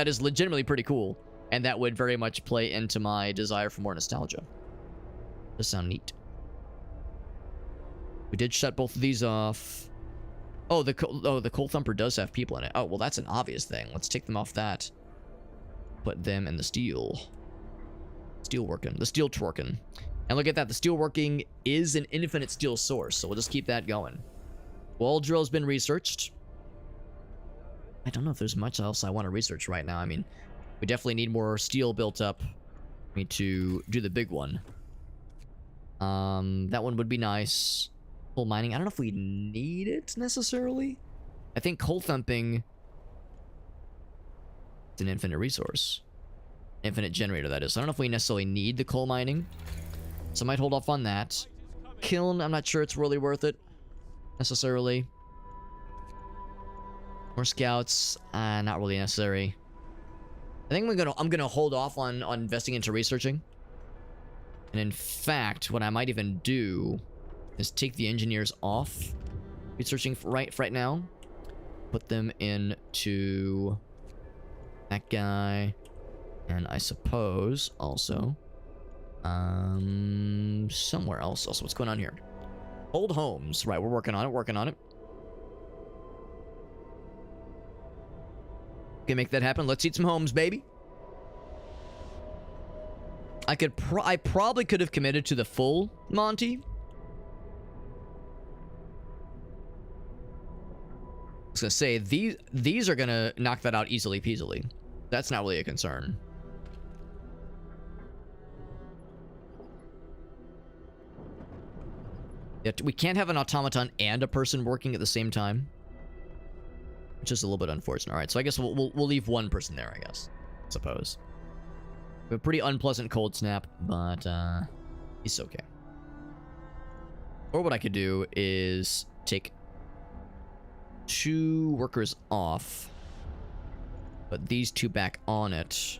is legitimately pretty cool, and that would very much play into my desire for more nostalgia. Does sound neat. We did shut both of these off. Oh, the Coal Thumper does have people in it. Oh, well, that's an obvious thing. Let's take them off that. Put them in the steel. Steel working. The steel twerking. And look at that. The steel working is an infinite steel source, so we'll just keep that going. Wall drill's been researched. I don't know if there's much else I want to research right now. I mean, we definitely need more steel built up. We need to do the big one. That one would be nice. Coal mining. I don't know if we need it necessarily. I think coal thumping is an infinite resource. Infinite generator, that is. So I don't know if we necessarily need the coal mining. So I might hold off on that. Kiln, I'm not sure it's really worth it necessarily. More scouts, not really necessary. I think I'm gonna hold off on investing into researching. And in fact, what I might even do is take the engineers off researching right now. Put them into that guy. And I suppose also somewhere else. Also, what's going on here? Old homes. Right, we're working on it. Can make that happen. Let's eat some homes, baby. I probably could have committed to the full Monty. I was gonna say these are gonna knock that out easily peasily. That's not really a concern. Yet we can't have an automaton and a person working at the same time, which is a little bit unfortunate. All right, so I guess we'll leave one person there. I guess, suppose. A pretty unpleasant cold snap, but it's okay. Or what I could do is take 2 workers off, put these 2 back on it,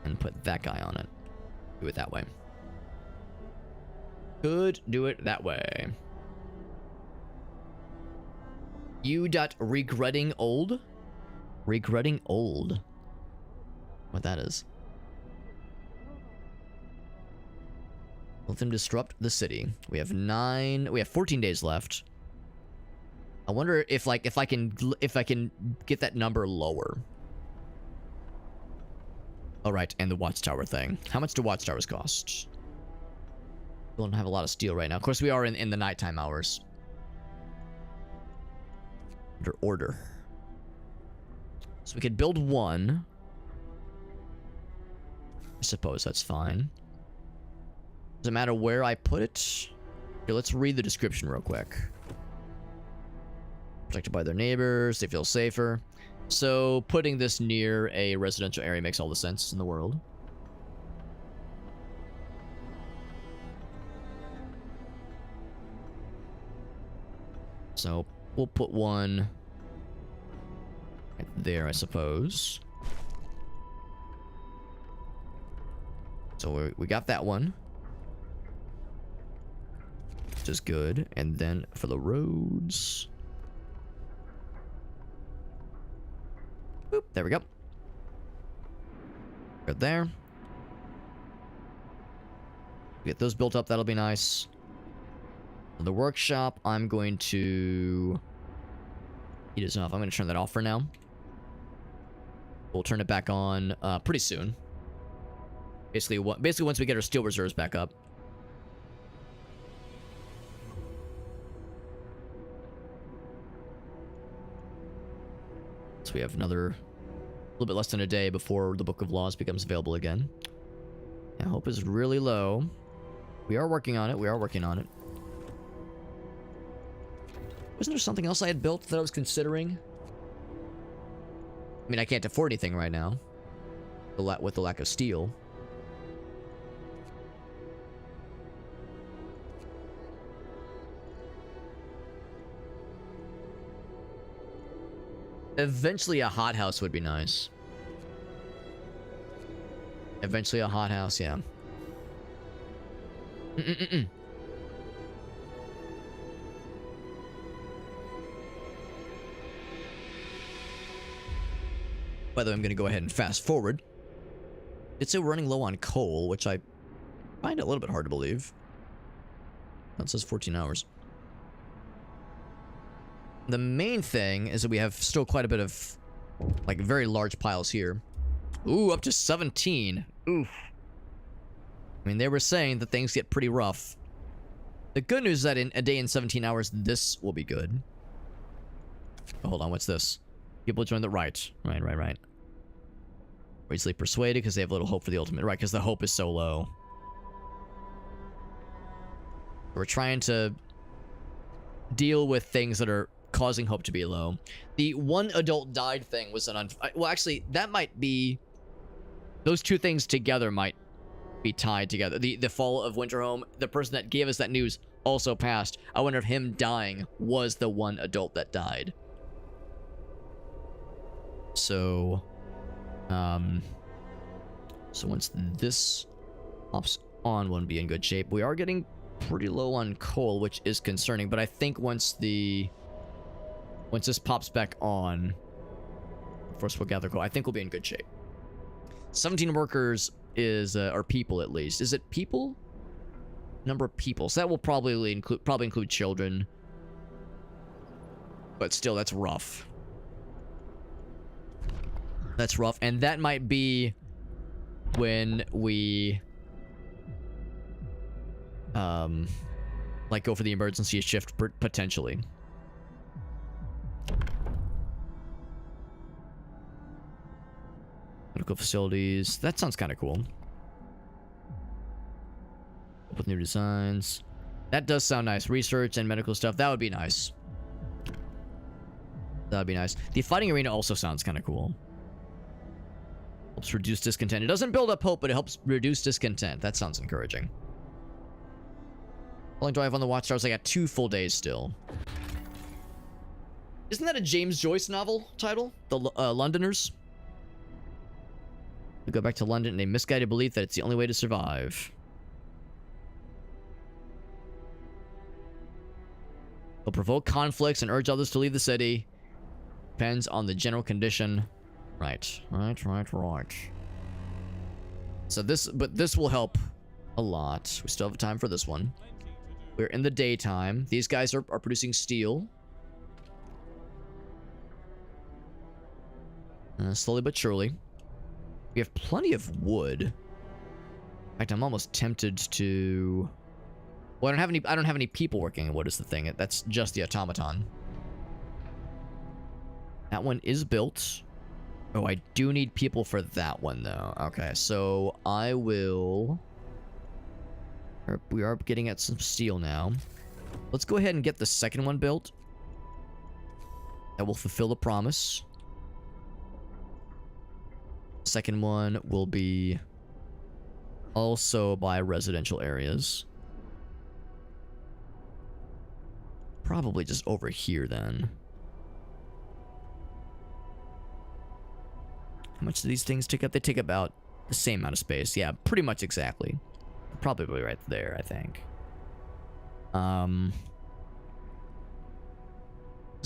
and put that guy on it. Do it that way. Could do it that way. U. Regretting old? Regretting old. What that is. Let them disrupt the city. We have 14 days left. I wonder if I can get that number lower. All right, and the watchtower thing. How much do watchtowers cost? We don't have a lot of steel right now. Of course, we are in the nighttime hours. Under order. So we could build one. I suppose that's fine. Does it matter where I put it? Here, let's read the description real quick. Protected by their neighbors, they feel safer. So putting this near a residential area makes all the sense in the world. So we'll put one right there, I suppose. So we got that one. Which is good. And then for the roads. Boop, there we go. Good there. Get those built up, that'll be nice. The workshop, I'm going to... Heat is off. I'm going to turn that off for now. We'll turn it back on pretty soon. Basically once we get our steel reserves back up. So we have another little bit less than a day before the Book of Laws becomes available again. Yeah, hope is really low. We are working on it. We are working on it. Wasn't there something else I had built that I was considering? I mean, I can't afford anything right now. With the lack of steel. Eventually a hothouse would be nice. Eventually a hothouse, yeah. By the way, I'm going to go ahead and fast forward. It's still running low on coal, which I find a little bit hard to believe. That says 14 hours. The main thing is that we have still quite a bit of, like, very large piles here. Ooh, up to 17. Oof. I mean, they were saying that things get pretty rough. The good news is that in a day and 17 hours, this will be good. Oh, hold on, what's this? People join the right. Right. We're easily persuaded because they have little hope for the ultimate. Right, because the hope is so low. We're trying to deal with things that are causing hope to be low. The one adult died thing was an well, actually, that might be... Those two things together might be tied together. The fall of Winterhome, the person that gave us that news also passed. I wonder if him dying was the one adult that died. So, so once this pops on, won't be in good shape. We are getting pretty low on coal, which is concerning, but I think once this pops back on, first we'll gather coal, I think we'll be in good shape. 17 workers is, or people at least. Is it people? Number of people. So that will probably include children. But still, that's rough. That's rough, and that might be when we like go for the emergency shift potentially. Medical facilities. That sounds kind of cool. With new designs. That does sound nice. Research and medical stuff. That would be nice. That would be nice. The fighting arena also sounds kind of cool. Helps reduce discontent. It doesn't build up hope, but it helps reduce discontent. That sounds encouraging. How long do I have on the watchtowers? I got 2 full days still. Isn't that a James Joyce novel title? The Londoners? We go back to London in a misguided belief that it's the only way to survive. They'll provoke conflicts and urge others to leave the city. Depends on the general condition. Right. So this will help a lot. We still have time for this one. We're in the daytime. These guys are producing steel. Slowly but surely. We have plenty of wood. In fact, I'm almost tempted to... Well, I don't have any people working in wood is the thing. That's just the automaton. That one is built. Oh, I do need people for that one, though. Okay, so I will... We are getting at some steel now. Let's go ahead and get the second one built. That will fulfill the promise. Second one will be also by residential areas. Probably just over here, then. How much do these things take up? They take about the same amount of space. Yeah, pretty much exactly. Probably right there, I think. Because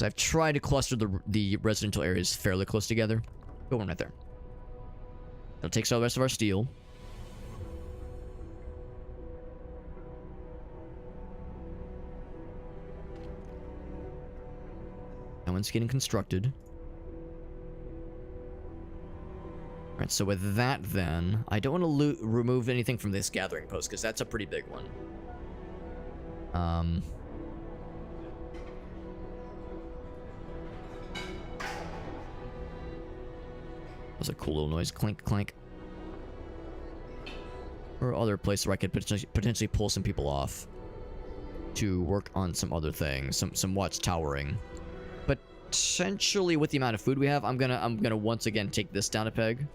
I've tried to cluster the residential areas fairly close together. Go one right there. That'll take all the rest of our steel. That one's getting constructed. Alright, so with that then, I don't want to remove anything from this gathering post, because that's a pretty big one. That was a cool little noise. Clink, clink. Or other place where I could potentially pull some people off to work on some other things, some watchtowering. Potentially, with the amount of food we have, I'm gonna once again take this down a peg.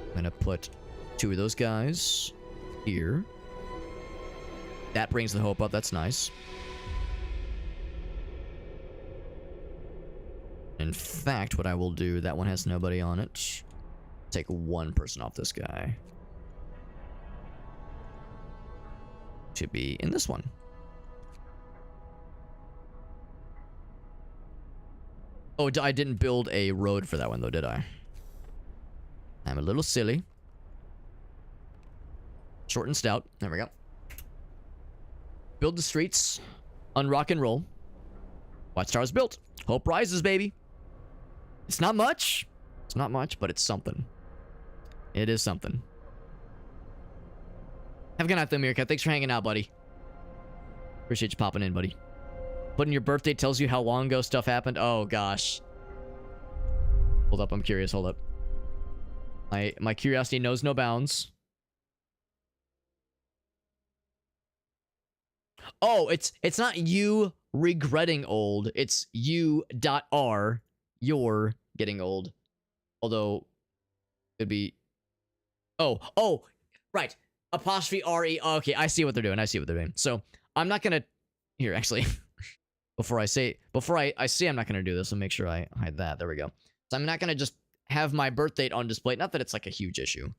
I'm gonna put 2 of those guys here. That brings the hope up. That's nice. In fact, what I will do, that one has nobody on it. Take 1 person off this guy. Should be in this one. Oh, I didn't build a road for that one, though, did I? I'm a little silly. Short and stout. There we go. Build the streets. Unrock and roll. Watchtower's built. Hope rises, baby. It's not much. It's not much, but it's something. It is something. Have a good night, though, Meerkat. Thanks for hanging out, buddy. Appreciate you popping in, buddy. Putting your birthday tells you how long ago stuff happened. Oh, gosh. Hold up. I'm curious. Hold up. My curiosity knows no bounds. Oh, it's not you regretting old. It's you.r. You're getting old. Although, it'd be... Oh, right. Apostrophe R-E. Oh, okay, I see what they're doing. I see what they're doing. So, I'm not gonna... Here, actually. Before I say I'm not gonna do this, I'll make sure I hide that. There we go. So, I'm not gonna just have my birth date on display. Not that it's like a huge issue.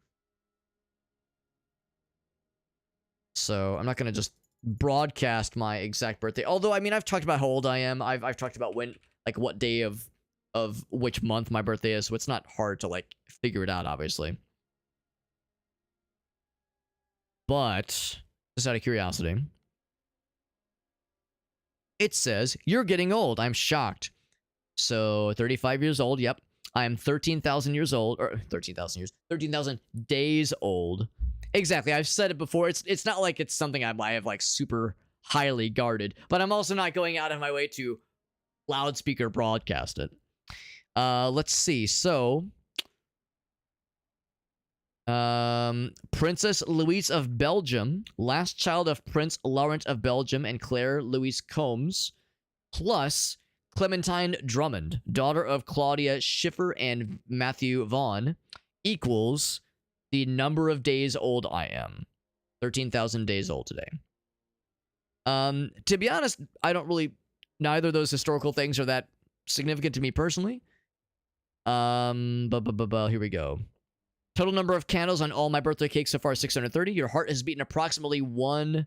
So, I'm not gonna just broadcast my exact birthday. Although, I mean, I've talked about how old I am. I've talked about when, like, what day of which month my birthday is, so it's not hard to, like, figure it out, obviously. But, just out of curiosity, it says, you're getting old. I'm shocked. So, 35 years old, yep. I'm 13,000 years old, or 13,000 years, 13,000 days old. Exactly, I've said it before. It's not like it's something I have, like, super highly guarded, but I'm also not going out of my way to loudspeaker broadcast it. Let's see, so... Princess Louise of Belgium, last child of Prince Laurent of Belgium and Claire Louise Combs, plus Clementine Drummond, daughter of Claudia Schiffer and Matthew Vaughn, equals the number of days old I am. 13,000 days old today. To be honest, I don't really... Neither of those historical things are that significant to me personally. Here we go. Total number of candles on all my birthday cakes so far is 630. Your heart has beaten approximately 1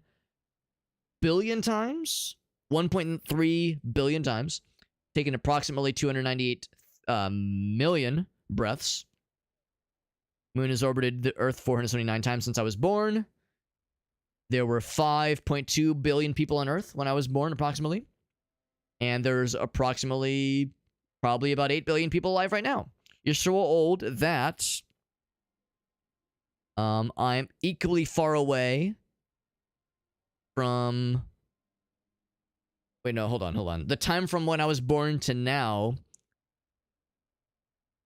billion times. 1.3 billion times. Taken approximately 298 million breaths. Moon has orbited the Earth 479 times since I was born. There were 5.2 billion people on Earth when I was born, approximately. And there's approximately, probably about 8 billion people alive right now. You're so old that I'm equally far away from... Wait, no, hold on. The time from when I was born to now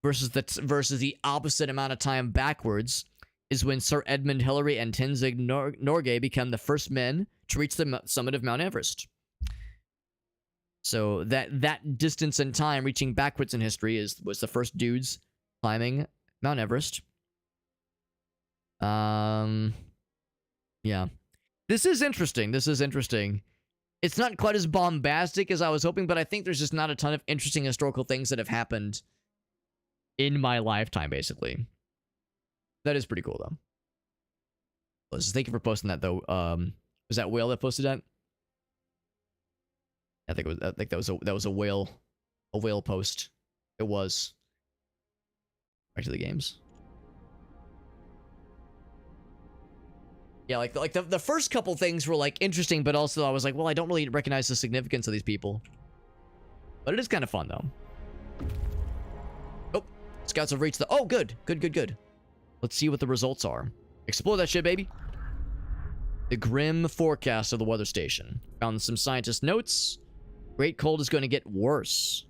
versus the opposite amount of time backwards is when Sir Edmund Hillary and Tenzing Norgay became the first men to reach the summit of Mount Everest. So that distance in time, reaching backwards in history, was the first dudes climbing Mount Everest. Yeah. This is interesting. It's not quite as bombastic as I was hoping, but I think there's just not a ton of interesting historical things that have happened in my lifetime, basically. That is pretty cool, though. Thank you for posting that, though. Was that Whale that posted that? I think that was a whale post. It was. Back to the games. Yeah, like the first couple things were like interesting, but also I was like, well, I don't really recognize the significance of these people. But it is kind of fun, though. Oh, scouts have reached the... Oh, good. Let's see what the results are. Explore that shit, baby. The grim forecast of the weather station. Found some scientist notes. Great cold is going to get worse.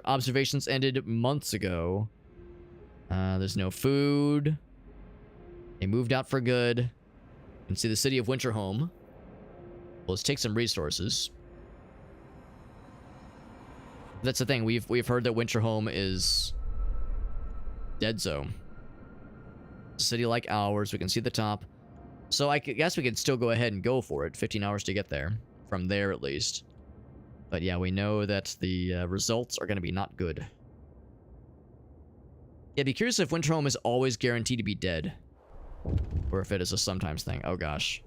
Observations ended months ago. There's no food. They moved out for good. You can see the city of Winterhome. Well, let's take some resources. That's the thing. We've heard that Winterhome is dead zone. City like ours. We can see the top. So I guess we could still go ahead and go for it. 15 hours to get there. From there, at least. But yeah, we know that the results are going to be not good. Yeah, be curious if Winterhome is always guaranteed to be dead. Or if it is a sometimes thing. Oh, gosh.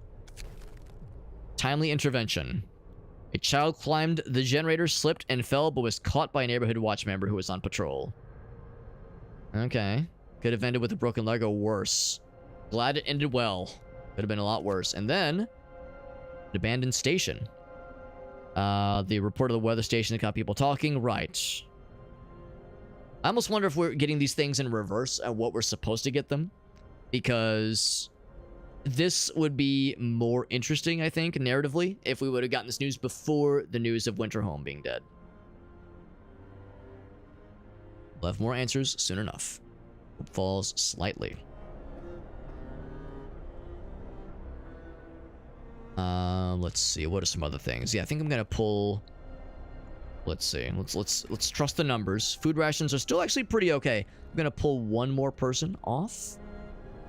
Timely intervention. A child climbed the generator, slipped, and fell, but was caught by a neighborhood watch member who was on patrol. Okay. Could have ended with a broken leg or worse. Glad it ended well. Could have been a lot worse. And then, an abandoned station. The report of the weather station that got people talking. Right. I almost wonder if we're getting these things in reverse and what we're supposed to get them. Because this would be more interesting, I think, narratively, if we would have gotten this news before the news of Winterhome being dead. We'll have more answers soon enough. Hope falls slightly. Let's see. What are some other things? Yeah, I think I'm gonna pull. Let's see. Let's trust the numbers. Food rations are still actually pretty okay. I'm gonna pull one more person off.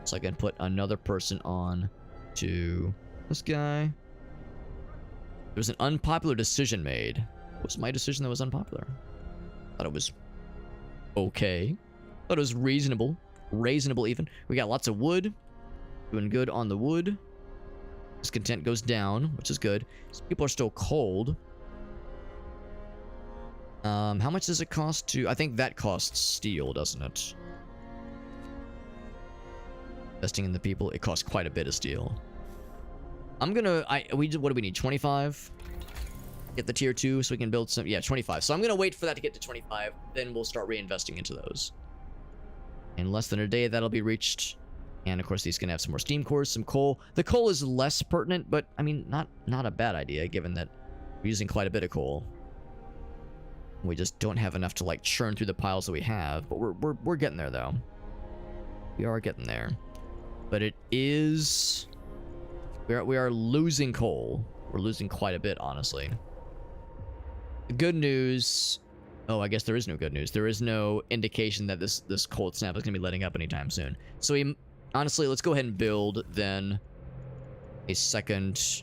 So I can put another person on to this guy. There was an unpopular decision made. What was my decision that was unpopular? Thought it was okay. Thought it was reasonable. Reasonable even. We got lots of wood. Doing good on the wood. Discontent goes down, which is good. So people are still cold. How much does it cost to... I think that costs steel, doesn't it? Investing in the people, it costs quite a bit of steel. I'm gonna... what do we need? 25? Get the tier 2 so we can build some... Yeah, 25. So I'm gonna wait for that to get to 25. Then we'll start reinvesting into those. In less than a day, that'll be reached. And of course, these can have some more steam cores, some coal. The coal is less pertinent, but I mean, not a bad idea, given that we're using quite a bit of coal. We just don't have enough to like churn through the piles that we have, but we're getting there though. We are getting there. But it is... We are losing coal. We're losing quite a bit, honestly. The good news... Oh, I guess there is no good news. There is no indication that this cold snap is going to be letting up anytime soon. So we... Honestly, let's go ahead and build, then, a second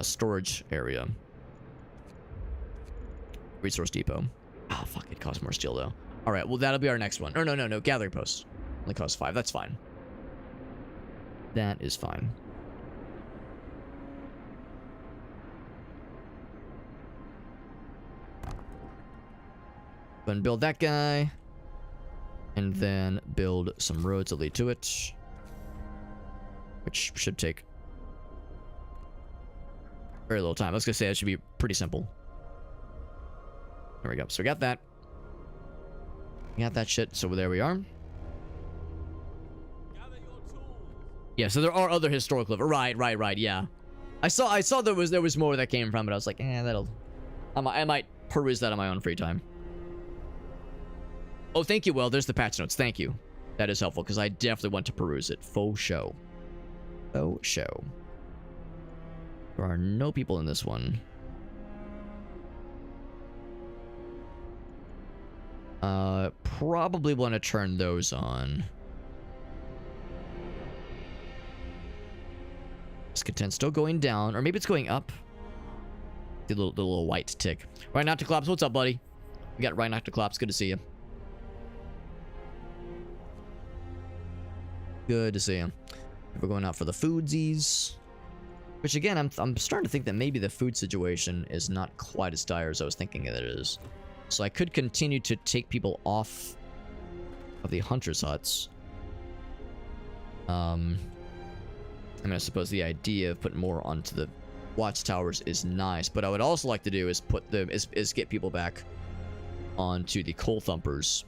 storage area. Resource depot. Oh, fuck, it costs more steel, though. Alright, well, that'll be our next one. Or no, gathering post. Only costs 5. That's fine. That is fine. Go and build that guy. And then build some roads that lead to it. Which should take very little time. I was gonna say that should be pretty simple. There we go. So we got that. We got that shit. So there we are. Yeah, so there are other historical... Right, yeah. I saw there was more where that came from, but I was like, that'll... I might peruse that on my own free time. Oh, thank you, Will. There's the patch notes. Thank you. That is helpful, because I definitely want to peruse it. Faux show. Faux show. There are no people in this one. Probably want to turn those on. Discontent still going down, or maybe it's going up. The little white tick. Right, Nocticlops, what's up, buddy? We got Ryan Nocticlops. Good to see you. Good to see you. We're going out for the foodsies. Which again, I'm starting to think that maybe the food situation is not quite as dire as I was thinking that it is. So I could continue to take people off of the hunters' huts. I mean, I suppose the idea of putting more onto the watchtowers is nice, but I would also like to do is put them is get people back onto the coal thumpers.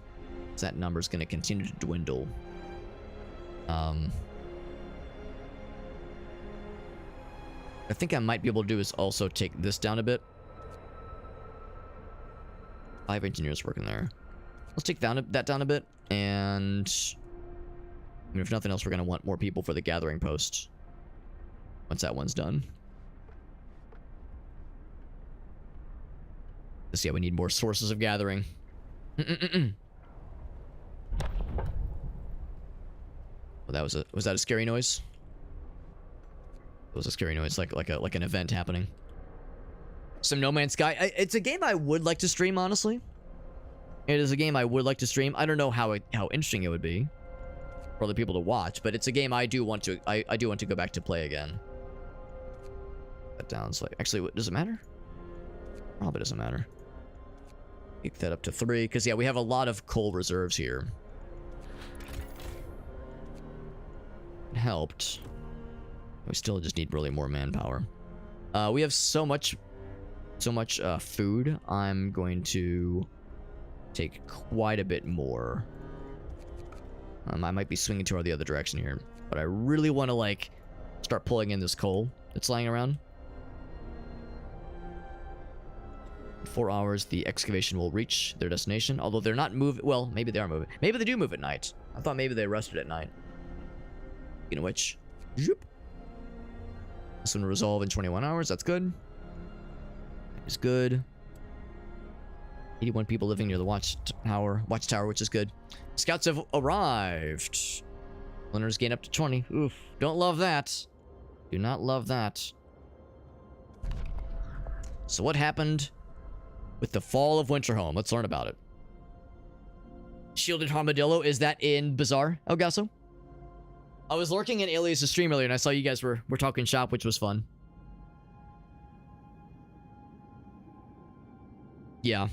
That number is going to continue to dwindle. I think I might be able to do is also take this down a bit. 5 engineers working there. Let's take that down a bit, and I mean, if nothing else, we're going to want more people for the gathering post once that one's done. Let's see, we need more sources of gathering. Well, was that a scary noise? It was a scary noise, like an event happening. Some No Man's Sky. It's a game I would like to stream, honestly. It is a game I would like to stream. I don't know how interesting it would be for other people to watch, but it's a game I do want to. I do want to go back to play again. That down. So actually, does it matter? Probably doesn't matter. Kick that up to 3, because yeah, we have a lot of coal reserves here. It helped. We still just need really more manpower. We have so much food. I'm going to take quite a bit more. I might be swinging toward the other direction here, but I really want to like start pulling in this coal that's lying around. 4 hours, the excavation will reach their destination. Although they're not moving. Well, maybe they are moving. Maybe they do move at night. I thought maybe they rested at night. Speaking of which, zoop. This one will resolve in 21 hours. That's good. That is good. 81 people living near the watchtower, which is good. Scouts have arrived. Learners gain up to 20. Oof. Don't love that. Do not love that. So what happened with the fall of Winterhome? Let's learn about it. Shielded Armadillo, is that in Bazaar, Elgaso? I was lurking in Alias' stream earlier, and I saw you guys were talking shop, which was fun. Yeah,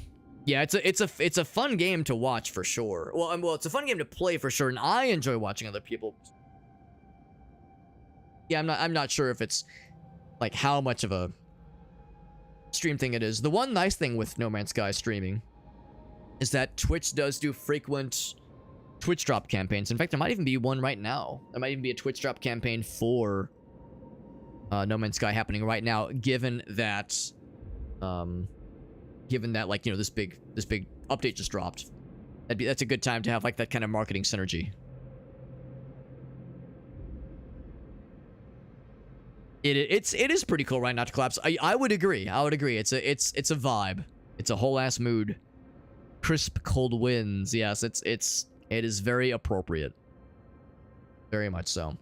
it's a fun game to watch for sure. Well, it's a fun game to play for sure, and I enjoy watching other people. Yeah, I'm not sure if it's like how much of a stream thing it is. The one nice thing with No Man's Sky streaming is that Twitch does do frequent Twitch drop campaigns. In fact, there might even be one right now. There might even be a Twitch drop campaign for No Man's Sky happening right now, given that like, you know, this big update just dropped. That's a good time to have like that kind of marketing synergy. It is pretty cool, right? Not to collapse. I would agree. It's a vibe. It's a whole ass mood. Crisp cold winds. Yes, it is very appropriate. Very much so.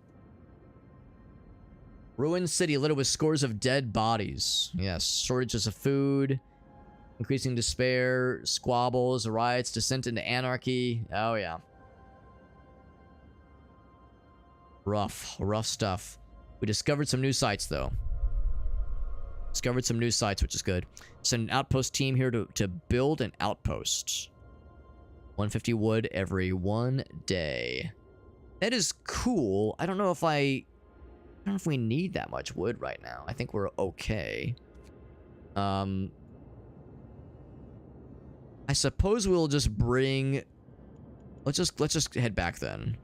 Ruined city littered with scores of dead bodies. Yes, shortages of food, increasing despair, squabbles, riots, descent into anarchy. Oh yeah. Rough stuff. We discovered some new sites, though. Discovered some new sites, which is good. Send an outpost team here to build an outpost. 150 wood every 1 day. That is cool. I don't know if we need that much wood right now. I think we're okay. I suppose we'll just bring... Let's just head back then.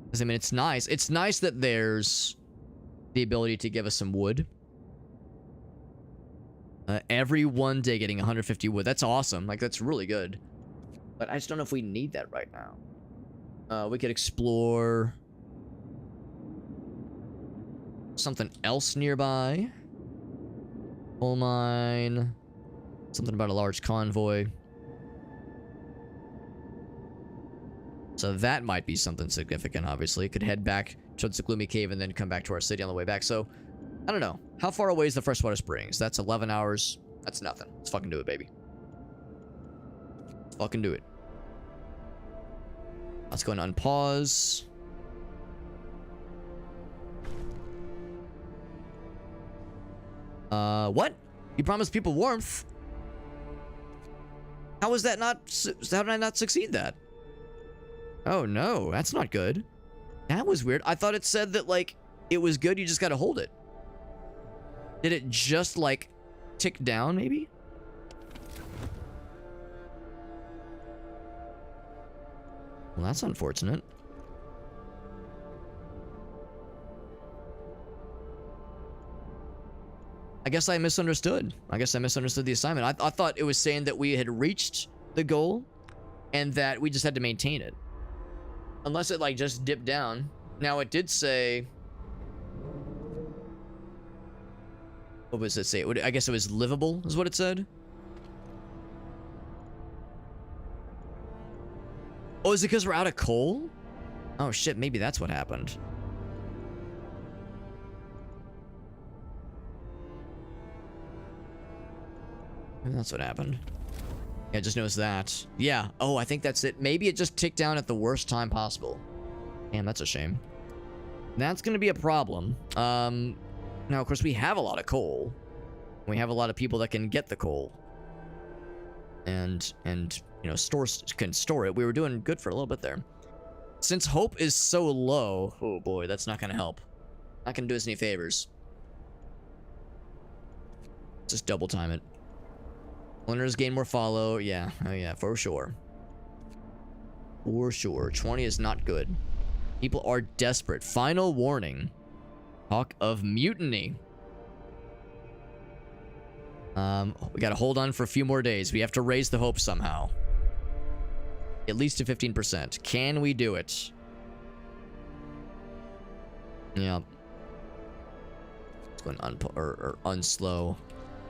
Because, I mean, it's nice. It's nice that there's the ability to give us some wood. Every 1 day getting 150 wood. That's awesome. Like, that's really good. But I just don't know if we need that right now. We could explore something else nearby. Coal mine. Something about a large convoy. So that might be something significant, obviously. Could head back towards the Gloomy Cave and then come back to our city on the way back. So, I don't know. How far away is the Freshwater Springs? That's 11 hours. That's nothing. Let's fucking do it, baby. Let's fucking do it. Let's go and unpause. What? You promised people warmth. How was that not... How did I not succeed that? Oh, no. That's not good. That was weird. I thought it said that, like, it was good. You just gotta hold it. Did it just, like, tick down, maybe? Well, that's unfortunate. I guess I misunderstood. I guess I misunderstood the assignment. I thought it was saying that we had reached the goal and that we just had to maintain it. Unless it, like, just dipped down. Now, it did say... What was it say? I guess it was livable, is what it said. Oh, is it because we're out of coal? Oh, shit, maybe that's what happened. Maybe that's what happened. Yeah, I just noticed that. Yeah. Oh, I think that's it. Maybe it just ticked down at the worst time possible. Damn, that's a shame. That's going to be a problem. Now, of course, we have a lot of coal. We have a lot of people that can get the coal. And you know, can store it. We were doing good for a little bit there. Since hope is so low, oh boy, that's not going to help. Not going to do us any favors. Just double time it. Winners gain more follow. Yeah, oh yeah, for sure. For sure. 20 is not good. People are desperate. Final warning. Talk of mutiny. We gotta hold on for a few more days. We have to raise the hope somehow. At least to 15%. Can we do it? Yeah. Let's go and unslow.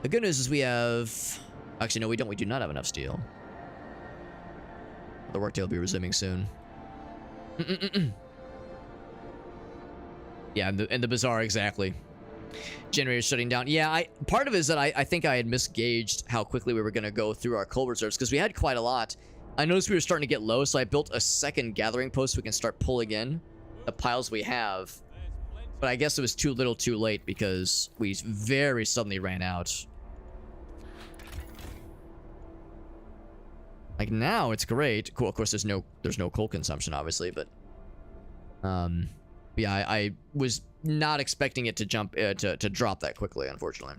The good news is we have... Actually, no, we don't. We do not have enough steel. The workday will be resuming soon. Yeah, and the bazaar, exactly. Generators shutting down. Yeah, part of it is that I think I had misgauged how quickly we were going to go through our coal reserves, because we had quite a lot. I noticed we were starting to get low, so I built a second gathering post so we can start pulling in the piles we have. But I guess it was too little too late, because we very suddenly ran out. Like, now it's great. Cool, of course, there's no coal consumption, obviously, but... yeah, I was not expecting it to jump, to drop that quickly, unfortunately.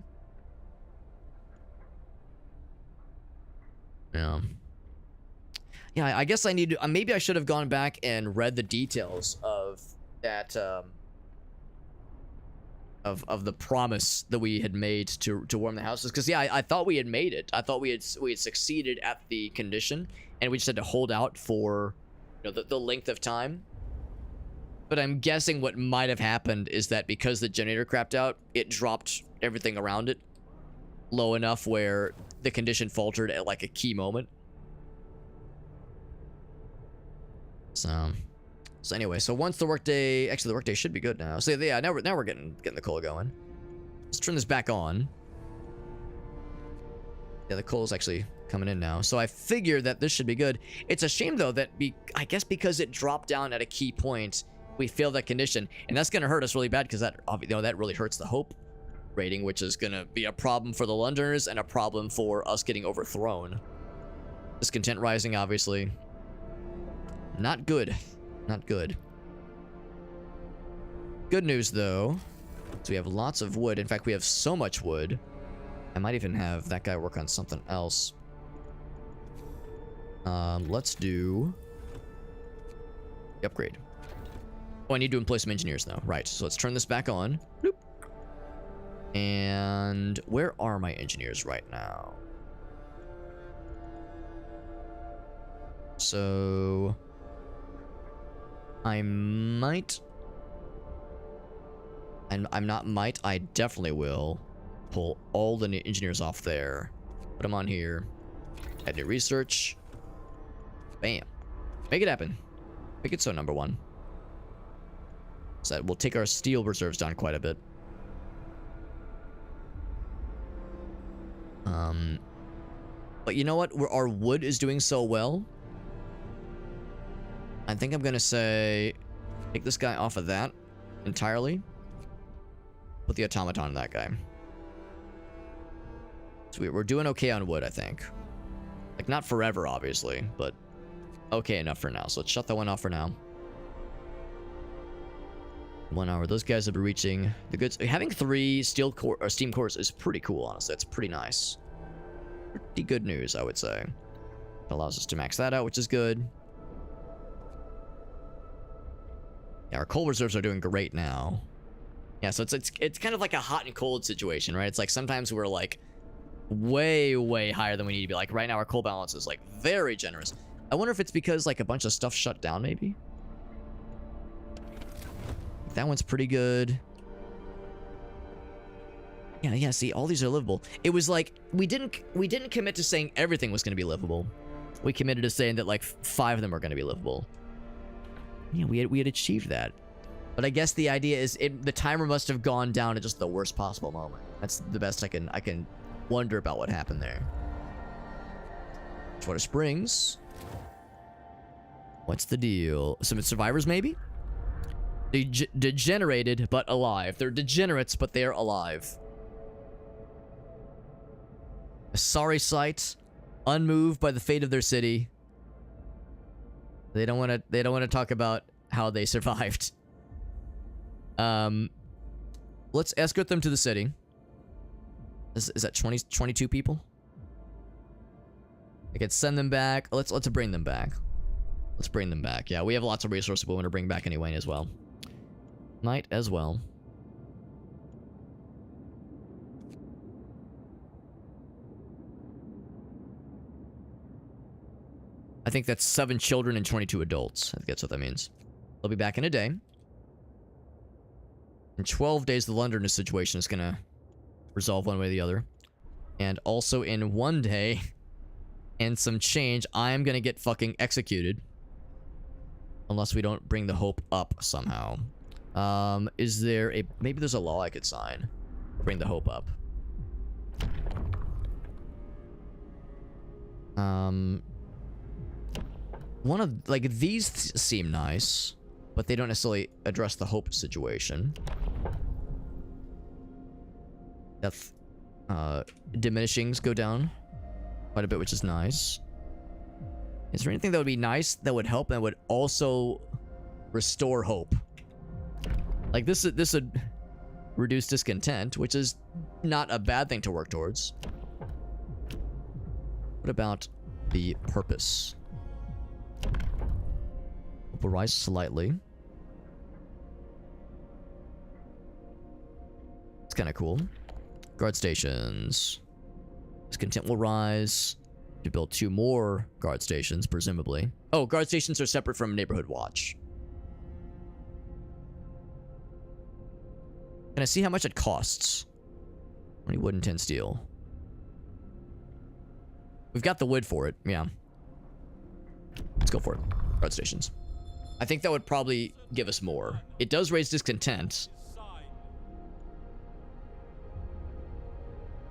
Yeah. Yeah, I guess I need to... maybe I should have gone back and read the details of that, of the promise that we had made to warm the houses, because yeah, I thought we had made it. I thought we had succeeded at the condition, and we just had to hold out for, you know, the length of time. But I'm guessing what might have happened is that because the generator crapped out, it dropped everything around it low enough where the condition faltered at like a key moment. So anyway, so once the workday... Actually, the workday should be good now. So yeah, now we're getting the coal going. Let's turn this back on. Yeah, the coal's actually coming in now. So I figure that this should be good. It's a shame, though, that I guess because it dropped down at a key point, we failed that condition. And that's going to hurt us really bad, because that, you know, that really hurts the hope rating, which is gonna be a problem for the Londoners and a problem for us getting overthrown. Discontent rising, obviously. Not good. Not good. Good news, though. So we have lots of wood. In fact, we have so much wood. I might even have that guy work on something else. Let's do the upgrade. Oh, I need to employ some engineers now. Right, so let's turn this back on. Bloop. And where are my engineers right now? So I might, and I'm not might, I definitely will pull all the engineers off there. Put them on here. Add new research. Bam. Make it happen. Make it so, number one. So that will take our steel reserves down quite a bit. But you know what? Our wood is doing so well. I think I'm gonna say, take this guy off of that entirely. Put the automaton on that guy. So we're doing okay on wood, I think. Like, not forever, obviously, but okay enough for now. So let's shut that one off for now. 1 hour. Those guys will be reaching the goods. Having 3 steel core or steam cores is pretty cool, honestly. That's pretty nice. Pretty good news, I would say. It allows us to max that out, which is good. Yeah, our coal reserves are doing great now. Yeah, so it's kind of like a hot and cold situation, right? It's like sometimes we're like way higher than we need to be. Like right now our coal balance is like very generous. I wonder if it's because like a bunch of stuff shut down, maybe. That one's pretty good. Yeah, see, all these are livable. It was like we didn't commit to saying everything was going to be livable. We committed to saying that like 5 of them are going to be livable. Yeah, we had achieved that. But I guess the idea is the timer must have gone down at just the worst possible moment. That's the best I can wonder about what happened there. Florida Springs. What's the deal? Some survivors, maybe? Degenerated, but alive. They're degenerates, but they're alive. A sorry sight, unmoved by the fate of their city. They don't want to talk about how they survived. Let's escort them to the city. Is that 22 people? I could send them back. Let's bring them back. Let's bring them back. Yeah, we have lots of resources we want to bring back anyway as well. Might as well. I think that's 7 children and 22 adults. I think that's what that means. They'll be back in a day. In 12 days, the London situation is gonna resolve one way or the other. And also in 1 day and some change, I'm gonna get fucking executed. Unless we don't bring the hope up somehow. Is there a... Maybe there's a law I could sign. Bring the hope up. One of... Like, these seem nice. But they don't necessarily address the hope situation. Death... diminishings go down quite a bit, which is nice. Is there anything that would be nice that would help and would also restore hope? Like this would reduce discontent, which is not a bad thing to work towards. What about the purpose? Hope will rise slightly. It's kind of cool. Guard stations. Discontent will rise. To build 2 more guard stations, presumably. Oh, guard stations are separate from neighborhood watch. Can I see how much it costs? 20 wood and 10 steel. We've got the wood for it, yeah. Let's go for it. Guard stations. I think that would probably give us more. It does raise discontent.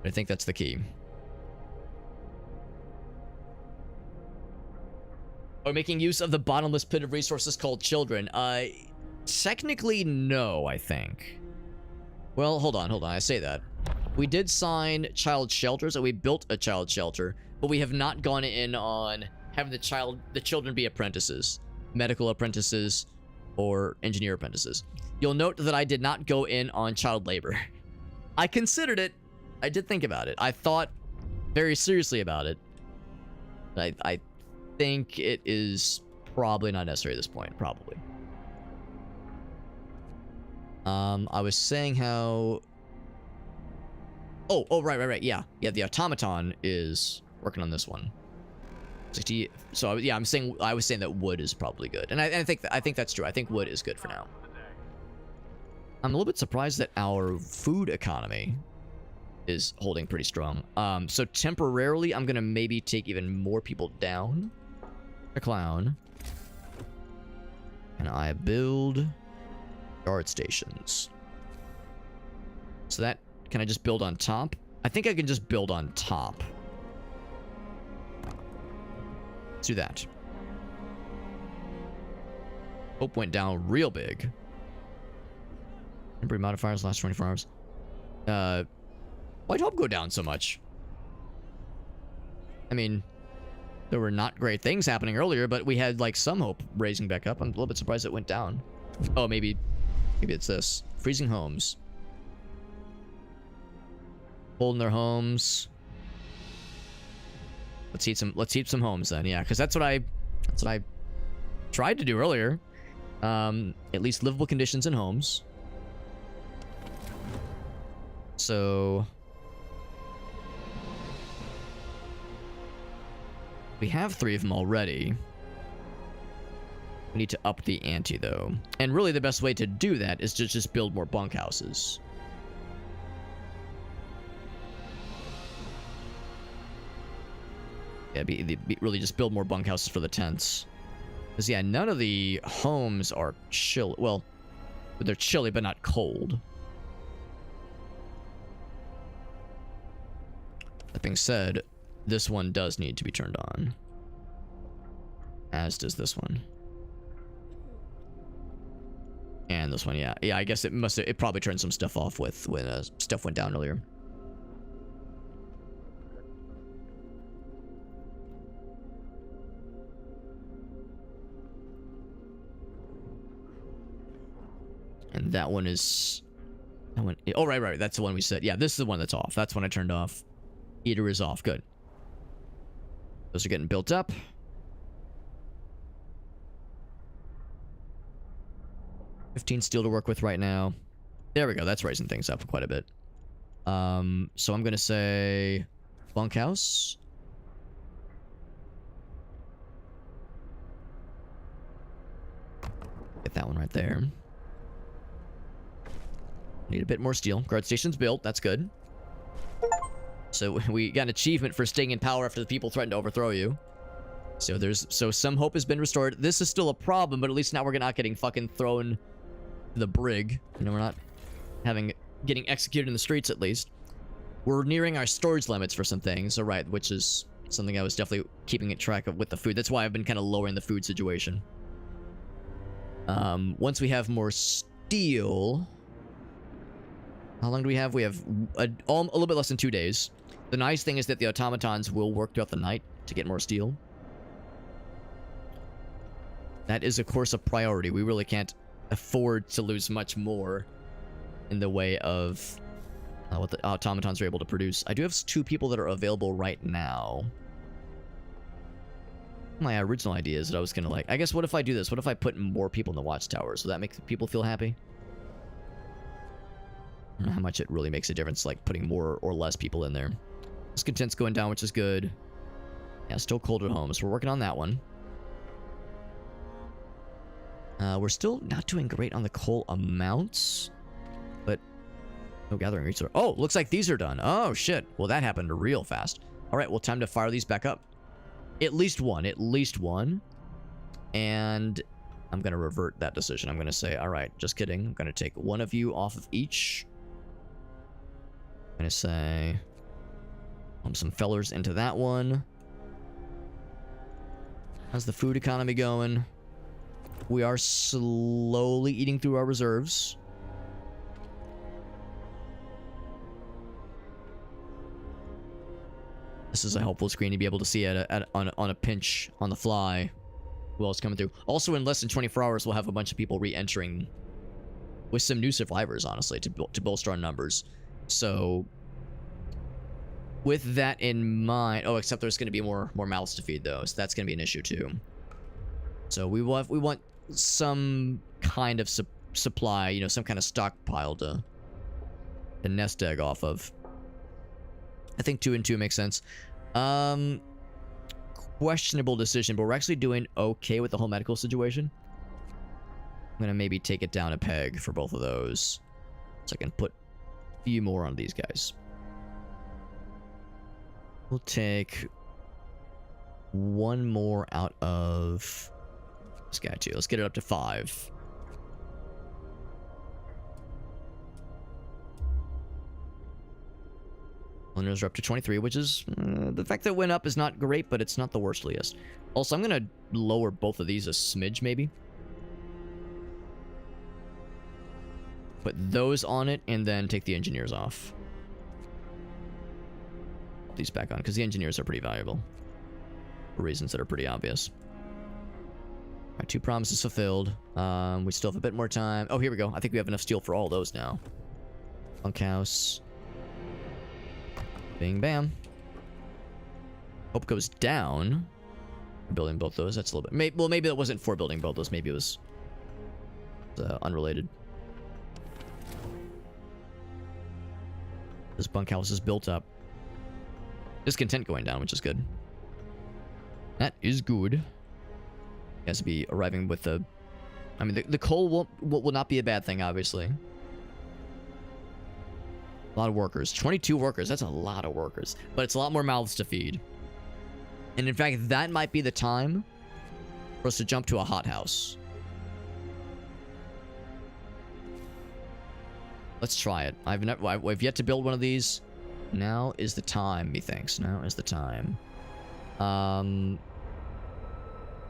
But I think that's the key. Or making use of the bottomless pit of resources called children. Technically, no, I think. Well, hold on. I say that. We did sign child shelters, and we built a child shelter, but we have not gone in on having the children be apprentices, medical apprentices, or engineer apprentices. You'll note that I did not go in on child labor. I considered it. I did think about it. I thought very seriously about it. I think it is probably not necessary at this point. Probably. I was saying how... Oh, right. Yeah, the automaton is working on this one. 60. So yeah, I was saying that wood is probably good, and I think that's true. I think wood is good for now. I'm a little bit surprised that our food economy is holding pretty strong. So temporarily, I'm gonna maybe take even more people down. A clown. And I build guard stations. So that, can I just build on top? I think I can just build on top. Let's do that. Hope went down real big. Temporary modifiers last 24 hours. Why'd hope go down so much? I mean, there were not great things happening earlier, but we had like some hope raising back up. I'm a little bit surprised it went down. Oh, maybe it's this. Freezing homes. Holding their homes. Let's heat some homes then, yeah, because that's what I tried to do earlier. At least livable conditions in homes. So we have 3 of them already. We need to up the ante though. And really the best way to do that is to just build more bunkhouses. Yeah, really just build more bunkhouses for the tents. Because, yeah, none of the homes are chill. Well, they're chilly, but not cold. That being said, this one does need to be turned on. As does this one. And this one, yeah. Yeah, I guess it probably turned some stuff off with when stuff went down earlier. And that one is... That one... Oh, right. That's the one we said. Yeah, this is the one that's off. That's when I turned off. Heater is off. Good. Those are getting built up. $15 steel to work with right now. There we go. That's raising things up quite a bit. So I'm going to say... Bunkhouse. Get that one right there. Need a bit more steel. Guard station's built. That's good. So we got an achievement for staying in power after the people threatened to overthrow you. So some hope has been restored. This is still a problem, but at least now we're not getting fucking thrown to the brig. You know, we're not getting executed in the streets at least. We're nearing our storage limits for some things. All right, which is something I was definitely keeping track of with the food. That's why I've been kind of lowering the food situation. Once we have more steel... How long do we have? We have a little bit less than 2 days. The nice thing is that the automatons will work throughout the night to get more steel. That is, of course, a priority. We really can't afford to lose much more in the way of what the automatons are able to produce. I do have 2 people that are available right now. My original idea is that I was going to like... I guess what if I do this? What if I put more people in the watchtowers? Will that make people feel happy? I don't know how much it really makes a difference, like putting more or less people in there. Discontent's going down, which is good. Yeah, still cold at home, so we're working on that one. We're still not doing great on the coal amounts, but no gathering resource. Oh, looks like these are done. Oh, shit. Well, that happened real fast. All right, well, time to fire these back up. At least one. And I'm going to revert that decision. I'm going to say, all right, just kidding. I'm going to take one of you off of each. I'm going to say, pump some fellers into that one. How's the food economy going? We are slowly eating through our reserves. This is a helpful screen to be able to see on a pinch, on the fly, who else coming through. Also, in less than 24 hours, we'll have a bunch of people re-entering with some new survivors, honestly, to bolster our numbers. So, with that in mind... Oh, except there's going to be more mouths to feed, though, so that's going to be an issue, too. So, we want some kind of supply, you know, some kind of stockpile to nest egg off of. I think 2 and 2 makes sense. Questionable decision, but we're actually doing okay with the whole medical situation. I'm gonna maybe take it down a peg for both of those, so I can put a few more on these guys. We'll take 1 more out of this guy too. Let's get it up to 5. Learners are up to 23, which is... the fact that it went up is not great, but it's not the worstliest. Also, I'm going to lower both of these a smidge, maybe. Put those on it, and then take the engineers off. Put these back on, because the engineers are pretty valuable. For reasons that are pretty obvious. Alright, 2 promises fulfilled. We still have a bit more time. Oh, here we go. I think we have enough steel for all those now. Bunkhouse. Bing, bam. Hope goes down. Building both those. That's a little bit... well, maybe that wasn't for building both those. Maybe it was unrelated. This bunkhouse is built up. Discontent going down, which is good. That is good. He has to be arriving with the... I mean, the coal will not be a bad thing, obviously. A lot of workers. 22 workers. That's a lot of workers. But it's a lot more mouths to feed. And in fact, that might be the time for us to jump to a hothouse. Let's try it. I've yet to build one of these. Now is the time, methinks. Now is the time. Oh,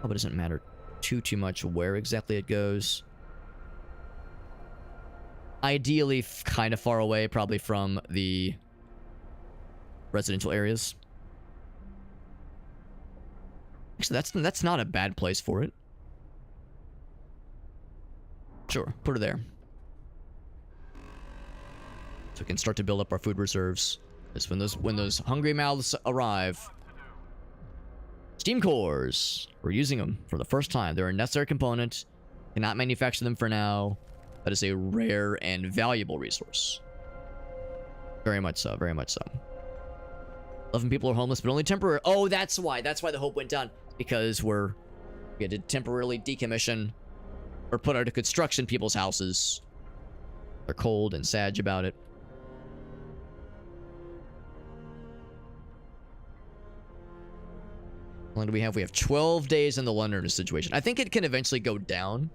but it doesn't matter too much where exactly it goes. Ideally, kind of far away, probably from the residential areas. Actually, that's not a bad place for it. Sure, put it there. So we can start to build up our food reserves. Because when those hungry mouths arrive. Steam cores. We're using them for the first time. They're a necessary component. Cannot manufacture them for now. That is a rare and valuable resource. Very much so, very much so. 11 people are homeless, but only temporary. Oh, that's why. That's why the hope went down. Because we had to temporarily decommission or put out of construction people's houses. They're cold and sad about it. How long do we have? We have 12 days in the London situation. I think it can eventually go down.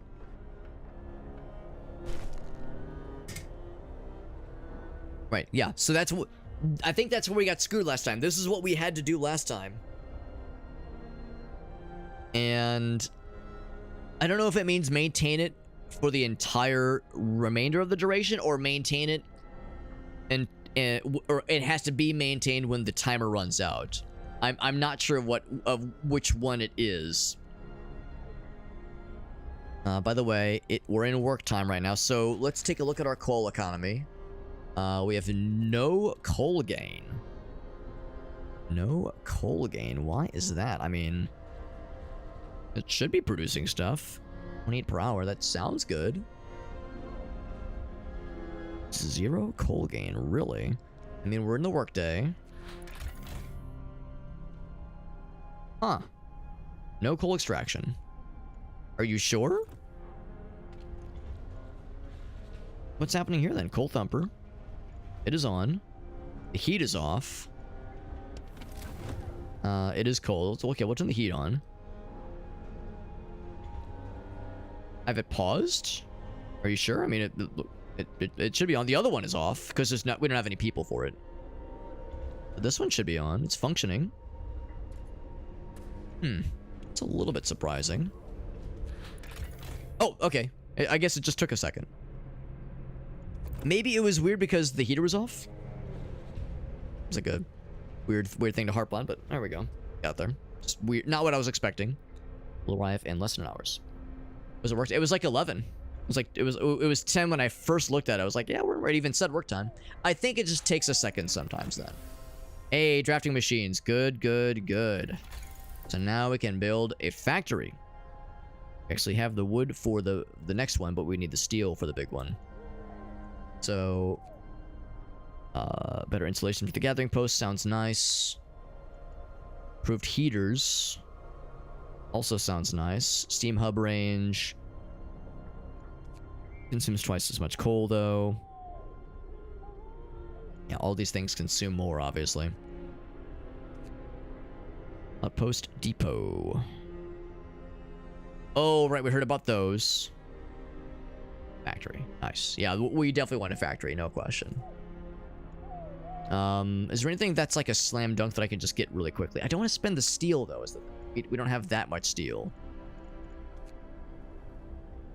Right, yeah. So that's what... I think that's where we got screwed last time. This is what we had to do last time. And... I don't know if it means maintain it for the entire remainder of the duration, or maintain it and or it has to be maintained when the timer runs out. I'm not sure of which one it is. By the way, we're in work time right now, so let's take a look at our coal economy. We have no coal gain. No coal gain. Why is that? I mean, it should be producing stuff. 28 per hour. That sounds good. 0 coal gain. Really? I mean, we're in the workday. Huh. No coal extraction. Are you sure? What's happening here then? Coal thumper. It is on. The heat is off. It is cold. Okay, we'll turn the heat on. Have it paused? Are you sure? I mean, it should be on. The other one is off because we don't have any people for it. But this one should be on. It's functioning. It's a little bit surprising. Oh, okay. I guess it just took a second. Maybe it was weird because the heater was off. It's like a Weird thing to harp on, but there we go. Got there. Just weird. Not what I was expecting. Will arrive in less than hours. Was it work? It was like 11. It was 10 when I first looked at it. I was like, yeah, we're ready. Even said work time. I think it just takes a second sometimes then. Hey, drafting machines. Good, good, good. So now we can build a factory. We actually have the wood for the next one, but we need the steel for the big one. So, better insulation for the gathering post sounds nice. Improved heaters also sounds nice. Steam hub range. Consumes twice as much coal, though. Yeah, all these things consume more, obviously. Outpost depot. Oh, right, we heard about those. Factory. Nice. Yeah, we definitely want a factory, no question. Is there anything that's like a slam dunk that I can just get really quickly? I don't want to spend the steel, though. We don't have that much steel.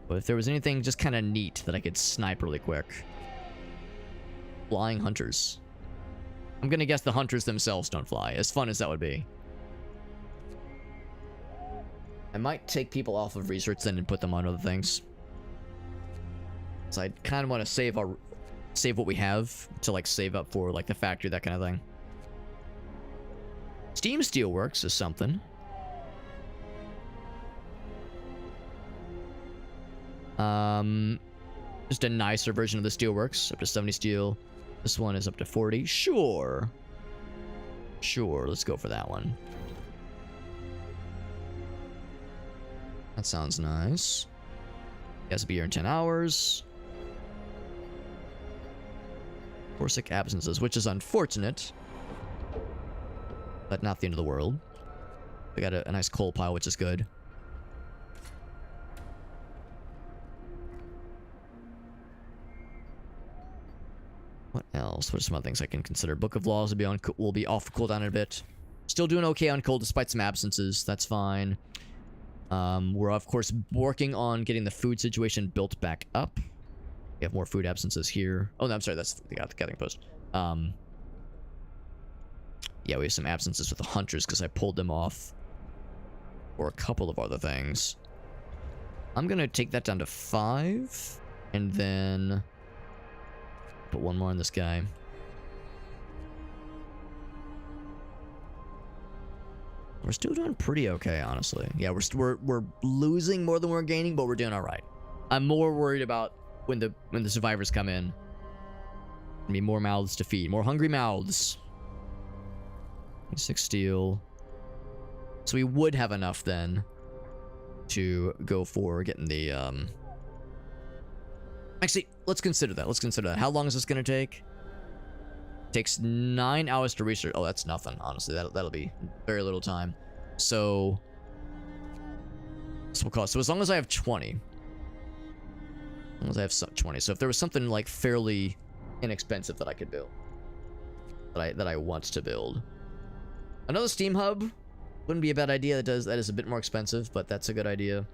But if there was anything just kind of neat that I could snipe really quick. Flying hunters. I'm gonna guess the hunters themselves don't fly, as fun as that would be. I might take people off of research then and put them on other things. So I kind of want to save what we have to like save up for like the factory, that kind of thing. Steam Steelworks is something. Just a nicer version of the Steelworks, up to 70 steel. This one is up to 40. Sure. Sure, let's go for that one. That sounds nice. He has to be here in 10 hours. 4 sick absences, which is unfortunate. But not the end of the world. We got a nice coal pile, which is good. What else? What are some other things I can consider? Book of Laws will be off cooldown in a bit. Still doing okay on coal despite some absences. That's fine. We're of course working on getting the food situation built back up. We have more food absences here. Oh no, I'm sorry. That's the gathering post. Yeah, we have some absences with the hunters because I pulled them off for a couple of other things. I'm gonna take that down to 5, and then put one more on this guy. We're still doing pretty okay, honestly. Yeah, we're losing more than we're gaining, but we're doing all right. I'm more worried about when the survivors come in. Be more mouths to feed, more hungry mouths. 6 steel. So we would have enough then to go for getting the Actually, let's consider that. Let's consider that. How long is this gonna take? Takes 9 hours to research. Oh, that's nothing. Honestly, that'll be very little time. So this will cost. So as long as I have 20, as long as I have 20. So if there was something like fairly inexpensive that I could build, that I want to build, another Steam hub wouldn't be a bad idea. That is a bit more expensive, but that's a good idea.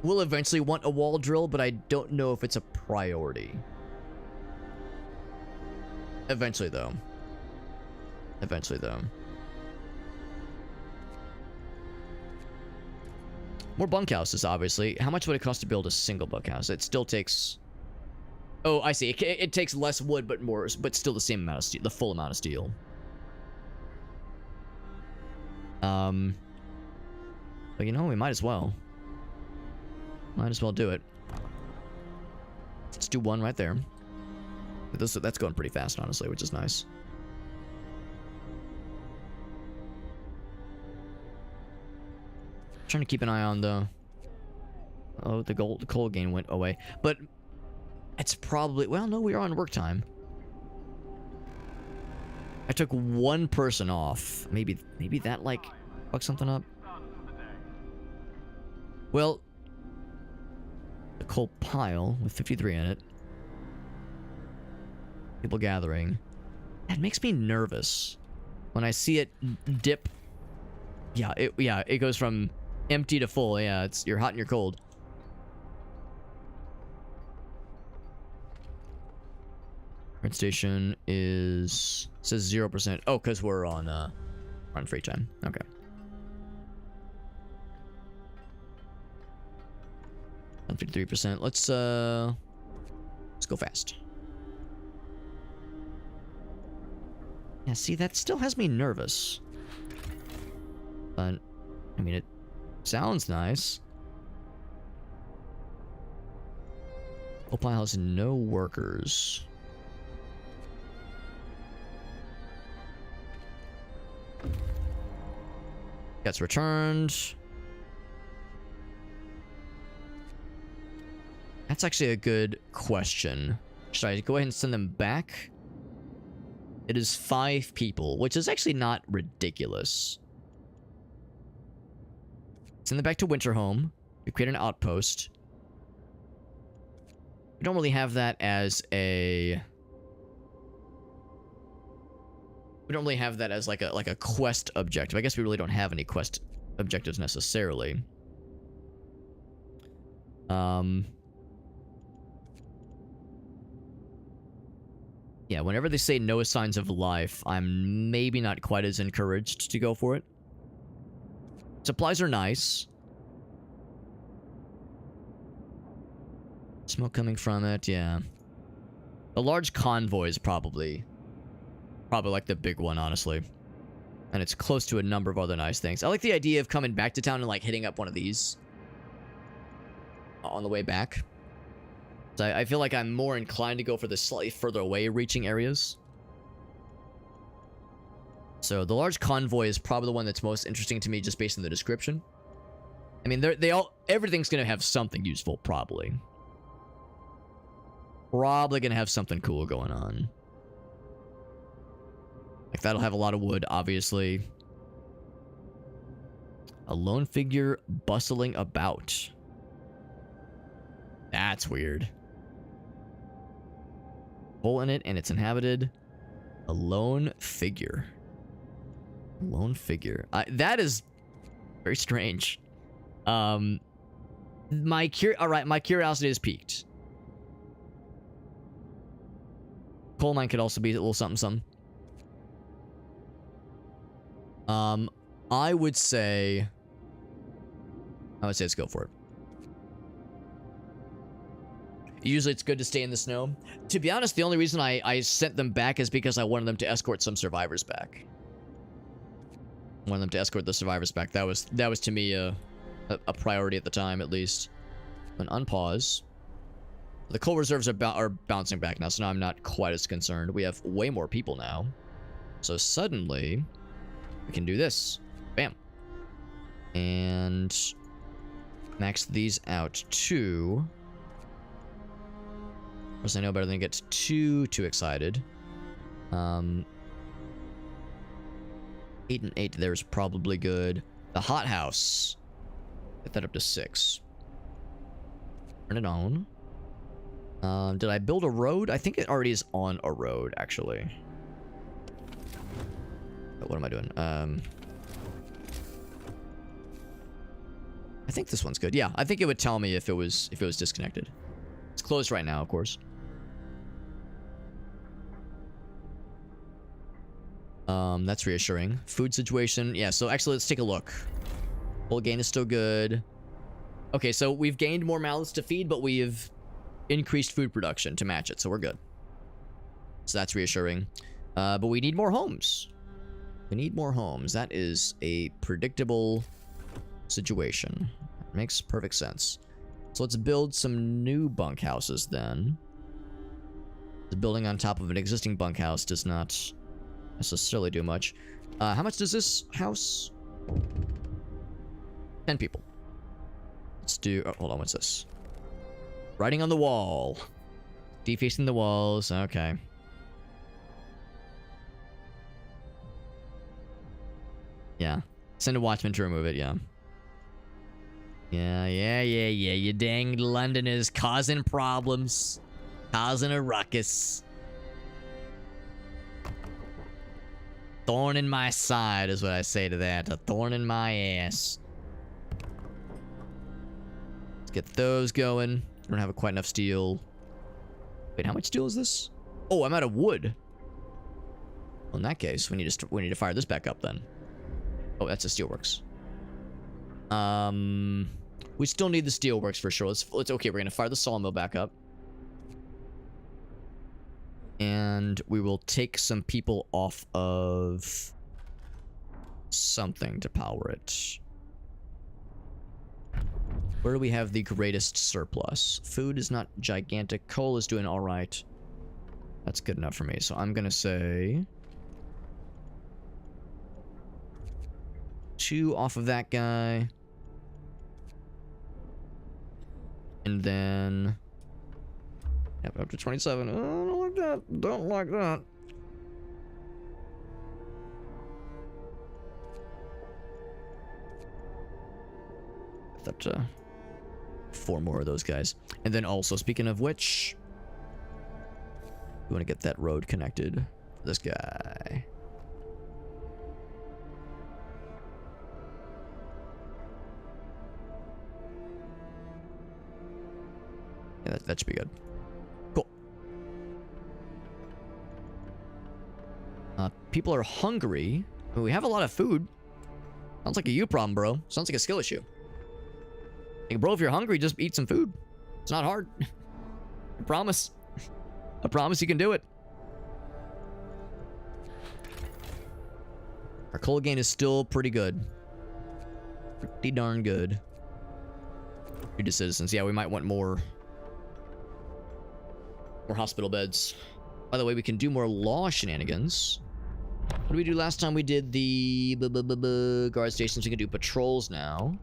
We'll eventually want a wall drill, but I don't know if it's a priority. Eventually, though. Eventually, though. More bunkhouses, obviously. How much would it cost to build a single bunkhouse? It still takes... Oh, I see. It takes less wood, but still the same amount of steel, the full amount of steel. But you know, we might as well. Might as well do it. Let's do one right there. That's going pretty fast, honestly, which is nice. Trying to keep an eye on the... Oh, the coal gain went away. But it's probably... Well, no, we are on work time. I took one person off. Maybe that, like, fucked something up. Well... The coal pile with 53 in it. People gathering. That makes me nervous when I see it dip. Yeah, it goes from empty to full. Yeah, you're hot and you're cold. Current station is says 0%. Oh, because we're on free time. Okay. On 53%. Let's go fast. Yeah, see, that still has me nervous. But I mean, it sounds nice. Opal has no workers. Gets returned. That's actually a good question. Should I go ahead and send them back? It is 5 people, which is actually not ridiculous. Send them back to Winterhome. We create an outpost. We don't really have that as a... We don't really have that as like a quest objective. I guess we really don't have any quest objectives necessarily. Yeah, whenever they say no signs of life, I'm maybe not quite as encouraged to go for it. Supplies are nice. Smoke coming from it, yeah. The large convoy is probably like the big one, honestly. And it's close to a number of other nice things. I like the idea of coming back to town and like hitting up one of these on the way back. So I feel like I'm more inclined to go for the slightly further away reaching areas. So the large convoy is probably the one that's most interesting to me just based on the description. I mean, everything's going to have something useful, probably. Probably going to have something cool going on. Like, that'll have a lot of wood, obviously. A lone figure bustling about. That's weird. Hole in it, and it's inhabited. A lone figure. Lone figure. That is very strange. My curiosity is piqued. Coal mine could also be a little something. I would say let's go for it. Usually it's good to stay in the snow. To be honest, the only reason I sent them back is because I wanted them to escort some survivors back. I wanted them to escort the survivors back. That was to me a priority at the time, at least. And unpause. The coal reserves are bouncing back now, so now I'm not quite as concerned. We have way more people now. So suddenly, we can do this. Bam. And max these out to... Of course, I know better than to get too excited. 8 and 8 there is probably good. The hothouse. Get that up to 6. Turn it on. Did I build a road? I think it already is on a road, actually. But what am I doing? I think this one's good. Yeah, I think it would tell me if it was disconnected. It's closed right now, of course. That's reassuring. Food situation. Yeah, so actually, let's take a look. Full gain is still good. Okay, so we've gained more mouths to feed, but we've increased food production to match it, so we're good. So that's reassuring. But we need more homes. We need more homes. That is a predictable situation. Makes perfect sense. So let's build some new bunkhouses then. The building on top of an existing bunkhouse does not necessarily do much. How much does this house? 10 people. Let's do... Oh, hold on, what's this? Writing on the wall. Defacing the walls. Okay. Yeah. Send a watchman to remove it, yeah. Yeah. You dang Londoners causing problems. Causing a ruckus. Thorn in my side is what I say to that. A thorn in my ass. Let's get those going. We don't have quite enough steel. Wait, how much steel is this? Oh, I'm out of wood. Well, in that case, we need to fire this back up then. Oh, that's the steelworks. We still need the steelworks for sure. Let's okay, we're gonna fire the sawmill back up. And we will take some people off of something to power it. Where do we have the greatest surplus? Food is not gigantic. Coal is doing all right. That's good enough for me. So I'm gonna say 2 off of that guy. And then yep, up to 27. Oh, I don't like that. Don't like that. Up to 4 more of those guys. And then also, speaking of which, we want to get that road connected. This guy. Yeah, that should be good. Cool. People are hungry. I mean, we have a lot of food. Sounds like a you problem, bro. Sounds like a skill issue. Like, bro, if you're hungry, just eat some food. It's not hard. I promise. I promise you can do it. Our coal gain is still pretty good. Pretty darn good. Due to citizens. Yeah, we might want more hospital beds. By the way, we can do more law shenanigans. What did we do last time? We did the guard stations. We can do patrols now.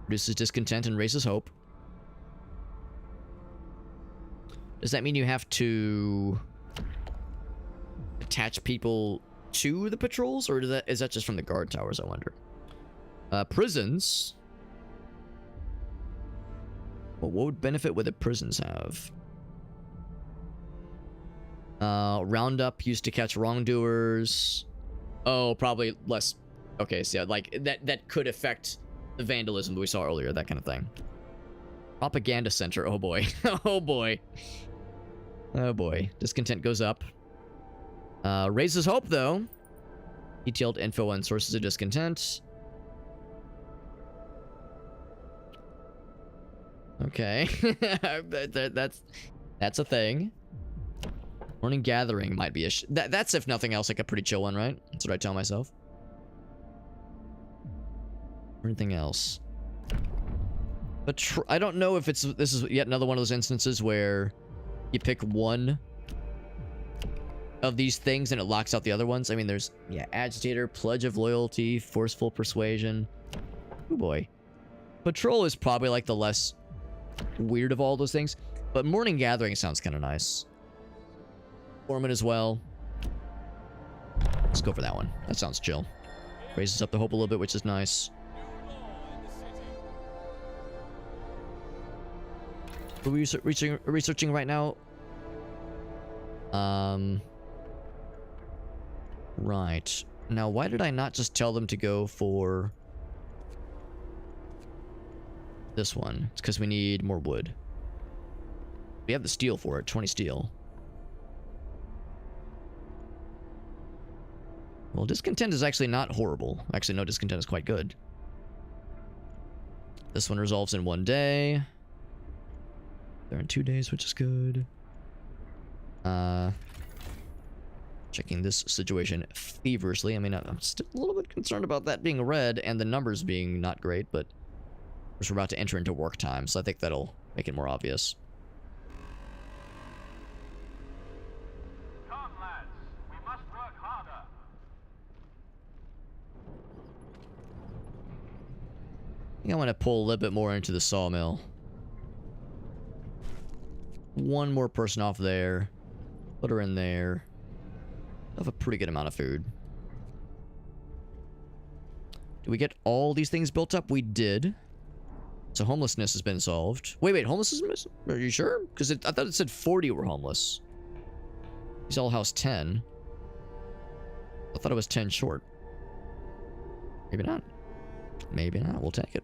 Reduces discontent and raises hope. Does that mean you have to attach people to the patrols, or is that just from the guard towers, I wonder? Prisons. Well, what would benefit would the prisons have? Roundup used to catch wrongdoers. Oh, probably less. Okay, so yeah, like that could affect the vandalism that we saw earlier, that kind of thing. Propaganda center. Oh boy. Oh boy. Oh boy. Discontent goes up. Raises hope though. Detailed info on sources of discontent. Okay. That's a thing. Morning gathering might be a that's if nothing else like a pretty chill one, right? That's what I tell myself. Anything else? But I don't know if this is yet another one of those instances where you pick one of these things and it locks out the other ones. I mean, there's agitator, pledge of loyalty, forceful persuasion. Oh boy. Patrol is probably like the less weird of all those things, but morning gathering sounds kind of nice. Foreman as well. Let's go for that one. That sounds chill. Raises up the hope a little bit, which is nice. Are we researching right now? Right. Now, why did I not just tell them to go for this one? It's because we need more wood. We have the steel for it. 20 steel. Well, discontent is actually not horrible. Actually, no, discontent is quite good. This one resolves in 1 day. They're in 2 days, which is good. Checking this situation feverishly. I mean, I'm still a little bit concerned about that being red and the numbers being not great, but we're about to enter into work time, so I think that'll make it more obvious. Come, lads. We must work harder. I think I want to pull a little bit more into the sawmill. One more person off there. Put her in there. Have a pretty good amount of food. Did we get all these things built up? We did. So homelessness has been solved. Wait, homelessness? Are you sure? Because I thought it said 40 were homeless. He's all house 10. I thought it was 10 short. Maybe not. Maybe not. We'll take it.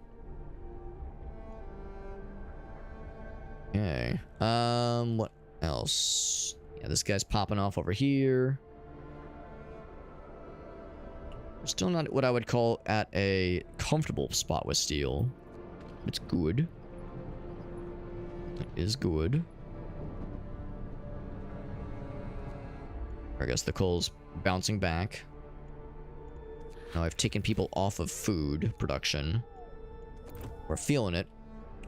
Okay. What else? Yeah, this guy's popping off over here. We're still not what I would call at a comfortable spot with steel. It's good. It is good. I guess the coal's bouncing back. Now I've taken people off of food production. We're feeling it.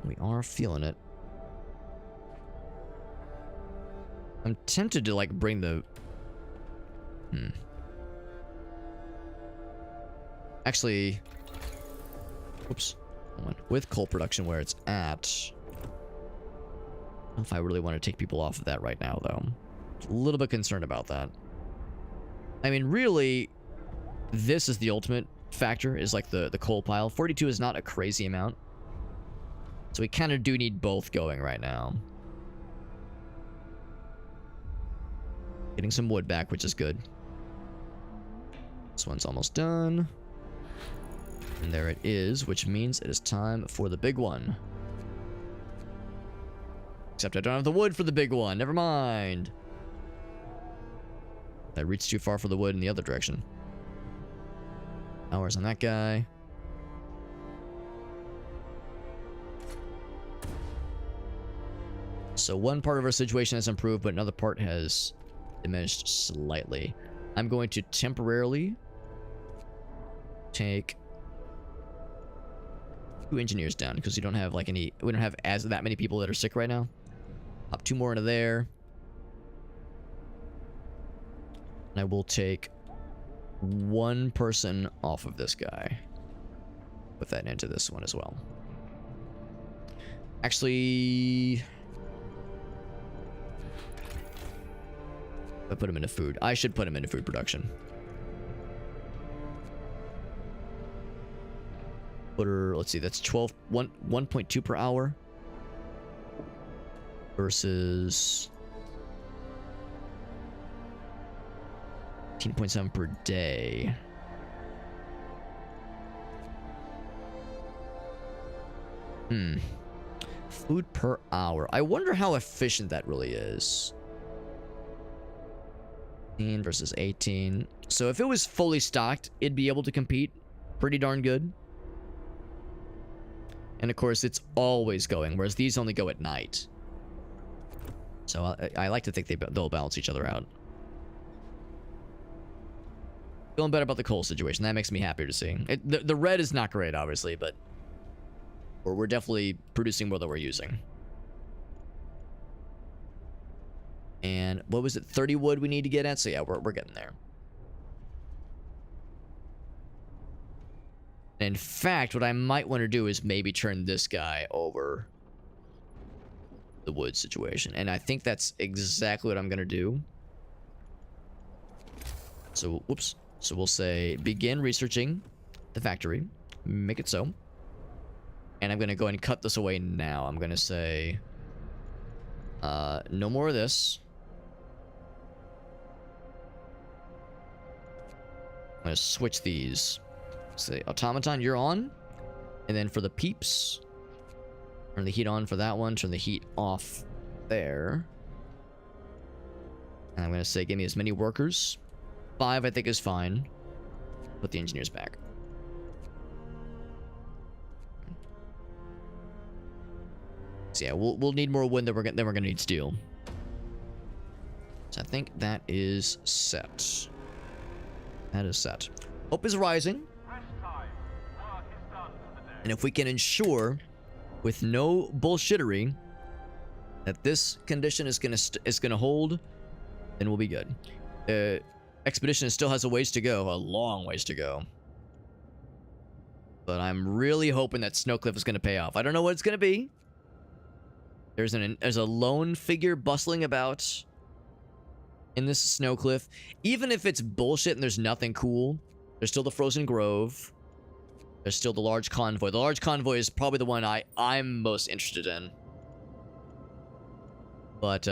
We are feeling it. I'm tempted to, like, bring the... Actually... Whoops. Hold on. With coal production where it's at... I don't know if I really want to take people off of that right now, though. A little bit concerned about that. I mean, really, this is the ultimate factor, is like the coal pile. 42 is not a crazy amount. So we kind of do need both going right now. Getting some wood back, which is good. This one's almost done. And there it is, which means it is time for the big one. Except I don't have the wood for the big one. Never mind. I reached too far for the wood in the other direction. Hours on that guy. So one part of our situation has improved, but another part has diminished slightly. I'm going to temporarily take 2 engineers down because we don't have like any. We don't have that many people that are sick right now. Pop 2 more into there. And I will take 1 person off of this guy. Put that into this one as well. Actually, I put him into food. I should put him into food production. Let's see, that's 1.2 per hour. Versus 18.7 per day. Food per hour. I wonder how efficient that really is. 18 versus 18. So if it was fully stocked, it'd be able to compete pretty darn good. And of course, it's always going, whereas these only go at night. So I like to think they'll balance each other out. Feeling better about the coal situation. That makes me happier to see. The red is not great, obviously, but we're definitely producing more than we're using. And what was it? 30 wood we need to get at? So yeah, we're getting there. In fact, what I might want to do is maybe turn this guy over the wood situation. And I think that's exactly what I'm going to do. So, whoops. So we'll say begin researching the factory. Make it so. And I'm going to go ahead and cut this away now. I'm going to say no more of this. I'm going to switch these. Say, automaton, you're on. And then for the peeps, turn the heat on for that one. Turn the heat off there. And I'm going to say, give me as many workers. 5, I think, is fine. Put the engineers back. So yeah, we'll need more wood than we're gonna need steel. So I think that is set. That is set. Hope is rising. Rest time. Work is done for the day. And if we can ensure, with no bullshittery, that this condition is gonna hold, then we'll be good. Expedition still has a ways to go, a long ways to go. But I'm really hoping that Snowcliff is gonna pay off. I don't know what it's gonna be. There's a lone figure bustling about in this Snowcliff. Even if it's bullshit and there's nothing cool, there's still the Frozen Grove. There's still the large convoy. The large convoy is probably the one I'm most interested in. But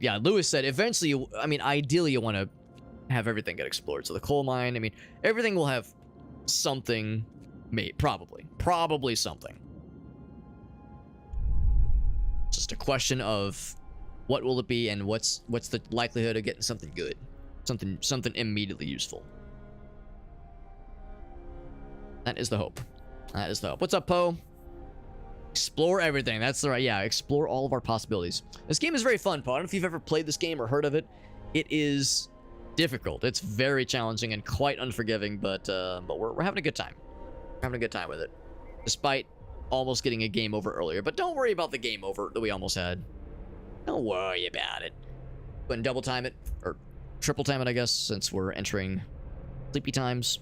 yeah, Lewis said eventually, I mean, ideally you want to have everything get explored. So the coal mine, I mean, everything will have something made, probably something. Just just a question of what will it be and what's the likelihood of getting something good, something immediately useful. That is the hope. That is the hope. What's up, Poe? Explore everything. That's the right. Yeah, explore all of our possibilities. This game is very fun, Poe. I don't know if you've ever played this game or heard of it. It is difficult. It's very challenging and quite unforgiving, but we're having a good time. We're having a good time with it, despite almost getting a game over earlier. But don't worry about the game over that we almost had. Don't worry about it. Go ahead and double time it, or triple time it, I guess, since we're entering sleepy times.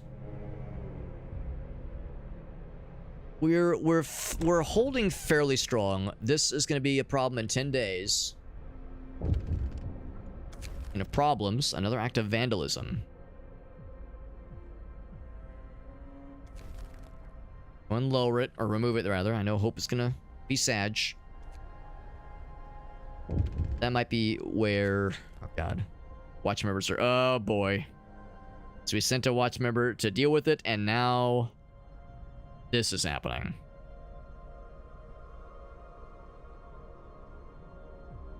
We're holding fairly strong. This is going to be a problem in 10 days. Problems. Another act of vandalism. Go and lower it, or remove it rather. I know Hope is going to be Sag. That might be where... Oh god. Watch members are... Oh boy. So we sent a watch member to deal with it, and now... this is happening.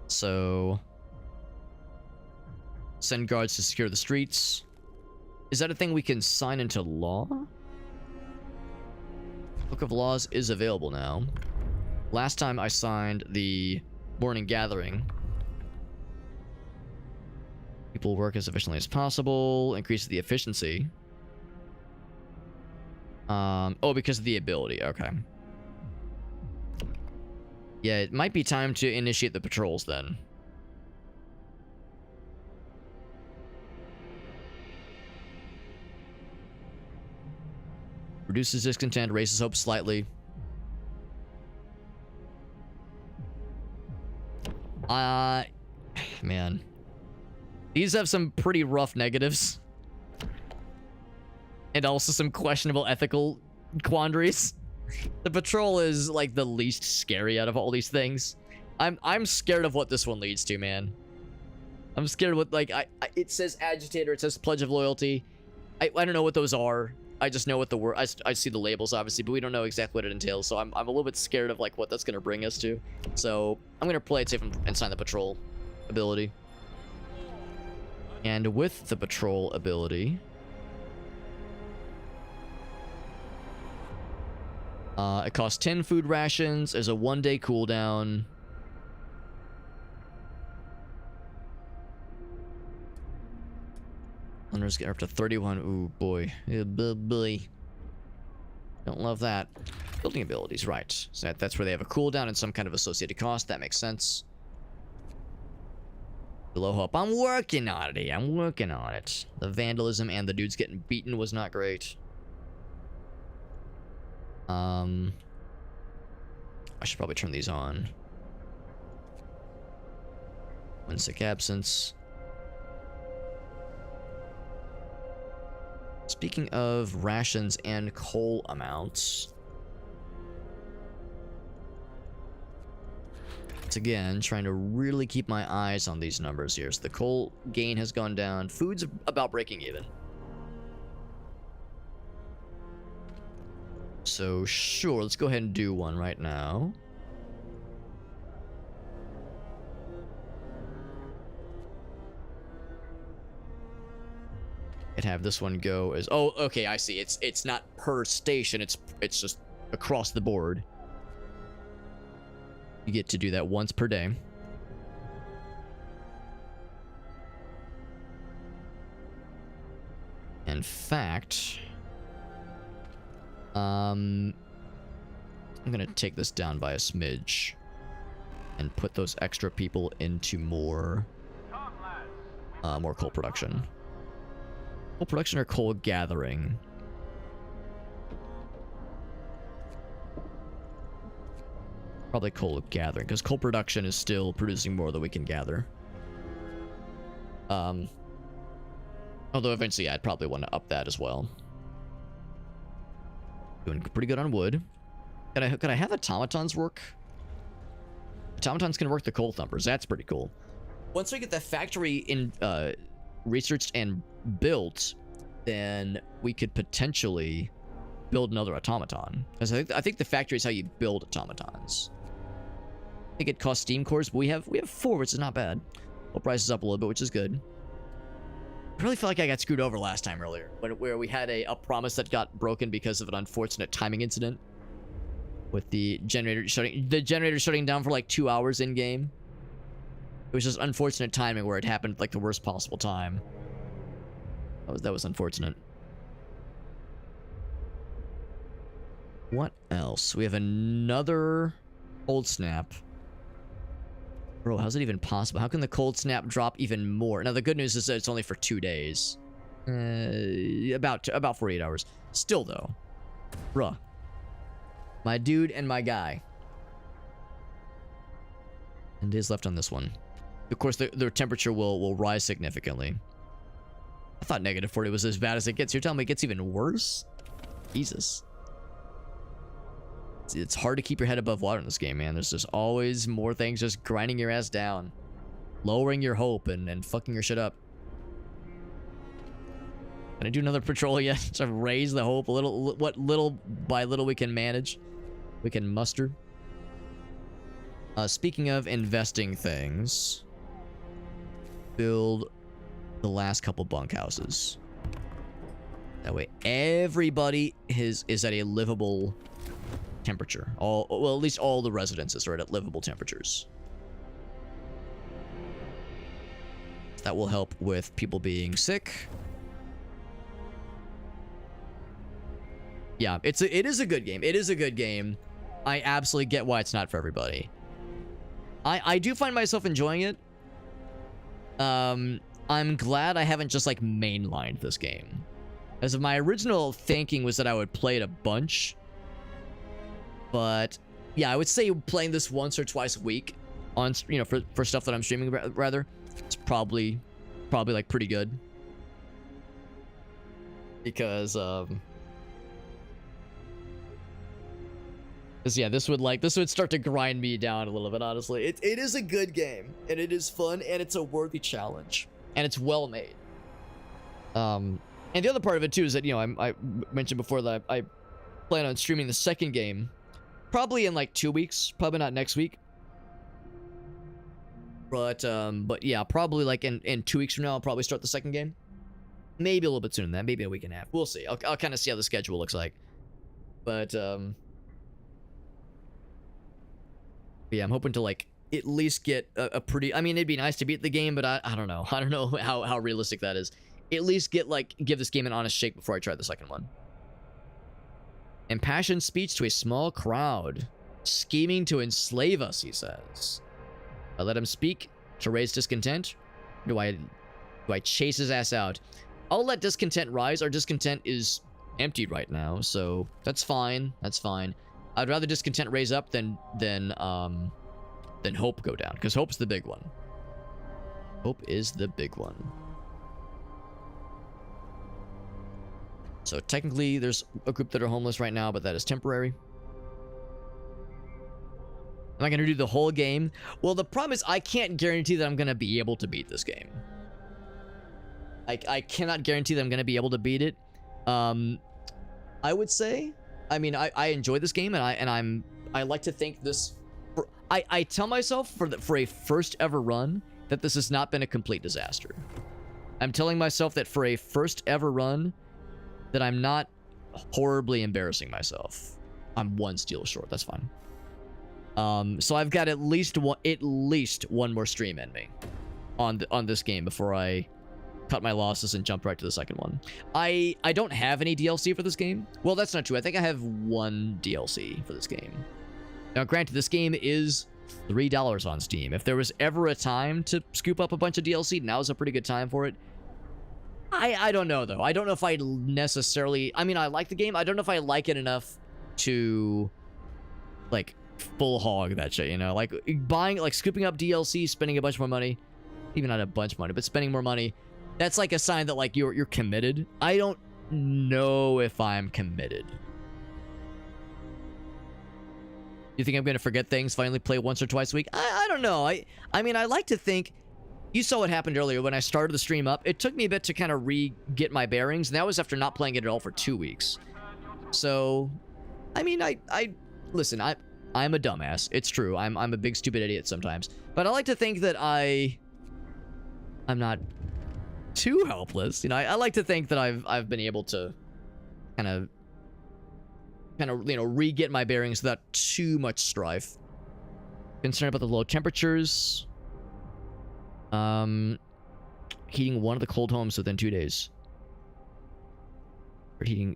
So... send guards to secure the streets. Is that a thing we can sign into law? Book of Laws is available now. Last time I signed the morning gathering. People work as efficiently as possible. Increases the efficiency. Oh, because of the ability. Okay. Yeah, it might be time to initiate the patrols then. Reduces discontent, raises hope slightly. Man. These have some pretty rough negatives. And also some questionable ethical quandaries. The patrol is like the least scary out of all these things. I'm scared of what this one leads to, man. I'm scared what, like, it says agitator, it says pledge of loyalty. I don't know what those are. I just know what the word, I see the labels obviously, but we don't know exactly what it entails, so I'm a little bit scared of like what that's gonna bring us to. So I'm gonna play it safe and sign the patrol ability. And with the patrol ability, it costs 10 food rations. There's a 1-day cooldown. Hunters get up to 31. Ooh, boy. Boy. Don't love that. Building abilities, right. So that's where they have a cooldown and some kind of associated cost. That makes sense. Below hope. I'm working on it. I'm working on it. The vandalism and the dudes getting beaten was not great. I should probably turn these on. 1 sick absence. Speaking of rations and coal amounts, once again, trying to really keep my eyes on these numbers here. So the coal gain has gone down. Food's about breaking even. So sure, let's go ahead and do one right now. Could have this one go as, oh, okay, I see. It's not per station, it's just across the board. You get to do that once per day. In fact, I'm gonna take this down by a smidge and put those extra people into more coal production. Coal production or coal gathering? Probably coal gathering, because coal production is still producing more than we can gather. Although eventually I'd probably want to up that as well. Doing pretty good on wood. Could I have automatons work? Automatons can work the coal thumpers. That's pretty cool. Once we get the factory in researched and built, then we could potentially build another automaton. Because I think the factory is how you build automatons. I think it costs Steam cores, but we have 4, which is not bad. Well, price is up a little bit, which is good. I really feel like I got screwed over last time earlier, where we had a promise that got broken because of an unfortunate timing incident with the generator shutting down for like 2 hours in game. It was just unfortunate timing where it happened at like the worst possible time. That was unfortunate. What else? We have another cold snap. Bro, how's it even possible? How can the cold snap drop even more? Now, the good news is that it's only for 2 days. About 48 hours. Still, though. Bruh. My dude and my guy. 10 days left on this one. Of course, the temperature will rise significantly. I thought negative 40 was as bad as it gets. You're telling me it gets even worse? Jesus. It's hard to keep your head above water in this game, man. There's just always more things just grinding your ass down. Lowering your hope and fucking your shit up. Can I do another patrol yet? To raise the hope a little, what little by little we can manage. We can muster. Speaking of investing things. Build the last couple bunkhouses. That way everybody is at a livable temperature. Well, at least all the residences are at livable temperatures. That will help with people being sick. Yeah, it is a good game. It is a good game. I absolutely get why it's not for everybody. I do find myself enjoying it. I'm glad I haven't just like mainlined this game. As of my original thinking was that I would play it a bunch. But yeah, I would say playing this once or twice a week on, you know, for stuff that I'm streaming rather, it's probably like pretty good. Because yeah, this would start to grind me down a little bit, honestly. It is a good game, and it is fun, and it's a worthy challenge, and it's well made. And the other part of it too is that, you know, I mentioned before that I plan on streaming the second game probably in like 2 weeks, probably not next week. But yeah, probably like in 2 weeks from now, I'll probably start the second game. Maybe a little bit sooner than that, maybe a week and a half. We'll see. I'll kind of see how the schedule looks like. But yeah, I'm hoping to like at least get a pretty, I mean, it'd be nice to beat the game, but I don't know. I don't know how realistic that is. At least give this game an honest shake before I try the second one. Impassioned speech to a small crowd. Scheming to enslave us, he says. I let him speak to raise discontent? Do I chase his ass out? I'll let discontent rise. Our discontent is empty right now, so that's fine. That's fine. I'd rather discontent raise up than hope go down, because hope's the big one. Hope is the big one. So technically, there's a group that are homeless right now, but that is temporary. Am I going to do the whole game? Well, the problem is I can't guarantee that I'm going to be able to beat this game. I cannot guarantee that I'm going to be able to beat it. I would say, I mean, I enjoy this game, and I like to think this. I tell myself for a first ever run that this has not been a complete disaster. I'm telling myself that for a first ever run, that I'm not horribly embarrassing myself. I'm 1 steal short. That's fine. So I've got at least one more stream in me on this game before I cut my losses and jump right to the second one. I don't have any DLC for this game. Well, that's not true. I think I have 1 DLC for this game. Now, granted, this game is $3 on Steam. If there was ever a time to scoop up a bunch of DLC, now's a pretty good time for it. I don't know, though. I don't know if I necessarily... I mean, I like the game. I don't know if I like it enough to, like, full hog that shit, you know? Like, buying, like, scooping up DLC, spending a bunch more money. Even not a bunch of money, but spending more money. That's, like, a sign that, like, you're committed. I don't know if I'm committed. You think I'm going to forget things, finally play once or twice a week? I don't know. I mean, I like to think... You saw what happened earlier when I started the stream up. It took me a bit to kind of get my bearings, and that was after not playing it at all for 2 weeks. So, I mean, listen, I'm a dumbass. It's true. I'm a big stupid idiot sometimes. But I like to think that I'm not too helpless. You know, I like to think that I've been able to kind of you know, re-get my bearings without too much strife. Concerned about the low temperatures. Heating one of the cold homes within 2 days. We're heating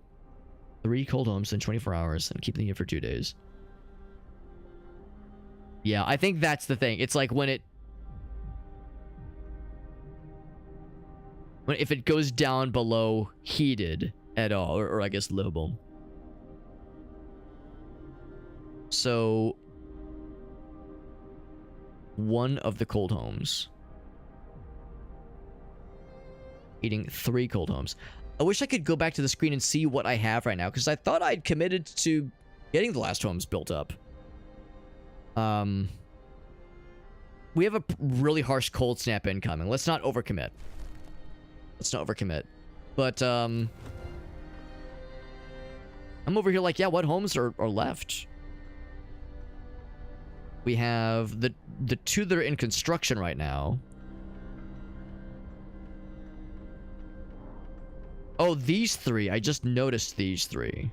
3 cold homes in 24 hours and keeping it for 2 days. Yeah, I think that's the thing. It's like if it goes down below heated at all, or I guess livable. So one of the cold homes eating 3 cold homes. I wish I could go back to the screen and see what I have right now, because I thought I'd committed to getting the last homes built up. We have a really harsh cold snap incoming. Let's not overcommit. But I'm over here like, yeah, what homes are left? We have the 2 that are in construction right now. Oh, these 3. I just noticed these 3.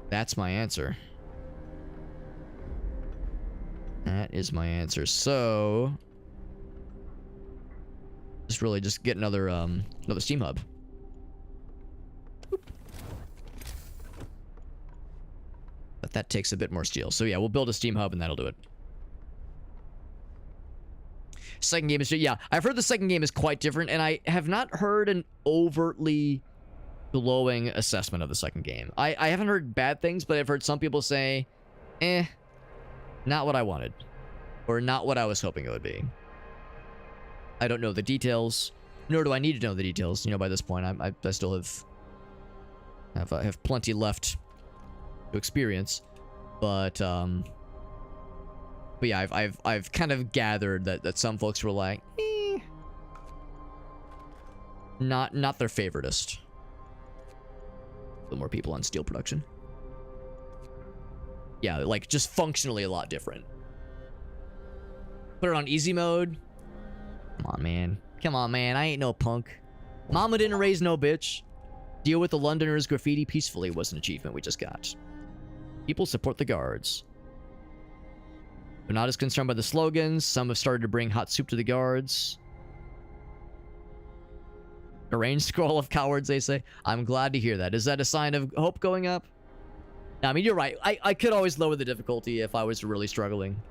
That's my answer. That is my answer. So just get another steam hub. But that takes a bit more steel. So yeah, we'll build a steam hub and that'll do it. Second game is, yeah, I've heard the second game is quite different, and I have not heard an overtly glowing assessment of the second game. I haven't heard bad things, but I've heard some people say, not what I wanted, or not what I was hoping it would be. I don't know the details, nor do I need to know the details. You know, by this point, I still have plenty left to experience, but yeah, I've kind of gathered that some folks were like, not their favoritist. A little more people on steel production. Yeah, like just functionally a lot different. Put it on easy mode. Come on, man. I ain't no punk. Mama didn't raise no bitch. Deal with the Londoners' graffiti peacefully was an achievement we just got. People support the guards. They're not as concerned by the slogans. Some have started to bring hot soup to the guards. A range scroll of cowards, they say. I'm glad to hear that. Is that a sign of hope going up? I mean, you're right. I could always lower the difficulty if I was really struggling.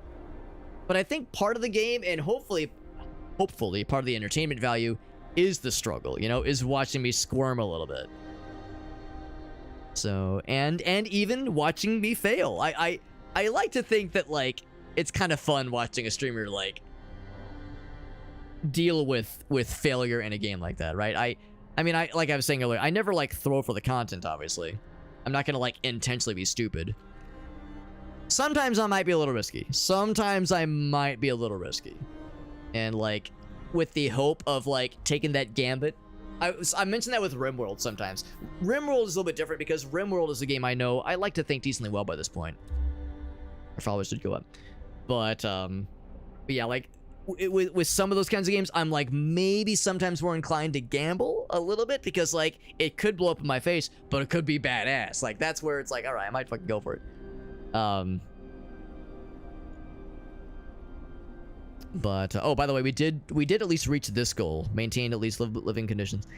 But I think part of the game, and hopefully part of the entertainment value, is the struggle, you know, is watching me squirm a little bit. So, and even watching me fail. I like to think that, like, it's kind of fun watching a streamer, like, deal with failure in a game like that, right? I mean, like I was saying earlier, I never, like, throw for the content, obviously. I'm not gonna, like, intentionally be stupid. Sometimes I might be a little risky. And, like, with the hope of, like, taking that gambit. I mentioned that with RimWorld sometimes. RimWorld is a little bit different because RimWorld is a game I know I like to think decently well by this point. Our followers did go up. But yeah, like, with some of those kinds of games, I'm, like, maybe sometimes more inclined to gamble a little bit because, like, it could blow up in my face, but it could be badass. Like, that's where it's like, all right, I might fucking go for it. But oh, by the way, we did at least reach this goal, maintain at least living conditions.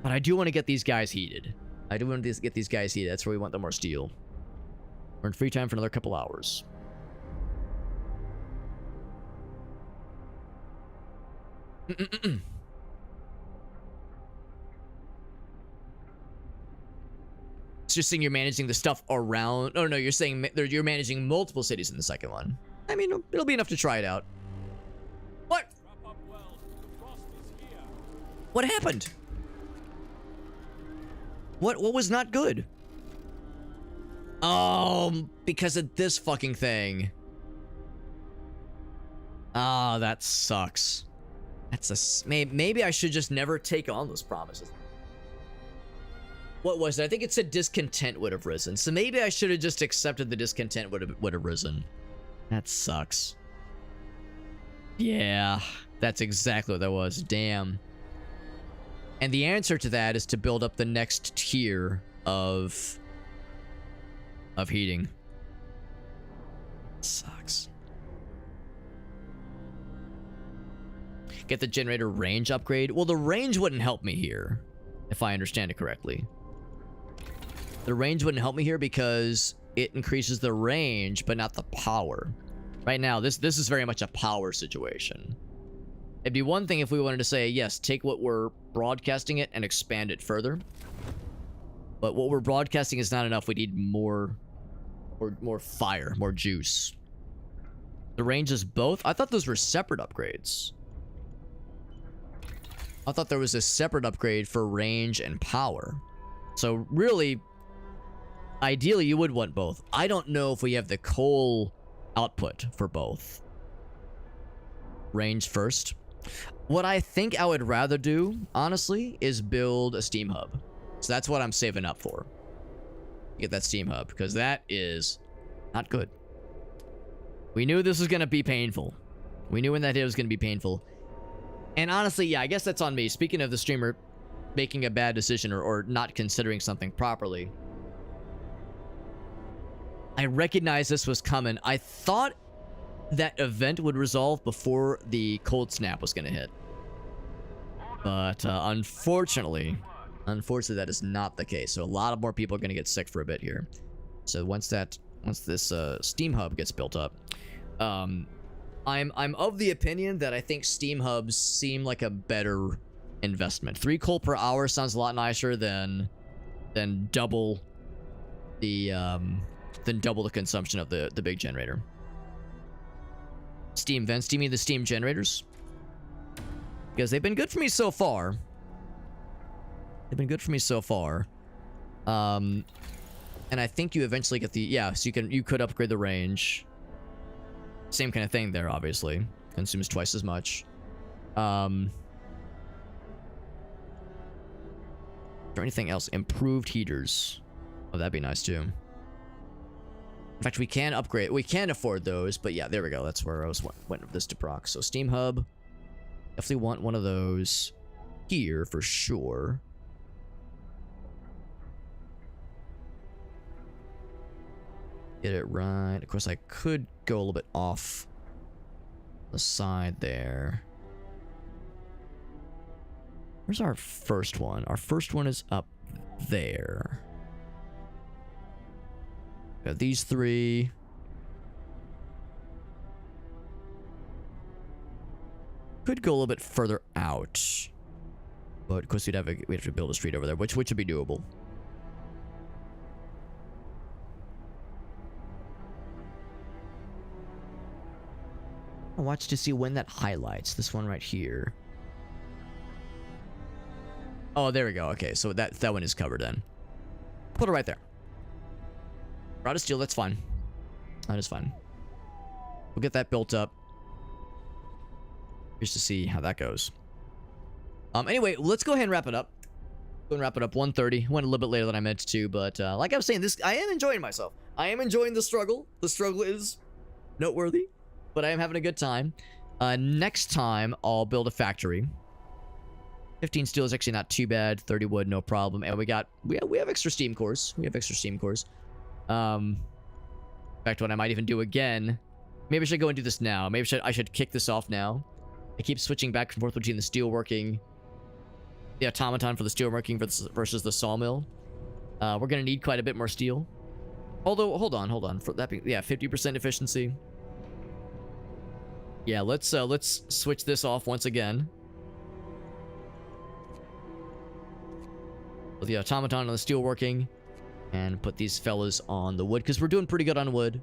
But I do want to get these guys heated. That's where we want the more steel. We're in free time for another couple hours. It's just saying you're managing the stuff around. Oh no, you're saying you're managing multiple cities in the second one. I mean, it'll be enough to try it out. What? What happened? What was not good? Because of this fucking thing. Ah, that sucks. That's maybe I should just never take on those promises. What was it? I think it said discontent would have risen. So maybe I should have just accepted the discontent would have risen. That sucks. Yeah, that's exactly what that was. Damn. And the answer to that is to build up the next tier of heating. Sucks. Get the generator range upgrade. Well, the range wouldn't help me here, if I understand it correctly. The range wouldn't help me here because it increases the range, but not the power. Right now, this is very much a power situation. It'd be one thing if we wanted to say, yes, take what we're broadcasting it and expand it further. But what we're broadcasting is not enough. We need more fire, more juice. The range is both? I thought those were separate upgrades. I thought there was a separate upgrade for range and power. So really, ideally you would want both. I don't know if we have the coal output for both. Range first. What I think I would rather do, honestly, is build a steam hub. So that's what I'm saving up for. Get that steam hub, because that is not good. We knew this was going to be painful. We knew when that hit was going to be painful. And honestly, yeah, I guess that's on me. Speaking of the streamer making a bad decision or not considering something properly, I recognize this was coming. I thought that event would resolve before the cold snap was going to hit. But unfortunately, that is not the case. So a lot of more people are going to get sick for a bit here. So once this steam hub gets built up, I'm of the opinion that I think steam hubs seem like a better investment. 3 coal per hour sounds a lot nicer than double the consumption of the big generator. Steam vents. Do you mean the steam generators? Because they've been good for me so far. And I think you eventually get the... Yeah, so you could upgrade the range. Same kind of thing there, obviously. Consumes twice as much. Is there anything else? Improved heaters. Oh, that'd be nice too. In fact, we can upgrade. We can afford those, but yeah, there we go. That's where I was went with this to proc. So steam hub. Definitely want one of those here for sure. Get it right. Of course, I could go a little bit off the side there. Where's our first one? Our first one is up there. Got these 3. Could go a little bit further out. But of course we'd have to build a street over there, which would be doable. I'll watch to see when that highlights. This one right here. Oh, there we go. Okay, so that one is covered then. Put it right there. Rod of steel, that's fine. That is fine. We'll get that built up. Just to see how that goes. Anyway, let's go ahead and wrap it up. Go and wrap it up. 1:30. Went a little bit later than I meant to, but like I was saying, I am enjoying myself. I am enjoying the struggle. The struggle is noteworthy, but I am having a good time. Next time, I'll build a factory. 15 steel is actually not too bad. 30 wood, no problem. And we have extra steam cores. In fact, what I might even do again, maybe I should go and do this now. Maybe I should kick this off now. I keep switching back and forth between the steelworking, the automaton for the steelworking versus the sawmill. We're gonna need quite a bit more steel. Although, hold on. For that, yeah, 50% efficiency. Yeah, let's switch this off once again. With the automaton on the steelworking, and put these fellas on the wood because we're doing pretty good on wood.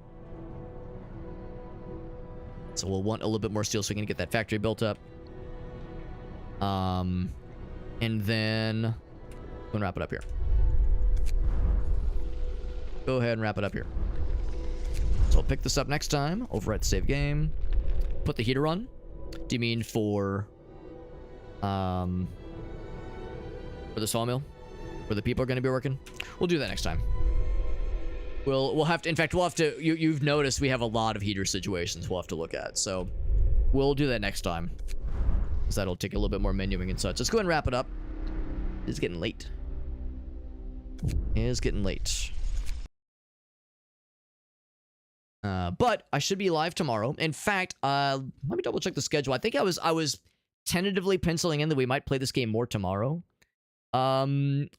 So we'll want a little bit more steel so we can get that factory built up. And then I'm gonna wrap it up here. Go ahead and wrap it up here. So I'll pick this up next time over at save game. Put the heater on. Do you mean for the sawmill? where the people are going to be working. We'll do that next time. We'll have to, in fact, we'll have to, you've noticed we have a lot of heater situations we'll have to look at. So we'll do that next time. Because that'll take a little bit more menuing and such. Let's go ahead and wrap it up. It's getting late. It is getting late. But I should be live tomorrow. In fact, let me double check the schedule. I think I was tentatively penciling in that we might play this game more tomorrow. I'm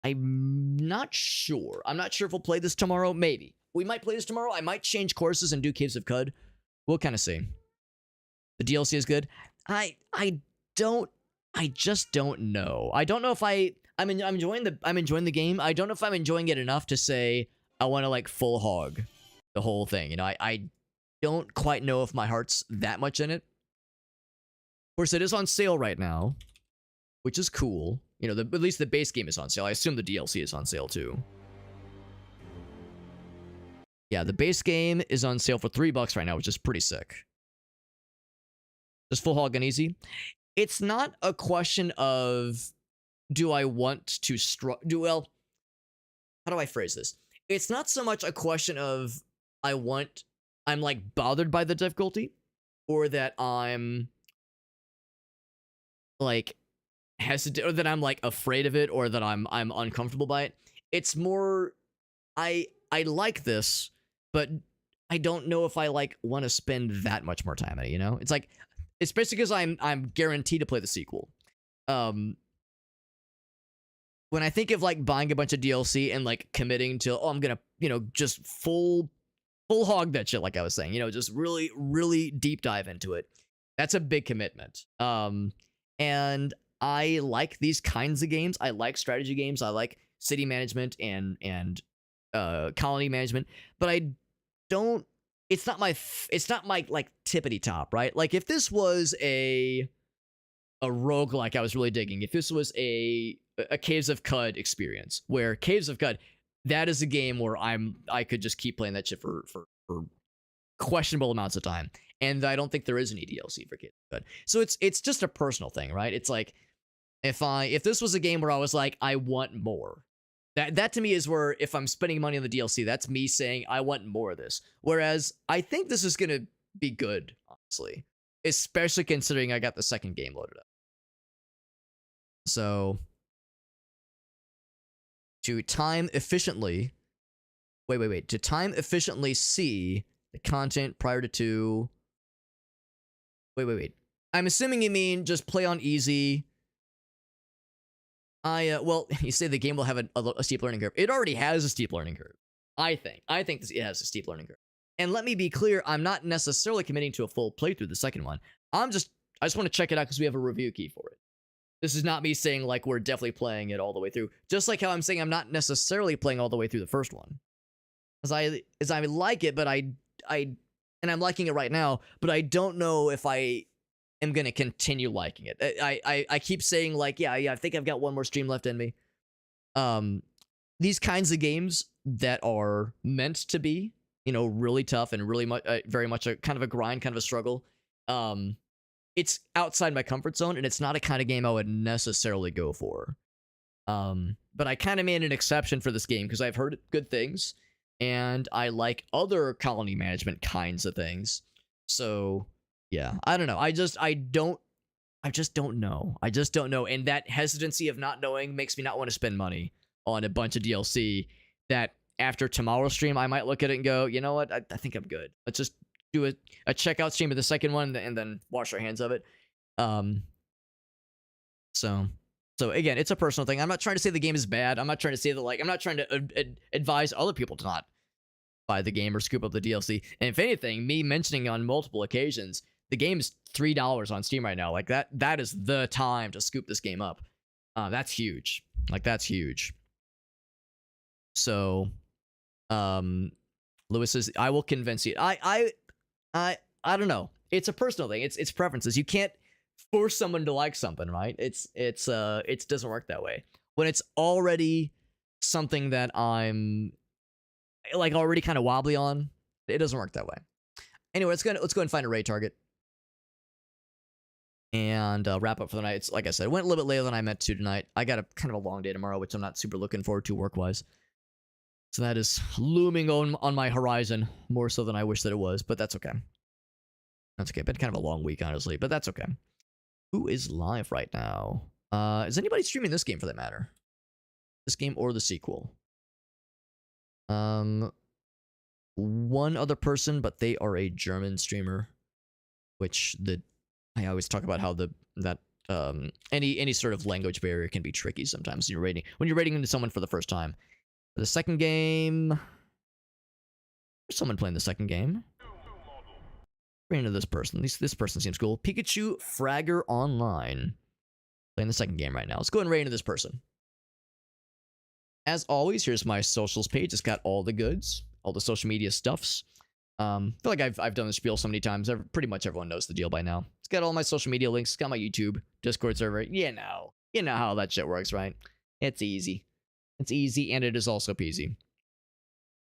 not sure. I'm not sure if we'll play this tomorrow. Maybe. We might play this tomorrow. I might change courses and do Caves of Cud. We'll kind of see. The DLC is good. I just don't know. I don't know if I'm enjoying the game. I don't know if I'm enjoying it enough to say I want to like full hog the whole thing. You know, I don't quite know if my heart's that much in it. Of course, it is on sale right now, which is cool. You know, at least the base game is on sale. I assume the DLC is on sale too. Yeah, the base game is on sale for $3 right now, which is pretty sick. Just full hog and easy. It's not a question of do I want to well, how do I phrase this? It's not so much a question of I'm like bothered by the difficulty, or that I'm like hesitant, or that I'm like afraid of it, or that I'm uncomfortable by it. It's more I like this, but I don't know if I like want to spend that much more time on it, you know? It's like, especially because I'm guaranteed to play the sequel. When I think of like buying a bunch of DLC and like committing to, oh, I'm gonna, you know, just full hog that shit, like I was saying, you know, just really, really deep dive into it. That's a big commitment. And I like these kinds of games. I like strategy games. I like city management and colony management, but I don't. It's not my like tippity top, right? Like if this was a roguelike I was really digging, if this was a Caves of Cud experience, where Caves of Cud, that is a game where I could just keep playing that shit for questionable amounts of time. And I don't think there is any DLC for Caves of Cud. So it's just a personal thing, right? It's like if this was a game where I was like, I want more. That to me is where, if I'm spending money on the DLC, that's me saying I want more of this. Whereas I think this is gonna be good, honestly, especially considering I got the second game loaded up. So to time efficiently see the content prior to 2. Wait. I'm assuming you mean just play on easy. Well, you say the game will have a steep learning curve. It already has a steep learning curve. I think it has a steep learning curve. And let me be clear, I'm not necessarily committing to a full playthrough the second one. I just want to check it out because we have a review key for it. This is not me saying like we're definitely playing it all the way through. Just like how I'm saying I'm not necessarily playing all the way through the first one. As I like it, but and I'm liking it right now, but I don't know if I am going to continue liking it. I keep saying like, yeah, I think I've got one more stream left in me. These kinds of games that are meant to be, you know, really tough and really much, very much a kind of a grind, kind of a struggle. It's outside my comfort zone, and it's not a kind of game I would necessarily go for. But I kind of made an exception for this game because I've heard good things, and I like other colony management kinds of things. So yeah, I don't know. I just don't know. I just don't know. And that hesitancy of not knowing makes me not want to spend money on a bunch of DLC that after tomorrow's stream, I might look at it and go, you know what? I think I'm good. Let's just do a checkout stream of the second one and then wash our hands of it. So again, it's a personal thing. I'm not trying to say the game is bad. I'm not trying to say that, like, I'm not trying to advise other people to not buy the game or scoop up the DLC. And if anything, me mentioning on multiple occasions, the game's $3 on Steam right now. Like that is the time to scoop this game up. That's huge. Like that's huge. So, Lewis says, I will convince you. I don't know. It's a personal thing. It's preferences. You can't force someone to like something, right? It doesn't work that way. When it's already something that I'm like already kind of wobbly on, it doesn't work that way. Anyway, let's go and find a raid target. and wrap up for the night. It's like I said, it went a little bit later than I meant to tonight. I got a kind of a long day tomorrow, which I'm not super looking forward to work-wise. So that is looming on my horizon more so than I wish that it was, but that's okay. That's okay. Been kind of a long week, honestly, but that's okay. Who is live right now? Is anybody streaming this game for that matter? This game or the sequel? One other person, but they are a German streamer, which I always talk about how any sort of language barrier can be tricky sometimes when you're rating into someone for the first time. The second game, there's someone playing the second game. Right into this person. This person seems cool. Pikachu Fragger Online. Playing the second game right now. Let's go and right into this person. As always, here's my socials page. It's got all the goods, all the social media stuffs. I feel like I've done this spiel so many times. Pretty much everyone knows the deal by now. It's got all my social media links. It's got my YouTube, Discord server. You know how that shit works, right? It's easy. It's easy, and it is also peasy.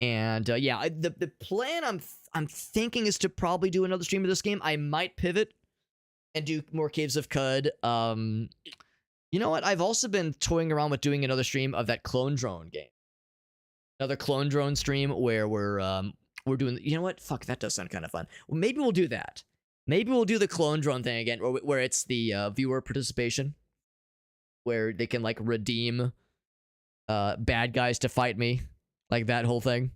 And yeah, the plan I'm thinking is to probably do another stream of this game. I might pivot and do more Caves of Cud. You know what? I've also been toying around with doing another stream of that clone drone game. Another clone drone stream where we're doing. You know what? Fuck, that does sound kind of fun. Well, maybe we'll do that. Maybe we'll do the clone drone thing again, where it's the viewer participation, where they can like redeem bad guys to fight me, like that whole thing.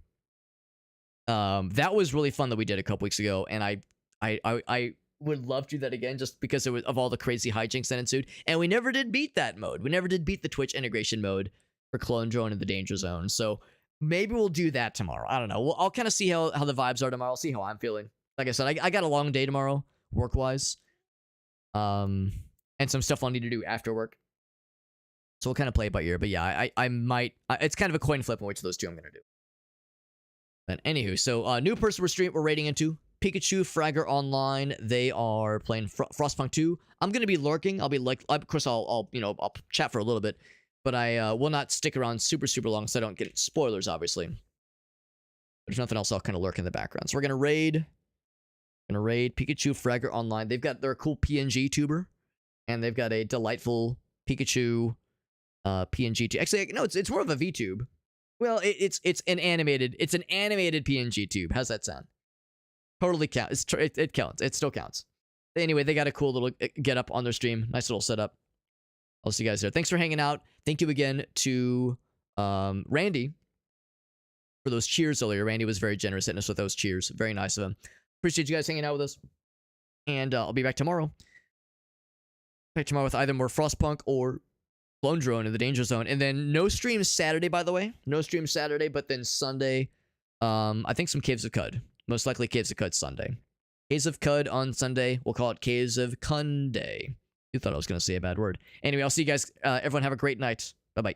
That was really fun that we did a couple weeks ago, and I would love to do that again just because of all the crazy hijinks that ensued. And we never did beat that mode. We never did beat the Twitch integration mode for Clone Drone in the Danger Zone. So maybe we'll do that tomorrow. I don't know. I'll kind of see how the vibes are tomorrow. See how I'm feeling. Like I said, I got a long day tomorrow, work-wise. And some stuff I'll need to do after work. So we'll kind of play it by ear. But yeah, I might... it's kind of a coin flip on which of those two I'm going to do. But anywho, so new person we're rating into, Pikachu Fragger Online. They are playing Frostpunk 2. I'm going to be lurking. I'll be like... Of course, I'll chat for a little bit. But I will not stick around super long so I don't get spoilers, obviously. But if nothing else, I'll kind of lurk in the background. So we're going to raid... Pikachu Fragger Online. They've got their cool PNG tuber. And they've got a delightful Pikachu PNG tube. Actually, no, it's more of a VTube. Well, it's an animated PNG tube. How's that sound? Totally counts. It counts. It still counts. Anyway, they got a cool little get up on their stream. Nice little setup. I'll see you guys there. Thanks for hanging out. Thank you again to Randy for those cheers earlier. Randy was very generous hitting us with those cheers. Very nice of him. Appreciate you guys hanging out with us. And I'll be back tomorrow. Back tomorrow with either more Frostpunk or Clone Drone in the Danger Zone. And then no stream Saturday, by the way. No stream Saturday, but then Sunday, I think some Caves of Cud. Most likely Caves of Cud Sunday. Caves of Cud on Sunday. We'll call it Caves of Cunday. You thought I was going to say a bad word. Anyway, I'll see you guys. Everyone have a great night. Bye-bye.